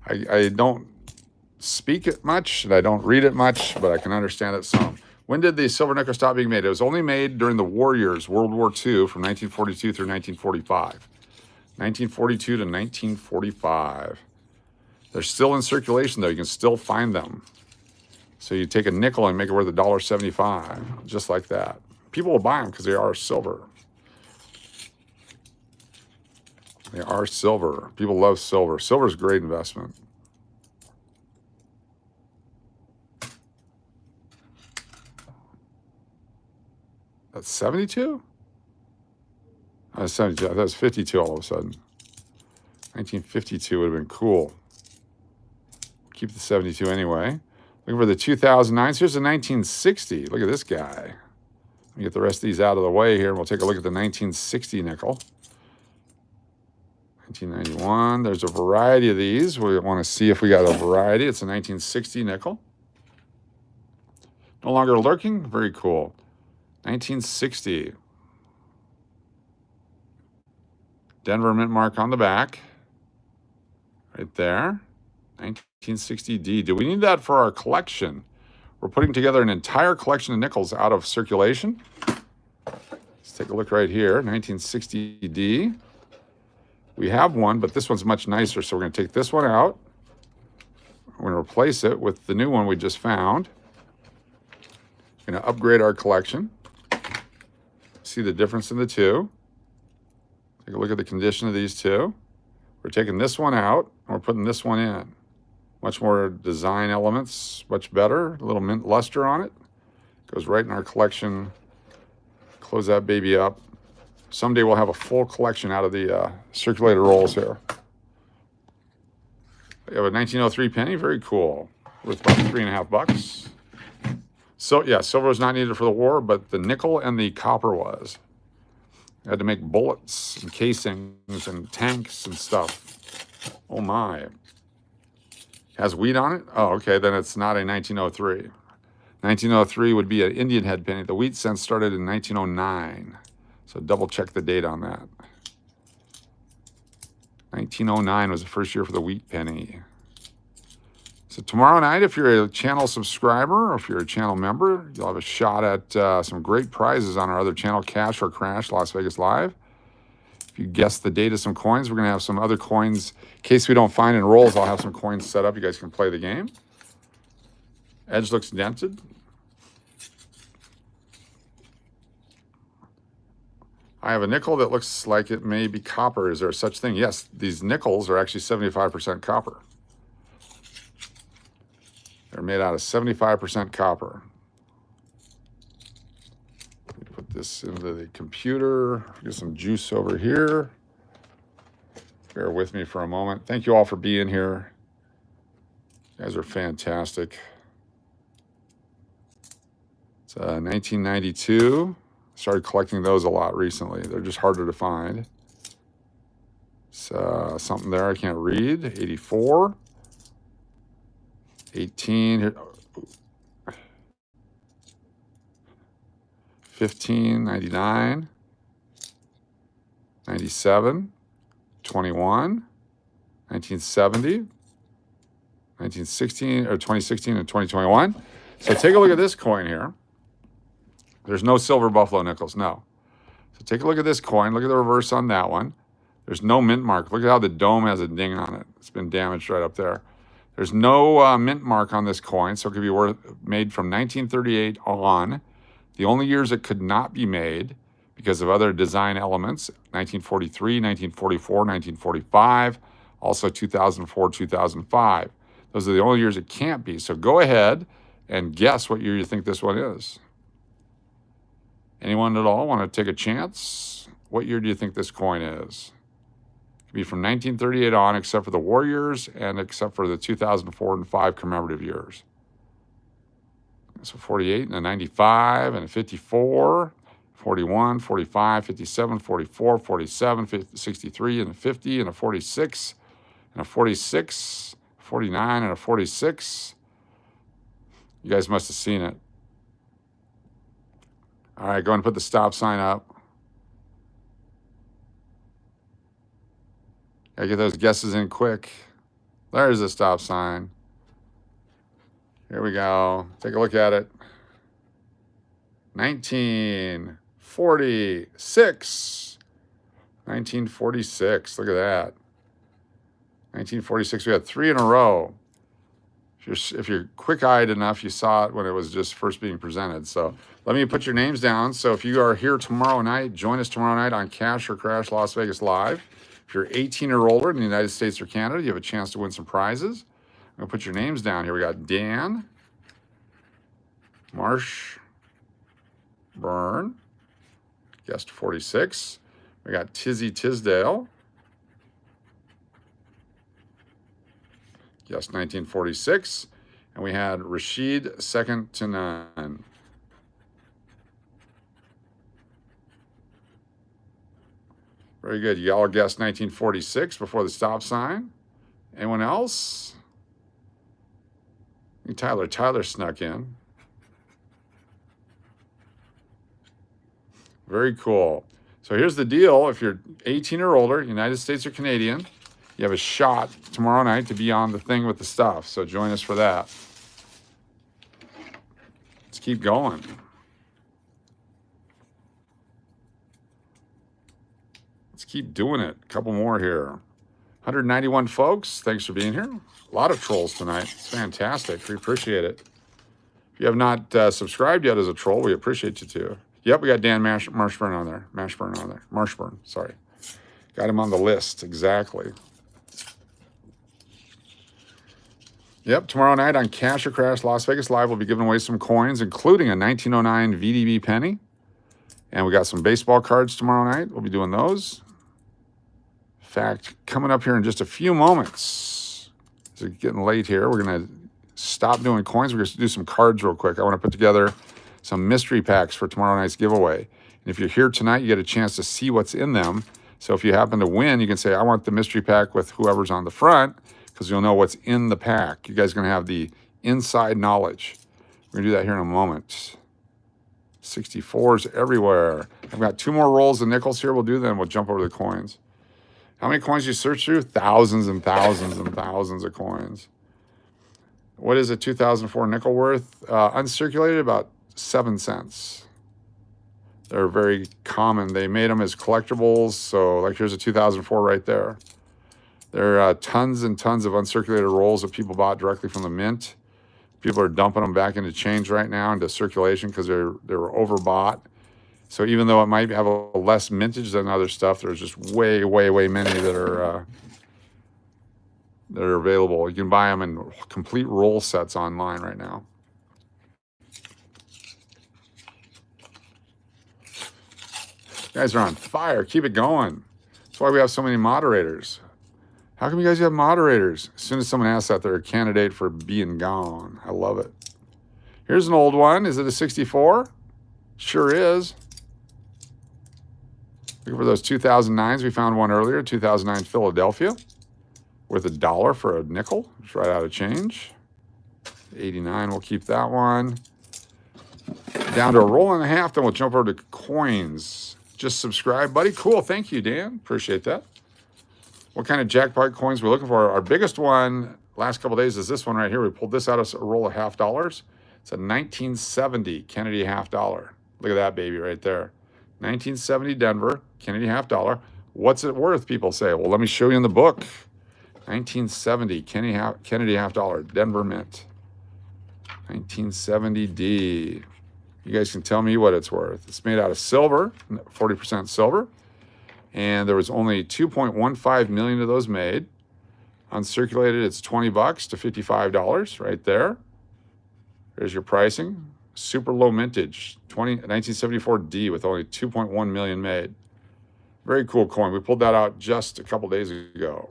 I don't speak it much, and I don't read it much, but I can understand it some. When did the silver nickel stop being made? It was only made during the war years, World War II, from 1942 through 1945. 1942 to 1945. They're still in circulation, though. You can still find them. So you take a nickel and make it worth $1.75, just like that. People will buy them because they are silver. They are silver. People love silver. Silver is a great investment. That's 72? That's 72. That was 52 all of a sudden. 1952 would have been cool. Keep the 72 anyway. Looking for the 2009s. Here's the 1960. Look at this guy. Let me get the rest of these out of the way here, and we'll take a look at the 1960 nickel. 1991. There's a variety of these. We want to see if we got a variety. It's a 1960 nickel. No longer lurking. Very cool. 1960. Denver mint mark on the back. Right there. 1960D. Do we need that for our collection? We're putting together an entire collection of nickels out of circulation. Let's take a look right here, 1960D. We have one, but this one's much nicer, so we're going to take this one out. We're going to replace it with the new one we just found. We're going to upgrade our collection. See the difference in the two. Take a look at the condition of these two. We're taking this one out, and we're putting this one in. Much more design elements, much better. A little mint luster on it. Goes right in our collection. Close that baby up. Someday we'll have a full collection out of the circulated rolls here. We have a 1903 penny, very cool. Worth about $3.50. So yeah, silver was not needed for the war, but the nickel and the copper was. Had to make bullets and casings and tanks and stuff. Oh my. Has wheat on it? Oh, okay, then it's not a 1903. 1903 would be an Indian head penny. The wheat cent started in 1909. So double check the date on that. 1909 was the first year for the wheat penny. So tomorrow night, if you're a channel subscriber or if you're a channel member, you'll have a shot at some great prizes on our other channel, Cash or Crash Las Vegas Live. If you guess the date of some coins, we're going to have some other coins. In case we don't find in rolls, I'll have some coins set up. You guys can play the game. Edge looks dented. I have a nickel that looks like it may be copper. Is there such thing? Yes, these nickels are actually 75% copper. They're made out of 75% copper. Let me put this into the computer. Get some juice over here. Bear with me for a moment. Thank you all for being here. You guys are fantastic. It's 1992. Started collecting those a lot recently. They're just harder to find. So something there I can't read. 84. 18. 15. 99. 97. 21. 1970. 1916 or 2016 and 2021. So take a look at this coin here. There's no silver buffalo nickels, no. So take a look at this coin. Look at the reverse on that one. There's no mint mark. Look at how the dome has a ding on it. It's been damaged right up there. There's no mint mark on this coin, so it could be made from 1938 on. The only years it could not be made because of other design elements, 1943, 1944, 1945, also 2004, 2005. Those are the only years it can't be. So go ahead and guess what year you think this one is. Anyone at all want to take a chance? What year do you think this coin is? It could be from 1938 on, except for the war years and except for the 2004 and 5 commemorative years. So 48 and a 95 and a 54, 41, 45, 57, 44, 47, 50, 63 and a 50 and a 46 and a 46, 49 and a 46. You guys must have seen it. All right, go ahead and put the stop sign up. Gotta get those guesses in quick. There's the stop sign. Here we go. Take a look at it. 1946. 1946. Look at that. 1946. We had 3 in a row. If you're quick-eyed enough, you saw it when it was just first being presented. So let me put your names down. So if you are here tomorrow night, join us tomorrow night on Cash or Crash Las Vegas Live. If you're 18 or older in the United States or Canada, you have a chance to win some prizes. I'm going to put your names down here. We got Dan, Marsh, Byrne, guest 46. We got Tizzy Tisdale, guest 1946. And we had Rashid, second to none. Very good. You all guessed 1946 before the stop sign. Anyone else? Tyler snuck in. Very cool. So here's the deal. If you're 18 or older, United States or Canadian, you have a shot tomorrow night to be on the thing with the stuff. So join us for that. Let's keep going. Let's keep doing it. A couple more here. 191 folks. Thanks for being here. A lot of trolls tonight. It's fantastic. We appreciate it. If you have not subscribed yet as a troll, we appreciate you too. Yep, we got Dan Marshburn on there. Marshburn, sorry. Got him on the list, exactly. Yep, tomorrow night on Cash or Crash Las Vegas Live, we'll be giving away some coins, including a 1909 VDB penny. And we got some baseball cards tomorrow night. We'll be doing those. In fact, coming up here in just a few moments, it's getting late here. We're going to stop doing coins. We're going to do some cards real quick. I want to put together some mystery packs for tomorrow night's giveaway. And if you're here tonight, you get a chance to see what's in them. So if you happen to win, you can say, I want the mystery pack with whoever's on the front, because you'll know what's in the pack. You guys are going to have the inside knowledge. We're going to do that here in a moment. 64s everywhere. I've got 2 more rolls of nickels here. We'll do them. We'll jump over the coins. How many coins you search through? Thousands and thousands and thousands of coins. What is a 2004 nickel worth? Uncirculated, about 7 cents. They're very common. They made them as collectibles. So like here's a 2004 right there. There are tons and tons of uncirculated rolls that people bought directly from the mint. People are dumping them back into change right now, into circulation, because they were overbought. So even though it might have a less mintage than other stuff, there's just way, way, way many that are available. You can buy them in complete roll sets online right now. You guys are on fire. Keep it going. That's why we have so many moderators. How come you guys have moderators? As soon as someone asks that, they're a candidate for being gone. I love it. Here's an old one. Is it a 64? Sure is. Looking for those 2009s. We found one earlier, 2009 Philadelphia, worth $1 for a nickel. It's right out of change. 89, we'll keep that one. Down to a roll and a half, then we'll jump over to coins. Just subscribe, buddy. Cool, thank you, Dan. Appreciate that. What kind of jackpot coins we're looking for? Our biggest one last couple of days is this one right here. We pulled this out of a roll of $50. It's a 1970 Kennedy $50. Look at that baby right there. 1970 Denver, Kennedy $50. What's it worth, people say? Well, let me show you in the book. 1970 Kennedy $50, Denver Mint. 1970D. You guys can tell me what it's worth. It's made out of silver, 40% silver. And there was only 2.15 million of those made. Uncirculated, it's $20 to $55 right there. There's your pricing. Super low mintage, 1974D with only 2.1 million made. Very cool coin. We pulled that out just a couple days ago.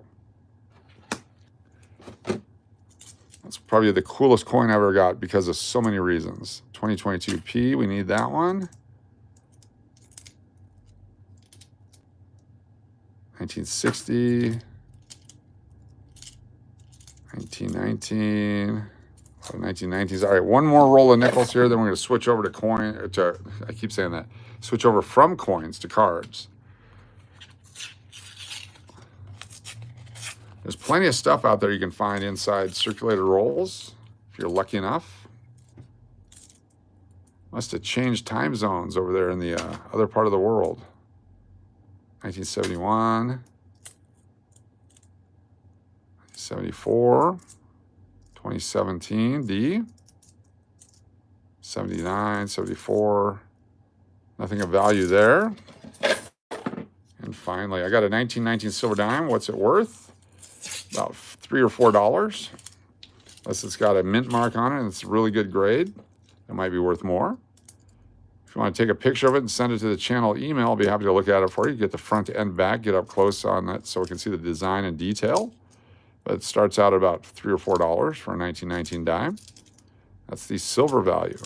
That's probably the coolest coin I ever got because of so many reasons. 2022P, we need that one. 1960, 1919, 1990s. All right, one more roll of nickels here, then we're going to switch over to I keep saying that, switch over from coins to cards. There's plenty of stuff out there you can find inside circulated rolls, if you're lucky enough. Must have changed time zones over there in the other part of the world. 1971, 74, 2017, D, 79, 74, nothing of value there. And finally, I got a 1919 silver dime. What's it worth? About $3 or $4. Unless it's got a mint mark on it and it's a really good grade, it might be worth more. If you want to take a picture of it and send it to the channel email, I'll be happy to look at it for you. Get the front and back, get up close on that so we can see the design and detail. But it starts out at about $3 or $4 for a 1919 dime. That's the silver value.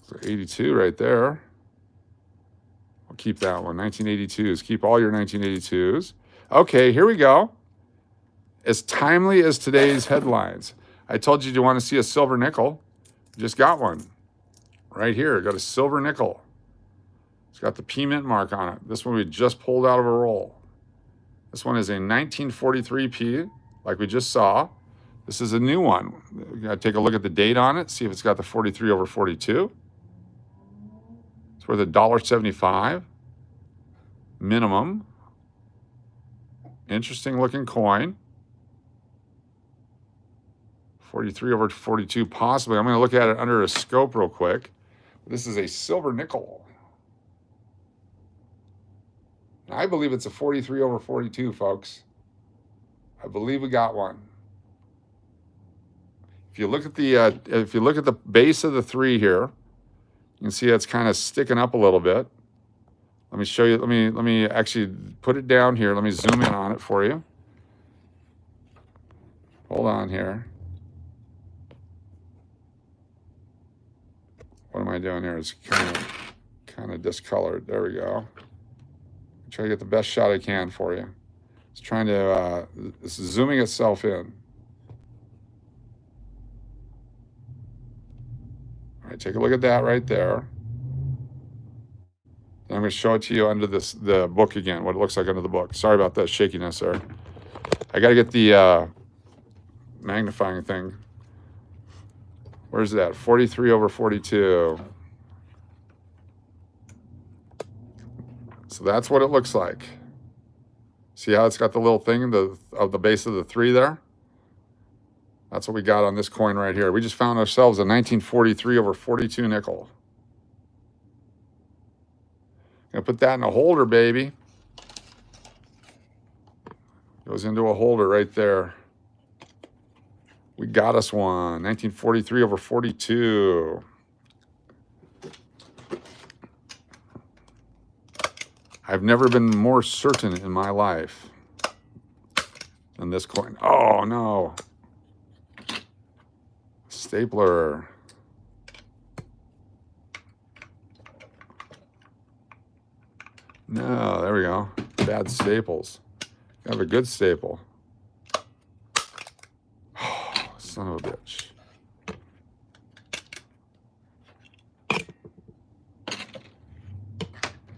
So 82 right there. We'll keep that one. 1982s. Keep all your 1982s. Okay, here we go. As timely as today's headlines. I told you want to see a silver nickel. Just got one right here. Got a silver nickel. It's got the P mint mark on it. This one we just pulled out of a roll. This one is a 1943 P, like we just saw. This is a new one. You got to take a look at the date on it, see if it's got the 43 over 42. It's worth $1.75 minimum. Interesting looking coin. 43 over 42 possibly. I'm going to look at it under a scope real quick. This is a silver nickel. I believe it's a 43 over 42, folks. I believe we got one. If you look at the base of the 3 here, you can see it's kind of sticking up a little bit. Let me show you. Let me actually put it down here. Let me zoom in on it for you. Hold on here. What am I doing here? It's kind of discolored. There we go. Try to get the best shot I can for you. It's trying to, it's zooming itself in. All right, take a look at that right there. And I'm going to show it to you under the book again, what it looks like under the book. Sorry about that shakiness there. I got to get the magnifying thing. Where's that? 43 over 42. So that's what it looks like. See how it's got the little thing of the base of the 3 there? That's what we got on this coin right here. We just found ourselves a 1943 over 42 nickel. Gonna put that in a holder, baby. Goes into a holder right there. We got us one. 1943 over 42. I've never been more certain in my life than this coin. Oh, no. Stapler. No, there we go. Bad staples. Have a good staple. Oh, son of a bitch.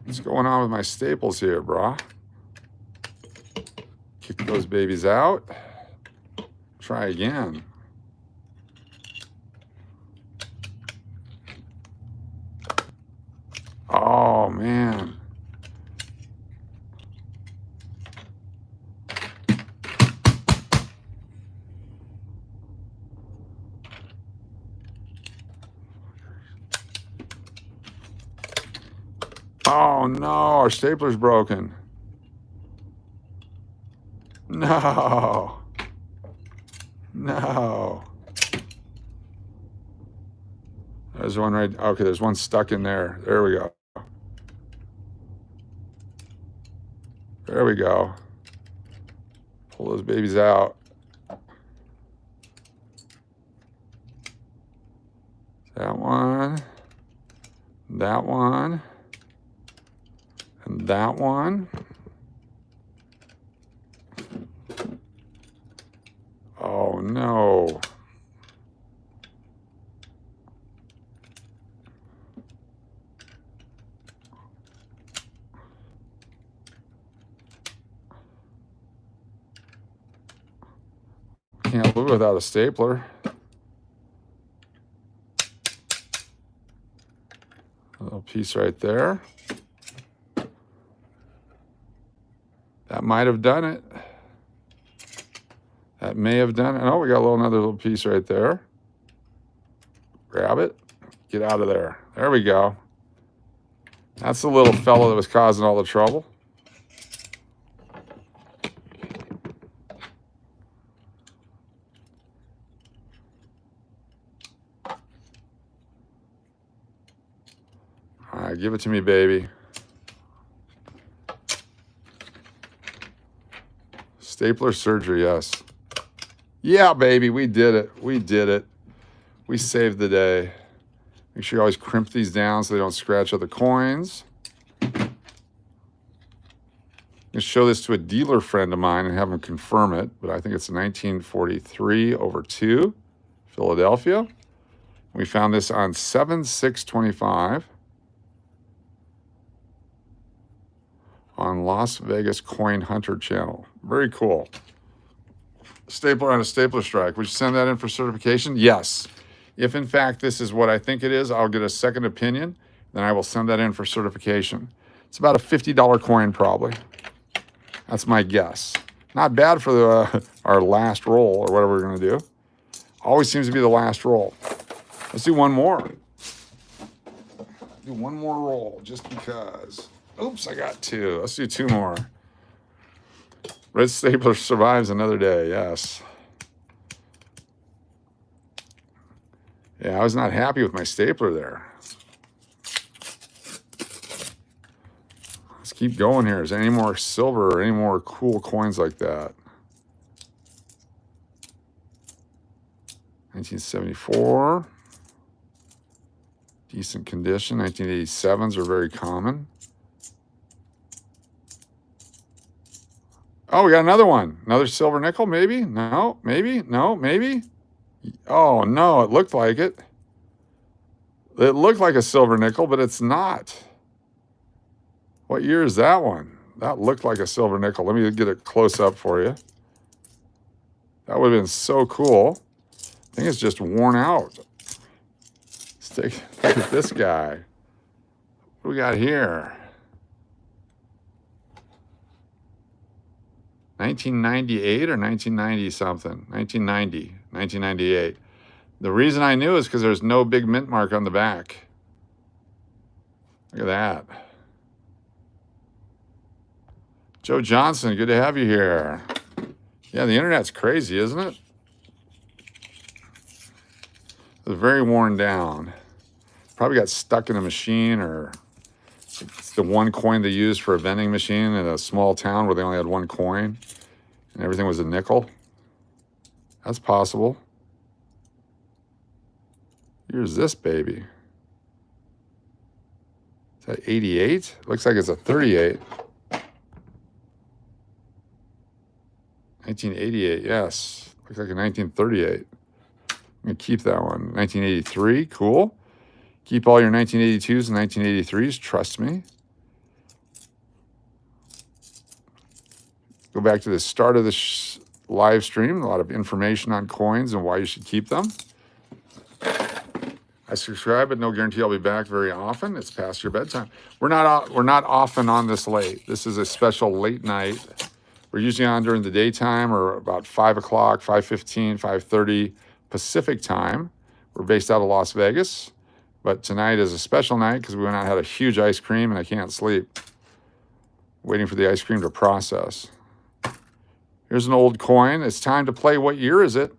What's going on with my staples here, brah? Kick those babies out. Try again. Oh, man. Oh, no, our stapler's broken. No. No. There's one right, okay, there's one stuck in there. There we go. There we go. Pull those babies out. That one. That one. And that one. Oh, no. Can't live without a stapler. A little piece right there. That might have done it. That may have done it. Oh, we got another little piece right there. Grab it. Get out of there. There we go. That's the little fellow that was causing all the trouble. All right, give it to me, baby. Stapler surgery, yes. Yeah, baby, we did it. We did it. We saved the day. Make sure you always crimp these down so they don't scratch other coins. I'm going to show this to a dealer friend of mine and have him confirm it, but I think it's a 1943 over 2, Philadelphia. We found this on 7/6/25 on Las Vegas Coin Hunter channel. Very cool. stapler on a stapler strike. Would you send that in for certification? Yes. If in fact this is what I think it is, I'll get a second opinion. Then I will send that in for certification. It's about a $50 coin probably. That's my guess. Not bad for our last roll or whatever we're going to do. Always seems to be the last roll. Let's do one more. Do one more roll just because. Oops, I got two. Let's do two more. Red stapler survives another day, yes. Yeah, I was not happy with my stapler there. Let's keep going here. Is there any more silver or any more cool coins like that? 1974. Decent condition. 1987s are very common. Oh, we got another one. Another silver nickel, maybe? No, maybe? No, maybe? Oh, no, it looked like it. It looked like a silver nickel, but it's not. What year is that one? That looked like a silver nickel. Let me get it close up for you. That would have been so cool. I think it's just worn out. Let's take a look at this guy. What do we got here? 1998 or 1990 something? 1990, 1998. The reason I knew is because there's no big mint mark on the back. Look at that. Joe Johnson, good to have you here. Yeah, the internet's crazy, isn't it? It's very worn down. Probably got stuck in a machine, or it's the one coin they used for a vending machine in a small town where they only had one coin and everything was a nickel. That's possible. Here's this baby. Is that 88? Looks like it's a 38. 1988, yes. Looks like a 1938. I'm going to keep that one. 1983, cool. Keep all your 1982s and 1983s, trust me. Go back to the start of the live stream. A lot of information on coins and why you should keep them. I subscribe, but no guarantee I'll be back very often. It's past your bedtime. We're not often on this late. This is a special late night. We're usually on during the daytime or about 5 o'clock, 5:15, 5:30 Pacific time. We're based out of Las Vegas, but tonight is a special night because we went out and had a huge ice cream and I can't sleep. Waiting for the ice cream to process. Here's an old coin. It's time to play. What year is it?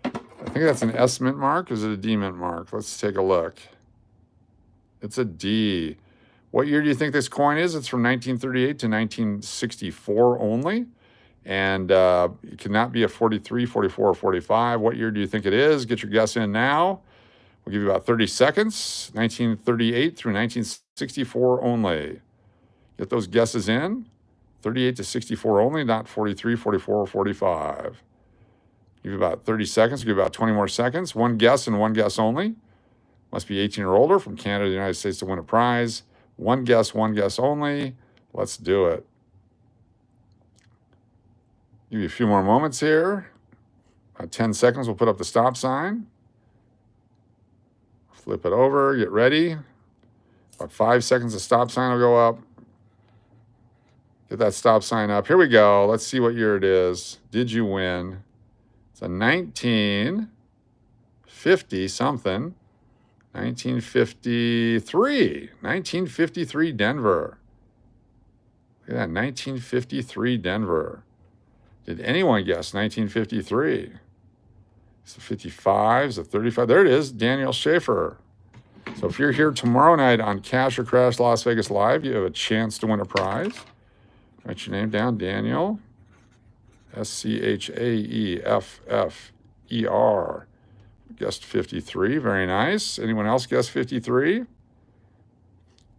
I think that's an S mint mark. Is it a D mint mark? Let's take a look. It's a D. What year do you think this coin is? It's from 1938 to 1964 only. And it cannot be a 43, 44, or 45. What year do you think it is? Get your guess in now. We'll give you about 30 seconds. 1938 through 1964 only. Get those guesses in. 38 to 64 only, not 43, 44, or 45. Give you about 30 seconds. Give you about 20 more seconds. One guess and one guess only. Must be 18 or older from Canada, the United States to win a prize. One guess only. Let's do it. Give you a few more moments here. About 10 seconds, we'll put up the stop sign. Flip it over, get ready. About 5 seconds, the stop sign will go up. Get that stop sign up. Here we go. Let's see what year it is. Did you win? It's a 1950 something. 1953. 1953 Denver. Look at that. 1953 Denver. Did anyone guess 1953? It's a 55, it's a 35. There it is, Daniel Schaefer. So if you're here tomorrow night on Cash or Crash Las Vegas Live, you have a chance to win a prize. Write your name down, Daniel. Schaeffer. Guessed 53. Very nice. Anyone else guess 53?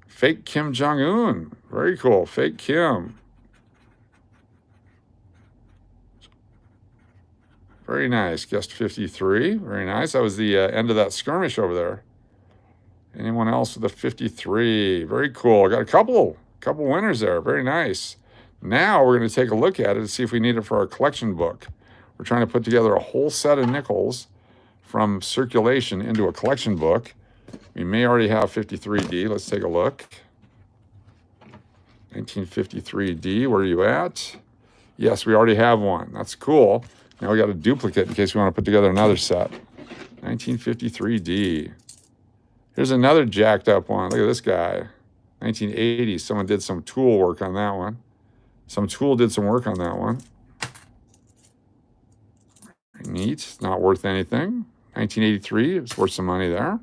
Fake Kim Jong-un. Very cool. Fake Kim. Very nice. Guessed 53. Very nice. That was the end of that skirmish over there. Anyone else with a 53? Very cool. Got a couple winners there. Very nice. Now we're going to take a look at it and see if we need it for our collection book. We're trying to put together a whole set of nickels from circulation into a collection book. We may already have 53D. Let's take a look. 1953D, where are you at? Yes, we already have one. That's cool. Now we got a duplicate in case we want to put together another set. 1953D. Here's another jacked up one. Look at this guy. 1980. Someone did some tool work on that one. Some tool did some work on that one. Neat. Not worth anything. 1983. It's worth some money there.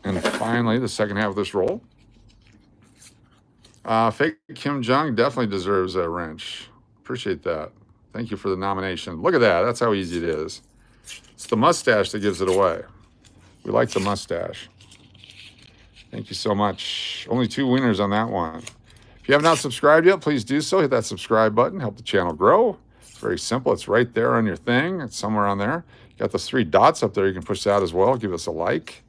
And finally, the second half of this roll. Fake Kim Jong definitely deserves a wrench. Appreciate that. Thank you for the nomination. Look at that. That's how easy it is. It's the mustache that gives it away. We like the mustache. Thank you so much. Only 2 winners on that one. If you have not subscribed yet, please do so. Hit that subscribe button. Help the channel grow. It's very simple. It's right there on your thing. It's somewhere on there. You got those 3 dots up there. You can push that as well. Give us a like.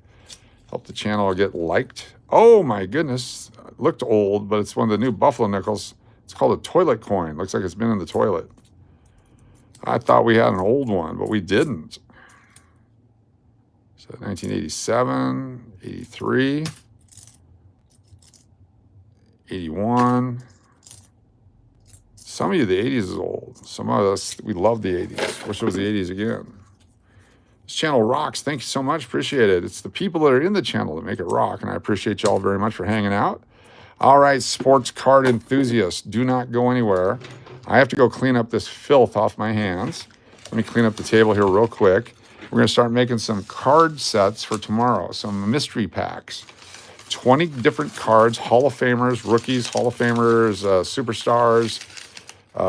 Help the channel get liked. Oh my goodness. It looked old, but it's one of the new Buffalo nickels. It's called a toilet coin. Looks like it's been in the toilet. I thought we had an old one, but we didn't. So 1987, 83, 81. Some of you, the 80s is old. Some of us, we love the 80s. Wish it was the 80s again. This channel rocks. Thank you so much. Appreciate it. It's the people that are in the channel that make it rock, and I appreciate you all very much for hanging out. All right, sports card enthusiasts, do not go anywhere. I have to go clean up this filth off my hands. Let me clean up the table here real quick. We're going to start making some card sets for tomorrow, some mystery packs. 20 different cards, Hall of Famers, rookies, Hall of Famers, superstars,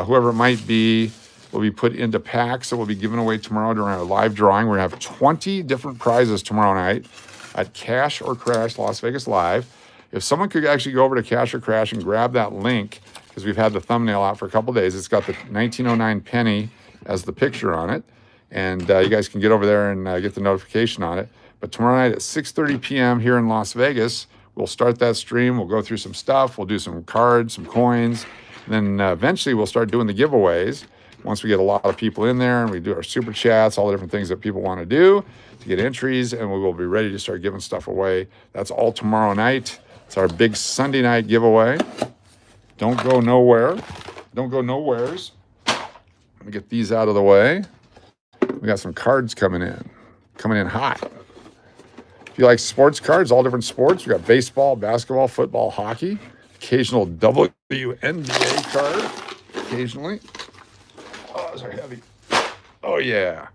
whoever it might be, will be put into packs that will be given away tomorrow during our live drawing. We're going to have 20 different prizes tomorrow night at Cash or Crash Las Vegas Live. If someone could actually go over to Cash or Crash and grab that link, because we've had the thumbnail out for a couple days. It's got the 1909 penny as the picture on it. And you guys can get over there and get the notification on it. But tomorrow night at 6:30 p.m. here in Las Vegas, we'll start that stream. We'll go through some stuff. We'll do some cards, some coins. And then eventually we'll start doing the giveaways. Once we get a lot of people in there and we do our super chats, all the different things that people want to do to get entries, and we will be ready to start giving stuff away. That's all tomorrow night. It's our big Sunday night giveaway. Don't go nowhere. Don't go nowheres. Let me get these out of the way. We got some cards coming in hot. If you like sports cards, all different sports, we got baseball, basketball, football, hockey, occasional WNBA card, occasionally. Oh, those are heavy. Oh yeah,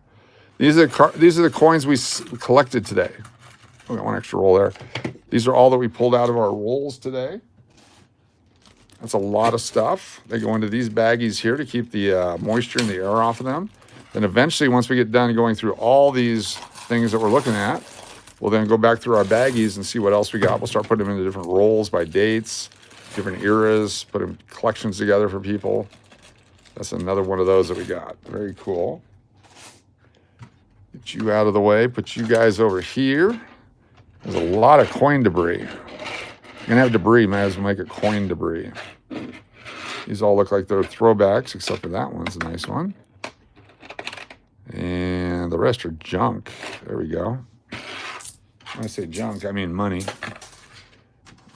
these are the coins we collected today. We got one extra roll there. These are all that we pulled out of our rolls today. That's a lot of stuff. They go into these baggies here to keep the moisture and the air off of them. Then eventually, once we get done going through all these things that we're looking at, we'll then go back through our baggies and see what else we got. We'll start putting them into different rolls by dates, different eras, putting collections together for people. That's another one of those that we got. Very cool. Get you out of the way. Put you guys over here. There's a lot of coin debris. You're going to have debris. Might as well make it coin debris. These all look like they're throwbacks, except for that one's a nice one. And the rest are junk. There we go. When I say junk, I mean money.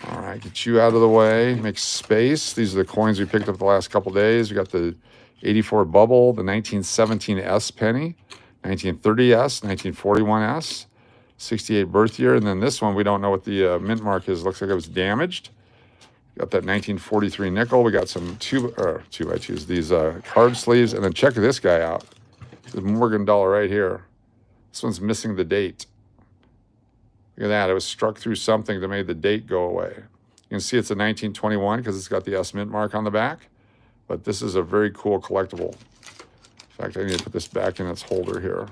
All right, get you out of the way. Make space. These are the coins we picked up the last couple days. We got the 84 bubble, the 1917 S penny, 1930 S, 1941 S, 68 birth year, and then this one, we don't know what the mint mark is. Looks like it was damaged. Got that 1943 nickel. We got some 2x2s, these card sleeves, and then check this guy out. The Morgan dollar right here. This one's missing the date. Look at that. It was struck through something that made the date go away. You can see it's a 1921 because it's got the S mint mark on the back. But this is a very cool collectible. In fact, I need to put this back in its holder here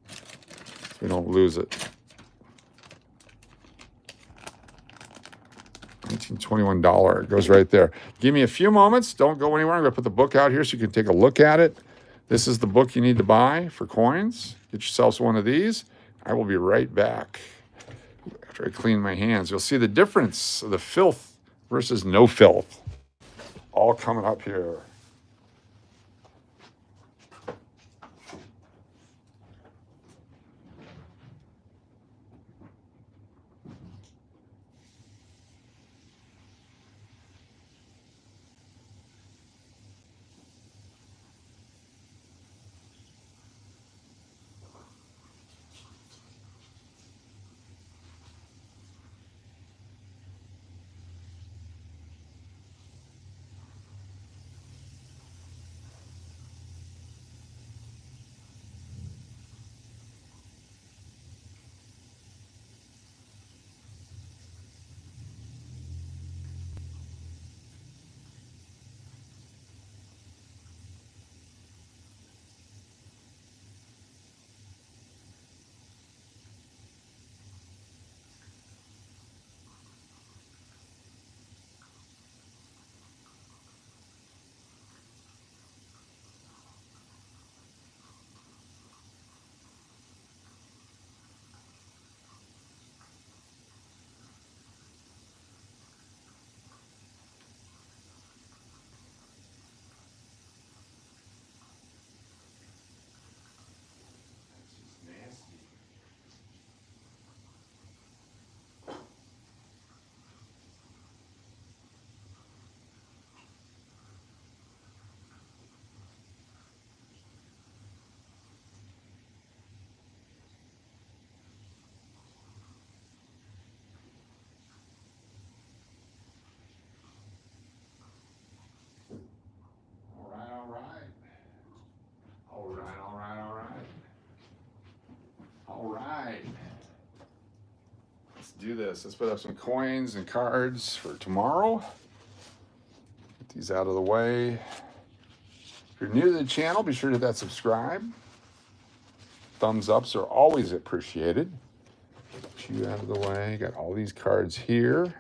so we don't lose it. 1921 dollar. It goes right there. Give me a few moments. Don't go anywhere. I'm going to put the book out here so you can take a look at it. This is the book you need to buy for coins. Get yourselves one of these. I will be right back. After I clean my hands, you'll see the difference of the filth versus no filth. All coming up here. do this. Let's put up some coins and cards for tomorrow. Get these out of the way. If you're new to the channel, be sure to hit that subscribe. Thumbs ups are always appreciated. Put you out of the way. Got all these cards here.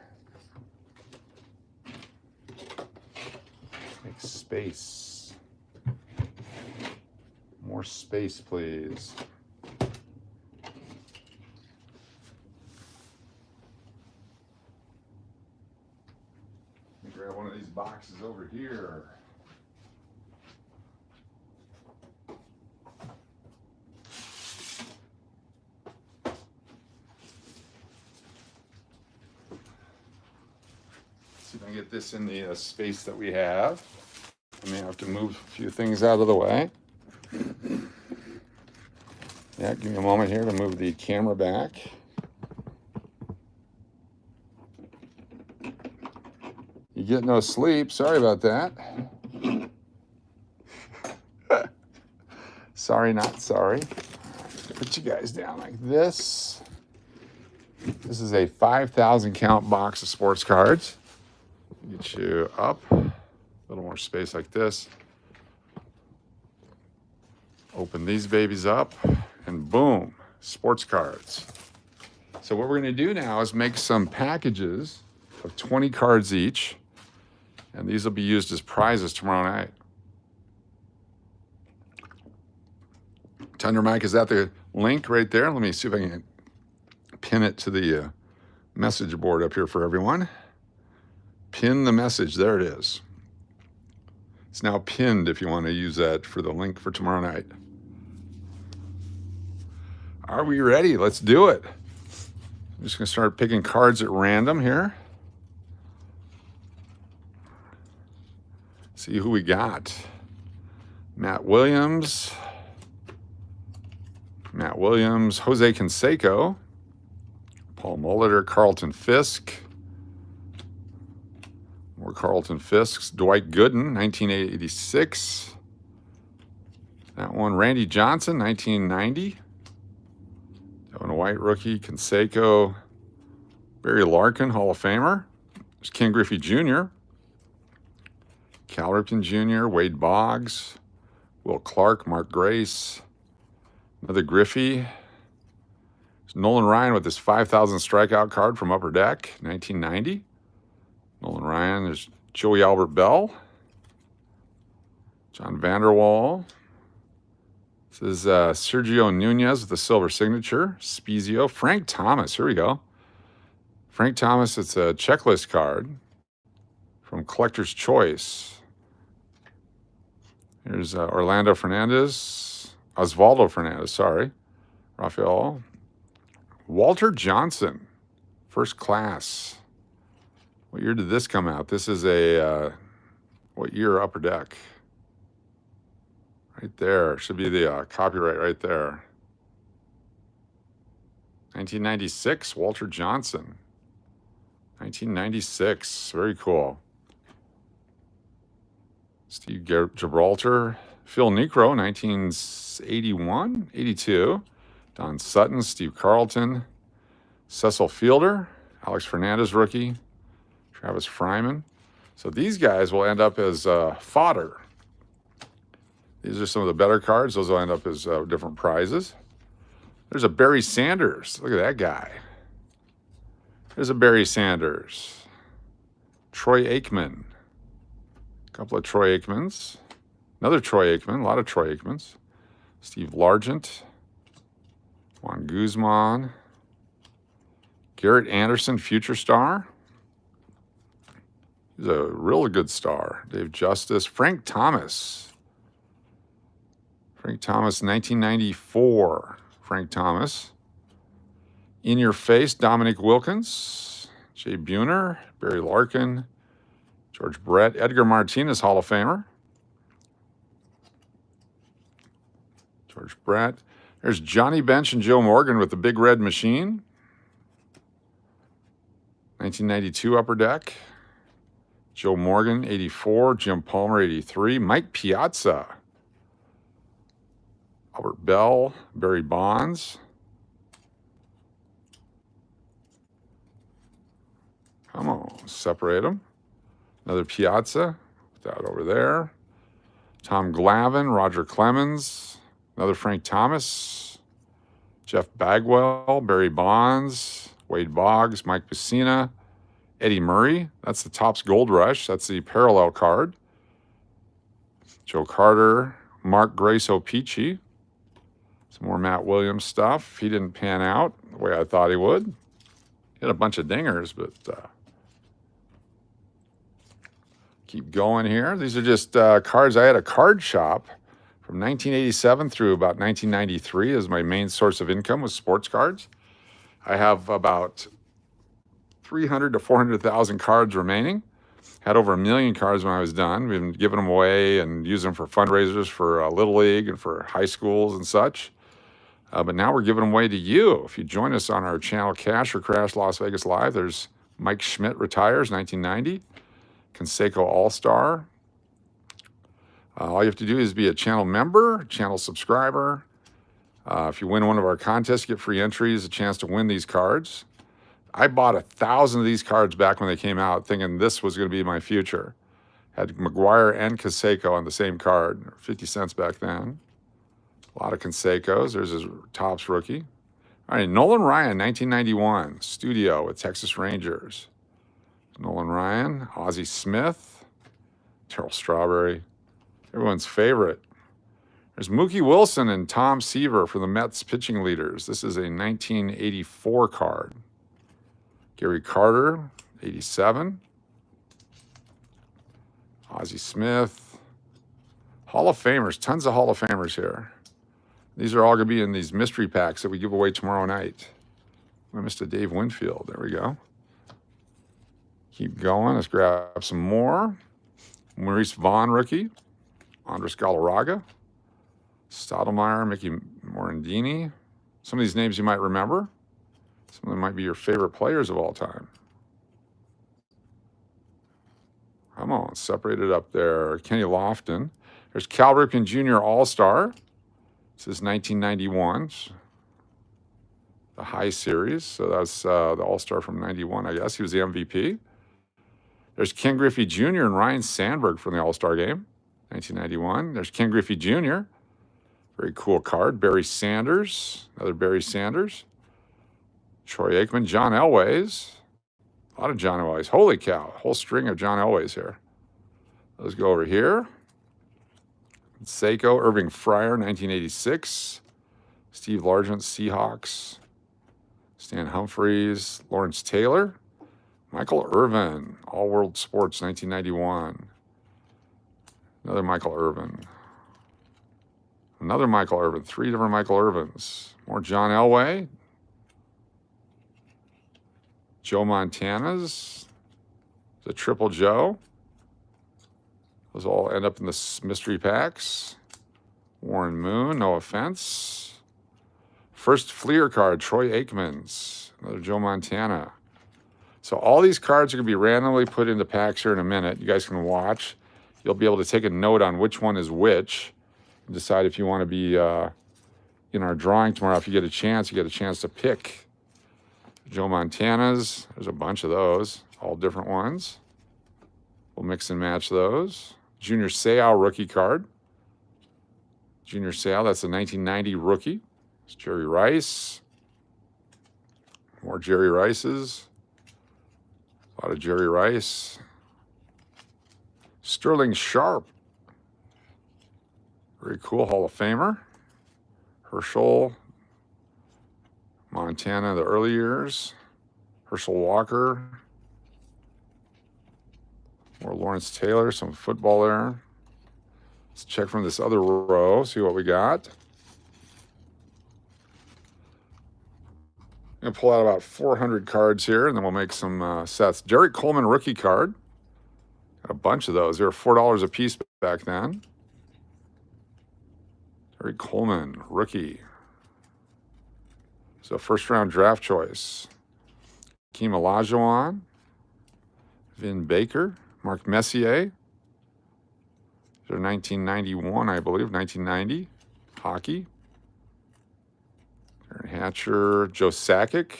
Make space. More space, please. Let me grab one of these boxes over here. See if I can get this in the space that we have. I may have to move a few things out of the way. Yeah, give me a moment here to move the camera back. You get no sleep. Sorry about that. Sorry, not sorry. Put you guys down like this. This is a 5,000 count box of sports cards. Get you up. A little more space like this. Open these babies up, and boom, sports cards. So what we're going to do now is make some packages of 20 cards each, and these will be used as prizes tomorrow night. Tender Mike is at the link right there. Let me see if I can pin it to the message board up here for everyone. Pin the message. There it is. It's now pinned if you want to use that for the link for tomorrow night. Are we ready? Let's do it. I'm just going to start picking cards at random here. See who we got. Matt Williams, Jose Canseco, Paul Molitor, Carlton Fisk, more Carlton Fisks, Dwight Gooden, 1986. That one, Randy Johnson, 1990. Devin White, rookie, Canseco, Barry Larkin, Hall of Famer. There's Ken Griffey Jr., Cal Ripken Jr., Wade Boggs, Will Clark, Mark Grace, another Griffey. There's Nolan Ryan with his 5,000 strikeout card from Upper Deck, 1990. Nolan Ryan. There's Joey Albert Bell, John Vanderwall. This is Sergio Nunez with the silver signature. Spezio. Frank Thomas. Here we go. Frank Thomas, it's a checklist card from Collector's Choice. Here's Osvaldo Fernandez, sorry. Rafael. Walter Johnson, first class. What year did this come out? This is a, what year Upper Deck? Right there. Should be the copyright right there. 1996, Walter Johnson. 1996. Very cool. Steve Gibraltar. Phil Necro, 1981, 82. Don Sutton, Steve Carlton. Cecil Fielder. Alex Fernandez, rookie. Travis Fryman. So these guys will end up as fodder. These are some of the better cards. Those will end up as different prizes. There's a Barry Sanders. Look at that guy. There's a Barry Sanders. Troy Aikman. A couple of Troy Aikmans. Another Troy Aikman. A lot of Troy Aikmans. Steve Largent. Juan Guzman. Garrett Anderson, future star. He's a real good star. Dave Justice. Frank Thomas. Frank Thomas, 1994. Frank Thomas. In Your Face, Dominic Wilkins. Jay Buhner. Barry Larkin. George Brett. Edgar Martinez, Hall of Famer. George Brett. There's Johnny Bench and Joe Morgan with the Big Red Machine. 1992 Upper Deck. Joe Morgan, 84. Jim Palmer, 83. Mike Piazza. Albert Bell. Barry Bonds. Separate them. Another Piazza. Put that over there. Tom Glavine, Roger Clemens. Another Frank Thomas. Jeff Bagwell, Barry Bonds, Wade Boggs, Mike Pacina, Eddie Murray. That's the Topps Gold Rush. That's the parallel card. Joe Carter, Mark Grace O'Peachy. Some more Matt Williams stuff. He didn't pan out the way I thought he would. He had a bunch of dingers, but keep going here. These are just cards. I had a card shop from 1987 through about 1993 as my main source of income was sports cards. I have about 300 to 400,000 cards remaining. Had over 1 million cards when I was done. We've been giving them away and using them for fundraisers for Little League and for high schools and such. But now we're giving them away to you. If you join us on our channel, Cash or Crash Las Vegas Live, there's Mike Schmidt retires, 1990. Conseco All-Star. All you have to do is be a channel member, channel subscriber. If you win one of our contests, get free entries, a chance to win these cards. I bought 1,000 of these cards back when they came out, thinking this was going to be my future. Had McGuire and Conseco on the same card, 50 cents back then. A lot of Consecos. There's his Topps rookie. All right, Nolan Ryan, 1991, studio with Texas Rangers. Nolan Ryan, Ozzie Smith, Terrell Strawberry. Everyone's favorite. There's Mookie Wilson and Tom Seaver for the Mets pitching leaders. This is a 1984 card. Gary Carter, 87. Ozzie Smith. Hall of Famers, tons of Hall of Famers here. These are all going to be in these mystery packs that we give away tomorrow night. I missed a Dave Winfield. There we go. Keep going. Let's grab some more. Maurice Vaughn rookie. Andres Galarraga, Stottlemyre, Mickey Morandini. Some of these names you might remember. Some of them might be your favorite players of all time. Come on, separate it up there. Kenny Lofton. There's Cal Ripken Jr. All-Star. This is 1991. The high series. So that's the All-Star from 91, I guess. He was the MVP. There's Ken Griffey Jr. and Ryan Sandberg from the All-Star game. 1991. There's Ken Griffey Jr. Very cool card. Barry Sanders. Another Barry Sanders. Troy Aikman. John Elways. A lot of John Elways. Holy cow. Whole string of John Elways here. Let's go over here. Seiko. Irving Fryer. 1986. Steve Largent. Seahawks. Stan Humphries. Lawrence Taylor. Michael Irvin. All World Sports. 1991. Another Michael Irvin. Another Michael Irvin. 3 different Michael Irvins. More John Elway. Joe Montana's. The Triple Joe. Those all end up in the mystery packs. Warren Moon, no offense. First Fleer card, Troy Aikman's. Another Joe Montana. So all these cards are going to be randomly put into packs here in a minute. You guys can watch. You'll be able to take a note on which one is which and decide if you want to be in our drawing tomorrow. If you get a chance, you get a chance to pick. Joe Montana's. There's a bunch of those, all different ones. We'll mix and match those. Junior Seau rookie card. Junior Seau, that's a 1990 rookie. It's Jerry Rice. More Jerry Rices. A lot of Jerry Rice. Sterling Sharp. Very cool Hall of Famer. Herschel. Montana, the early years. Herschel Walker. More Lawrence Taylor, some football there. Let's check from this other row, see what we got. I'm going to pull out about 400 cards here, and then we'll make some sets. Derek Coleman rookie card. Got a bunch of those. They were $4 a piece back then. Derek Coleman, rookie. So first round draft choice. Hakeem Olajuwon. Vin Baker. Mark Messier. They're 1991, I believe, 1990. Hockey. Aaron Hatcher. Joe Sakic.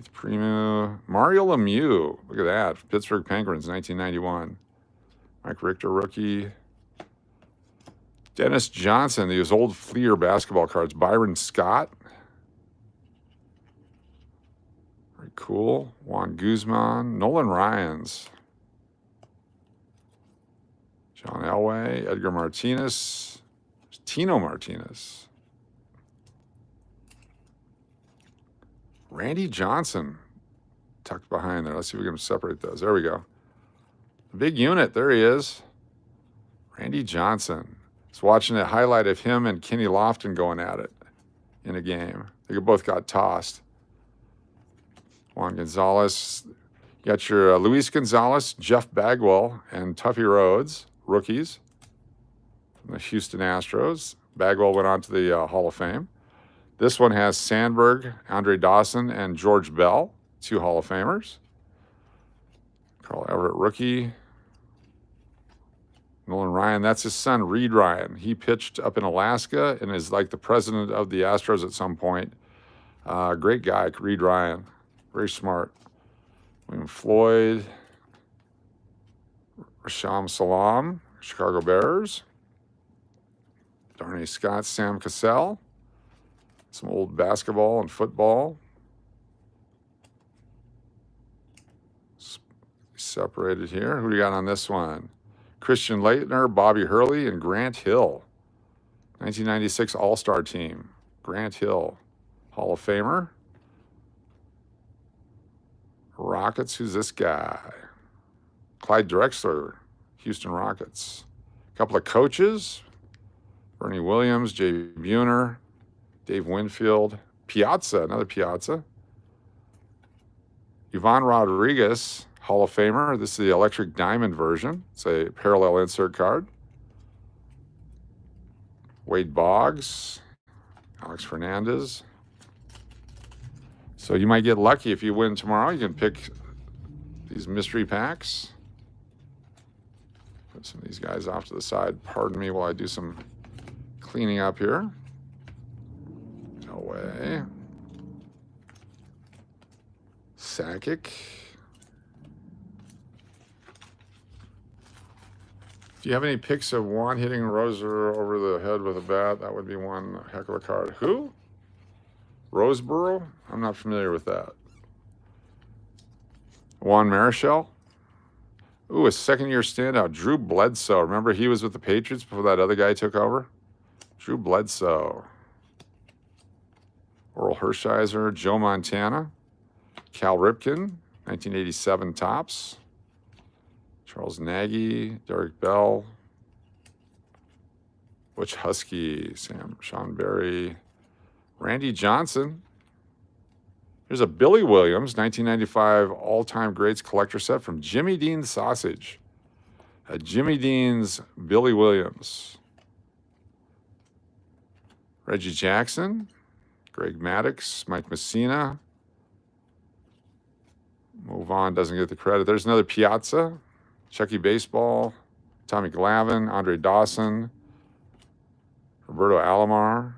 Keith Primeau. Mario Lemieux. Look at that. Pittsburgh Penguins, 1991. Mike Richter, rookie. Dennis Johnson, these old Fleer basketball cards. Byron Scott. Very cool. Juan Guzman. Nolan Ryans. John Elway. Edgar Martinez. Tino Martinez. Randy Johnson. Tucked behind there. Let's see if we can separate those. There we go. Big unit. There he is. Randy Johnson. I was watching a highlight of him and Kenny Lofton going at it in a game. They both got tossed. Juan Gonzalez. You got your Luis Gonzalez, Jeff Bagwell, and Tuffy Rhodes, rookies from the Houston Astros. Bagwell went on to the Hall of Fame. This one has Sandberg, Andre Dawson, and George Bell, 2 Hall of Famers. Carl Everett, rookie. Nolan Ryan, that's his son, Reed Ryan. He pitched up in Alaska and is like the president of the Astros at some point. Great guy, Reed Ryan. Very smart. William Floyd. Rasham Salam, Chicago Bears. Darnay Scott, Sam Cassell. Some old basketball and football. Separated here. Who do you got on this one? Christian Leitner, Bobby Hurley, and Grant Hill. 1996 All-Star team. Grant Hill, Hall of Famer. Rockets, who's this guy? Clyde Drexler, Houston Rockets. A couple of coaches. Bernie Williams, Jay Buhner, Dave Winfield. Piazza, another Piazza. Ivan Rodriguez, Hall of Famer. This is the electric diamond version. It's a parallel insert card. Wade Boggs, Alex Fernandez. So you might get lucky if you win tomorrow. You can pick these mystery packs. Put some of these guys off to the side. Pardon me while I do some cleaning up here. No way. Sakic. Do you have any pics of Juan hitting Roser over the head with a bat? That would be one heck of a card. Who? Roseboro? I'm not familiar with that. Juan Marichal. Ooh, a second-year standout. Drew Bledsoe. Remember he was with the Patriots before that other guy took over? Drew Bledsoe. Oral Hershiser. Joe Montana. Cal Ripken. 1987 Topps. Charles Nagy, Derek Bell, Butch Husky, Sean Berry, Randy Johnson. There's a Billy Williams, 1995 all-time greats collector set from Jimmy Dean's Sausage. A Jimmy Dean's Billy Williams. Reggie Jackson, Greg Maddox, Mike Messina. Mo Vaughn doesn't get the credit. There's another Piazza. Chucky Baseball, Tommy Glavine, Andre Dawson, Roberto Alomar.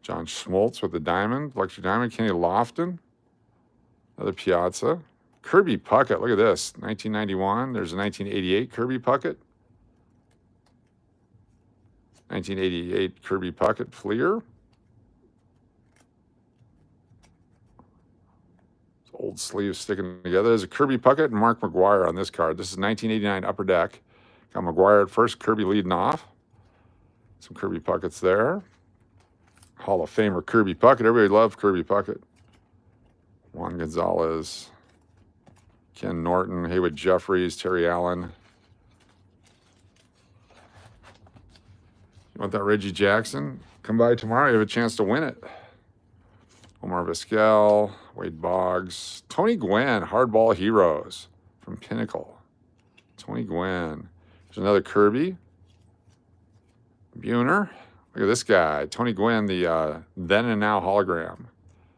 John Schmaltz with the diamond, electric diamond, Kenny Lofton, another Piazza. Kirby Puckett, look at this, 1991. There's a 1988 Kirby Puckett. 1988 Kirby Puckett Fleer. Old sleeves sticking together. There's a Kirby Puckett and Mark McGuire on this card. This is 1989 Upper Deck. Got McGuire at first, Kirby leading off. Some Kirby Pucketts there. Hall of Famer Kirby Puckett. Everybody loved Kirby Puckett. Juan Gonzalez, Ken Norton, Haywood Jeffries, Terry Allen. You want that Reggie Jackson? Come by tomorrow. You have a chance to win it. Omar Vizquel, Wade Boggs, Tony Gwynn, Hardball Heroes from Pinnacle. Tony Gwynn. There's another Kirby. Buhner. Look at this guy. Tony Gwynn, the then and now hologram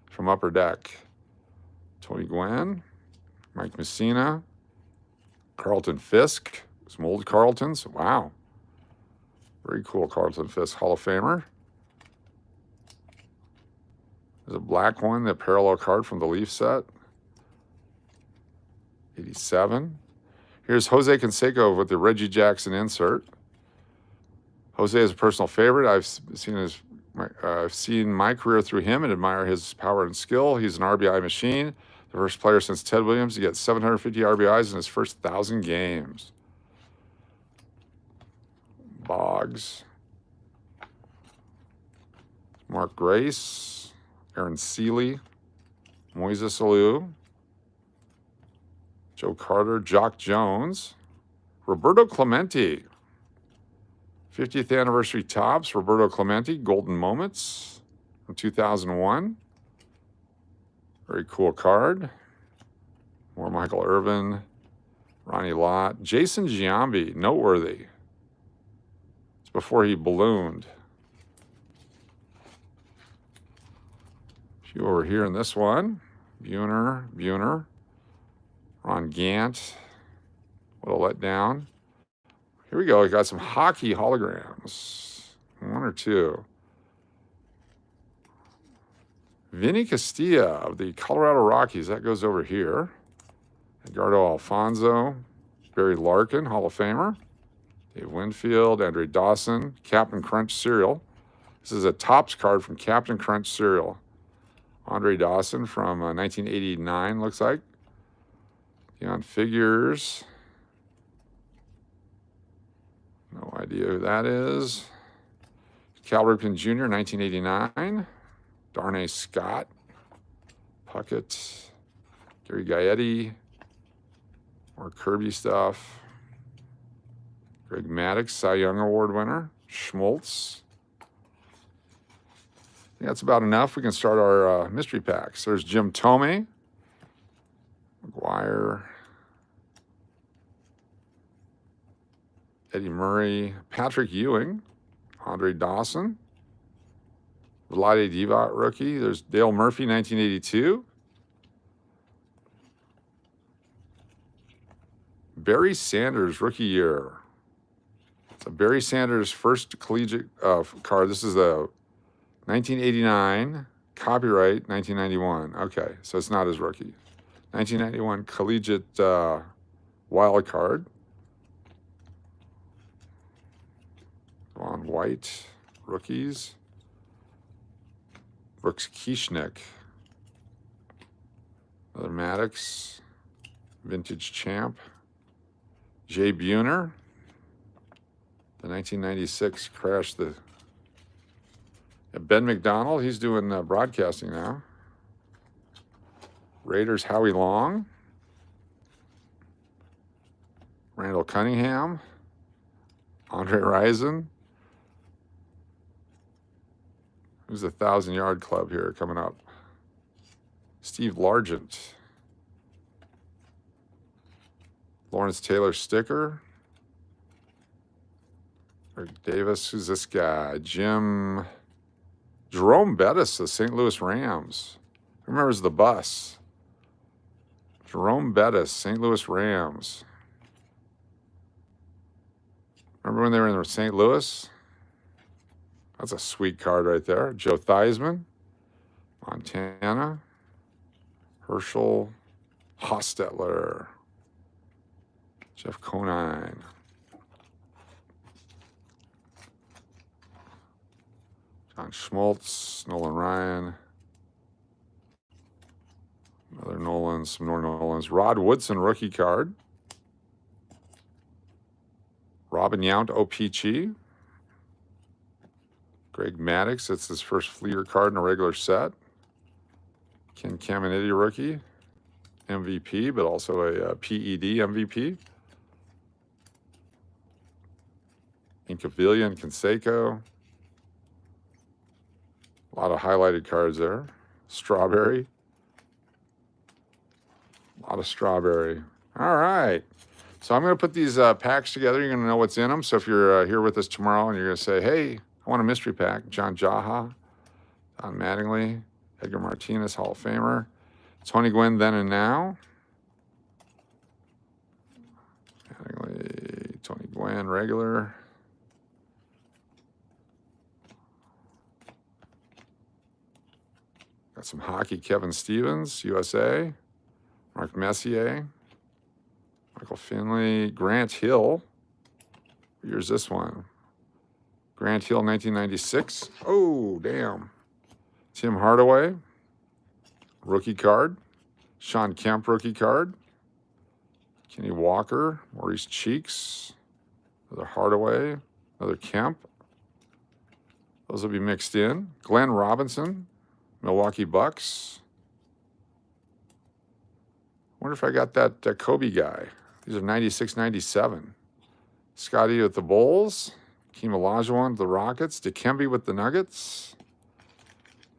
from Upper Deck. Tony Gwynn. Mike Messina. Carlton Fisk. Some old Carltons. Wow. Very cool Carlton Fisk Hall of Famer. There's a black one, the parallel card from the Leaf set. 87. Here's Jose Canseco with the Reggie Jackson insert. Jose is a personal favorite. I've seen my career through him and admire his power and skill. He's an RBI machine. The first player since Ted Williams to get 750 RBIs in his first 1,000 games. Boggs. Mark Grace. Aaron Seeley. Moises Alou. Joe Carter. Jock Jones. Roberto Clemente. 50th anniversary tops. Roberto Clemente. Golden Moments from 2001. Very cool card. More Michael Irvin. Ronnie Lott. Jason Giambi. Noteworthy. It's before he ballooned. A few over here in this one. Buhner. Ron Gant. What a letdown. Here we go. We got some hockey holograms. One or two. Vinny Castilla of the Colorado Rockies. That goes over here. Edgardo Alfonso. Barry Larkin, Hall of Famer. Dave Winfield. Andre Dawson. Captain Crunch cereal. This is a Topps card from Captain Crunch cereal. Andre Dawson from 1989, looks like. Beyond Figures. No idea who that is. Cal Ripken Jr., 1989. Darnay Scott. Puckett. Gary Gaetti. More Kirby stuff. Greg Maddux, Cy Young Award winner. Schmaltz. I think that's about enough. We can start our mystery packs. There's Jim Thome. McGuire. Eddie Murray. Patrick Ewing. Andre Dawson. Vlade Divac rookie. There's Dale Murphy, 1982. Barry Sanders, rookie year. So Barry Sanders' first collegiate card. This is the 1989, copyright 1991. Okay, so it's not his rookie. 1991 collegiate wild card. Von White, rookies. Brooks Kieschnick. Another Maddox, vintage champ. Jay Buhner. The 1996 crash. Ben McDonald, he's doing broadcasting now. Raiders Howie Long. Randall Cunningham. Andre Rison. Who's the 1,000-yard club here coming up? Steve Largent. Lawrence Taylor sticker. Rick Davis, who's this guy? Jerome Bettis, the St. Louis Rams. Who remembers the bus? Jerome Bettis, St. Louis Rams. Remember when they were in St. Louis? That's a sweet card right there. Joe Theismann, Montana. Herschel Hostetler. Jeff Conine. John Schmaltz, Nolan Ryan. Another Nolans, some more Nolans. Rod Woodson, rookie card. Robin Yount, OPG. Greg Maddux, that's his first Fleer card in a regular set. Ken Caminiti, rookie. MVP, but also a PED MVP. Incavilla and Canseco. A lot of highlighted cards there. Strawberry. A lot of Strawberry. All right. So I'm going to put these packs together. You're going to know what's in them. So if you're here with us tomorrow and you're going to say, hey, I want a mystery pack. John Jaha, Don Mattingly, Edgar Martinez, Hall of Famer. Tony Gwynn, then and now. Mattingly, Tony Gwynn, regular. Got some hockey, Kevin Stevens, USA. Mark Messier. Michael Finley. Grant Hill. What year's this one? Grant Hill, 1996. Oh, damn. Tim Hardaway. Rookie card. Sean Kemp, rookie card. Kenny Walker. Maurice Cheeks. Another Hardaway. Another Kemp. Those will be mixed in. Glenn Robinson. Milwaukee Bucks. Wonder if I got that Kobe guy. These are 96, 97. Scotty with the Bulls. Keem Olajuwon with the Rockets. Dikembe with the Nuggets.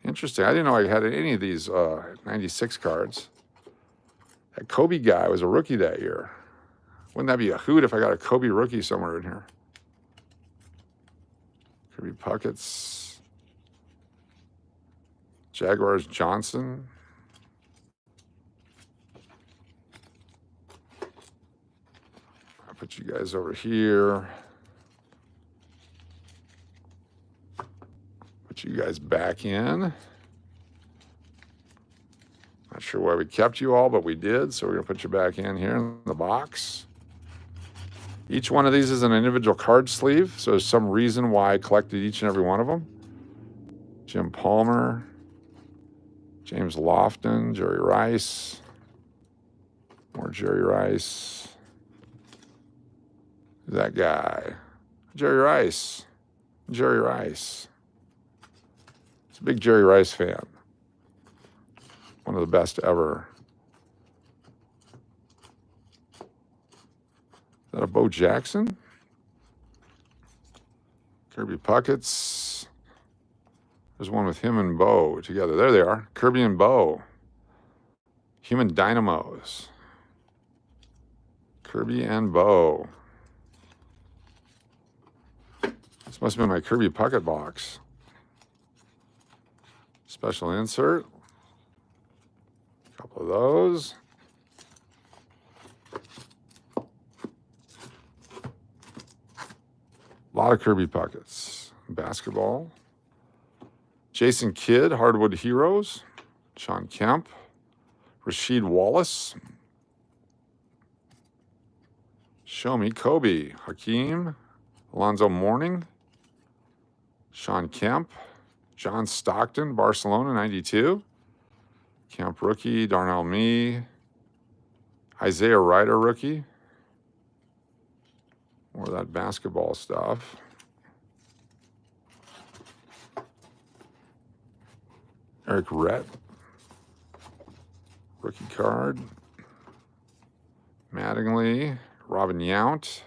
Interesting. I didn't know I had any of these 96 cards. That Kobe guy was a rookie that year. Wouldn't that be a hoot if I got a Kobe rookie somewhere in here? Kirby Puckets. Jaguars Johnson. I'll put you guys over here. Put you guys back in. Not sure why we kept you all, but we did. So we're going to put you back in here in the box. Each one of these is an individual card sleeve. So there's some reason why I collected each and every one of them. Jim Palmer. James Lofton. Jerry Rice. More Jerry Rice. Who's that guy? Jerry Rice. Jerry Rice. He's a big Jerry Rice fan. One of the best ever. Is that a Bo Jackson? Kirby Puckets. There's one with him and Bo together. There they are. Kirby and Bo. Human Dynamos. Kirby and Bo. This must have been my Kirby Puckett box. Special insert. A couple of those. A lot of Kirby Puckets. Basketball. Jason Kidd, Hardwood Heroes. Sean Kemp. Rasheed Wallace. Show Me Kobe. Hakeem. Alonzo Mourning. Sean Kemp. John Stockton, Barcelona, 92. Kemp rookie. Darnell Mee. Isaiah Ryder rookie. More of that basketball stuff. Eric Rett. Rookie card. Mattingly. Robin Yount.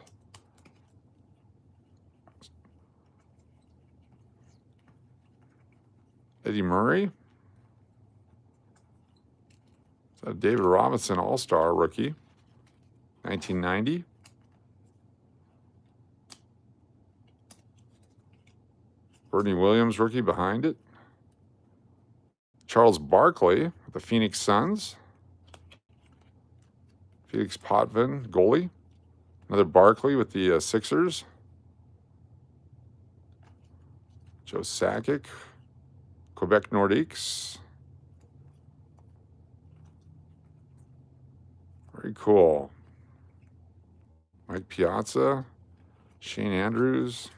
Eddie Murray. Is that David Robinson All-Star rookie? 1990. Bernie Williams rookie behind it. Charles Barkley with the Phoenix Suns. Felix Potvin, goalie. Another Barkley with the Sixers. Joe Sakic, Quebec Nordiques. Very cool. Mike Piazza, Shane Andrews.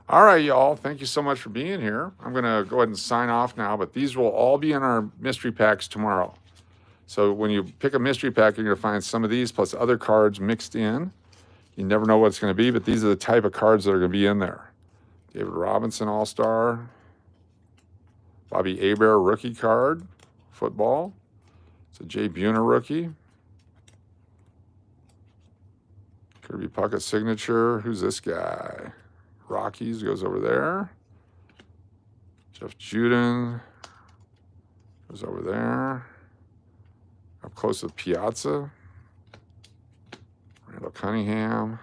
All right, y'all. Thank you so much for being here. I'm going to go ahead and sign off now, but these will all be in our mystery packs tomorrow. So when you pick a mystery pack, you're going to find some of these plus other cards mixed in. You never know what it's going to be, but these are the type of cards that are going to be in there. David Robinson All-Star. Bobby Hebert rookie card. Football. It's a Jay Buhner rookie. Kirby Puckett signature. Who's this guy? Rockies goes over there. Jeff Juden goes over there. Up close with Piazza. Randall Cunningham.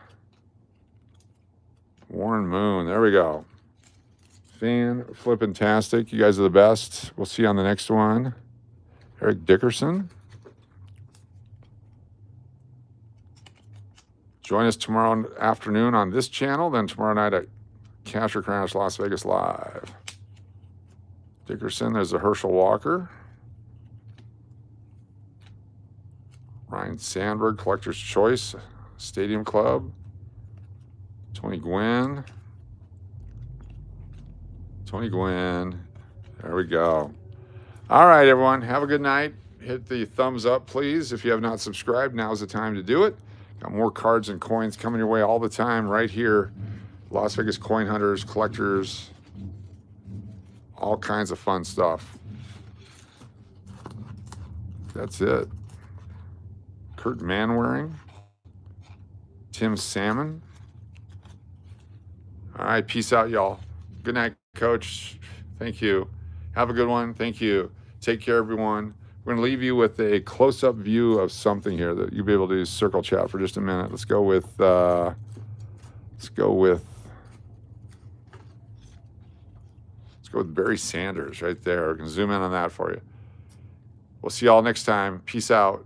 Warren Moon. There we go. Fan-flippin-tastic. You guys are the best. We'll see you on the next one. Eric Dickerson. Join us tomorrow afternoon on this channel, then tomorrow night at Cash or Crash Las Vegas Live. Dickerson, there's a Herschel Walker. Ryan Sandberg, Collector's Choice, Stadium Club. Tony Gwynn. Tony Gwynn. There we go. All right, everyone. Have a good night. Hit the thumbs up, please. If you have not subscribed, now's the time to do it. Got more cards and coins coming your way all the time right here. Las Vegas Coin Hunters, Collectors, all kinds of fun stuff. That's it. Kurt Manwaring. Tim Salmon. All right, peace out, y'all. Good night, Coach. Thank you. Have a good one. Thank you. Take care, everyone. We're going to leave you with a close-up view of something here that you'll be able to circle chat for just a minute. Let's go with Barry Sanders right there. We can zoom in on that for you. We'll see y'all next time. Peace out.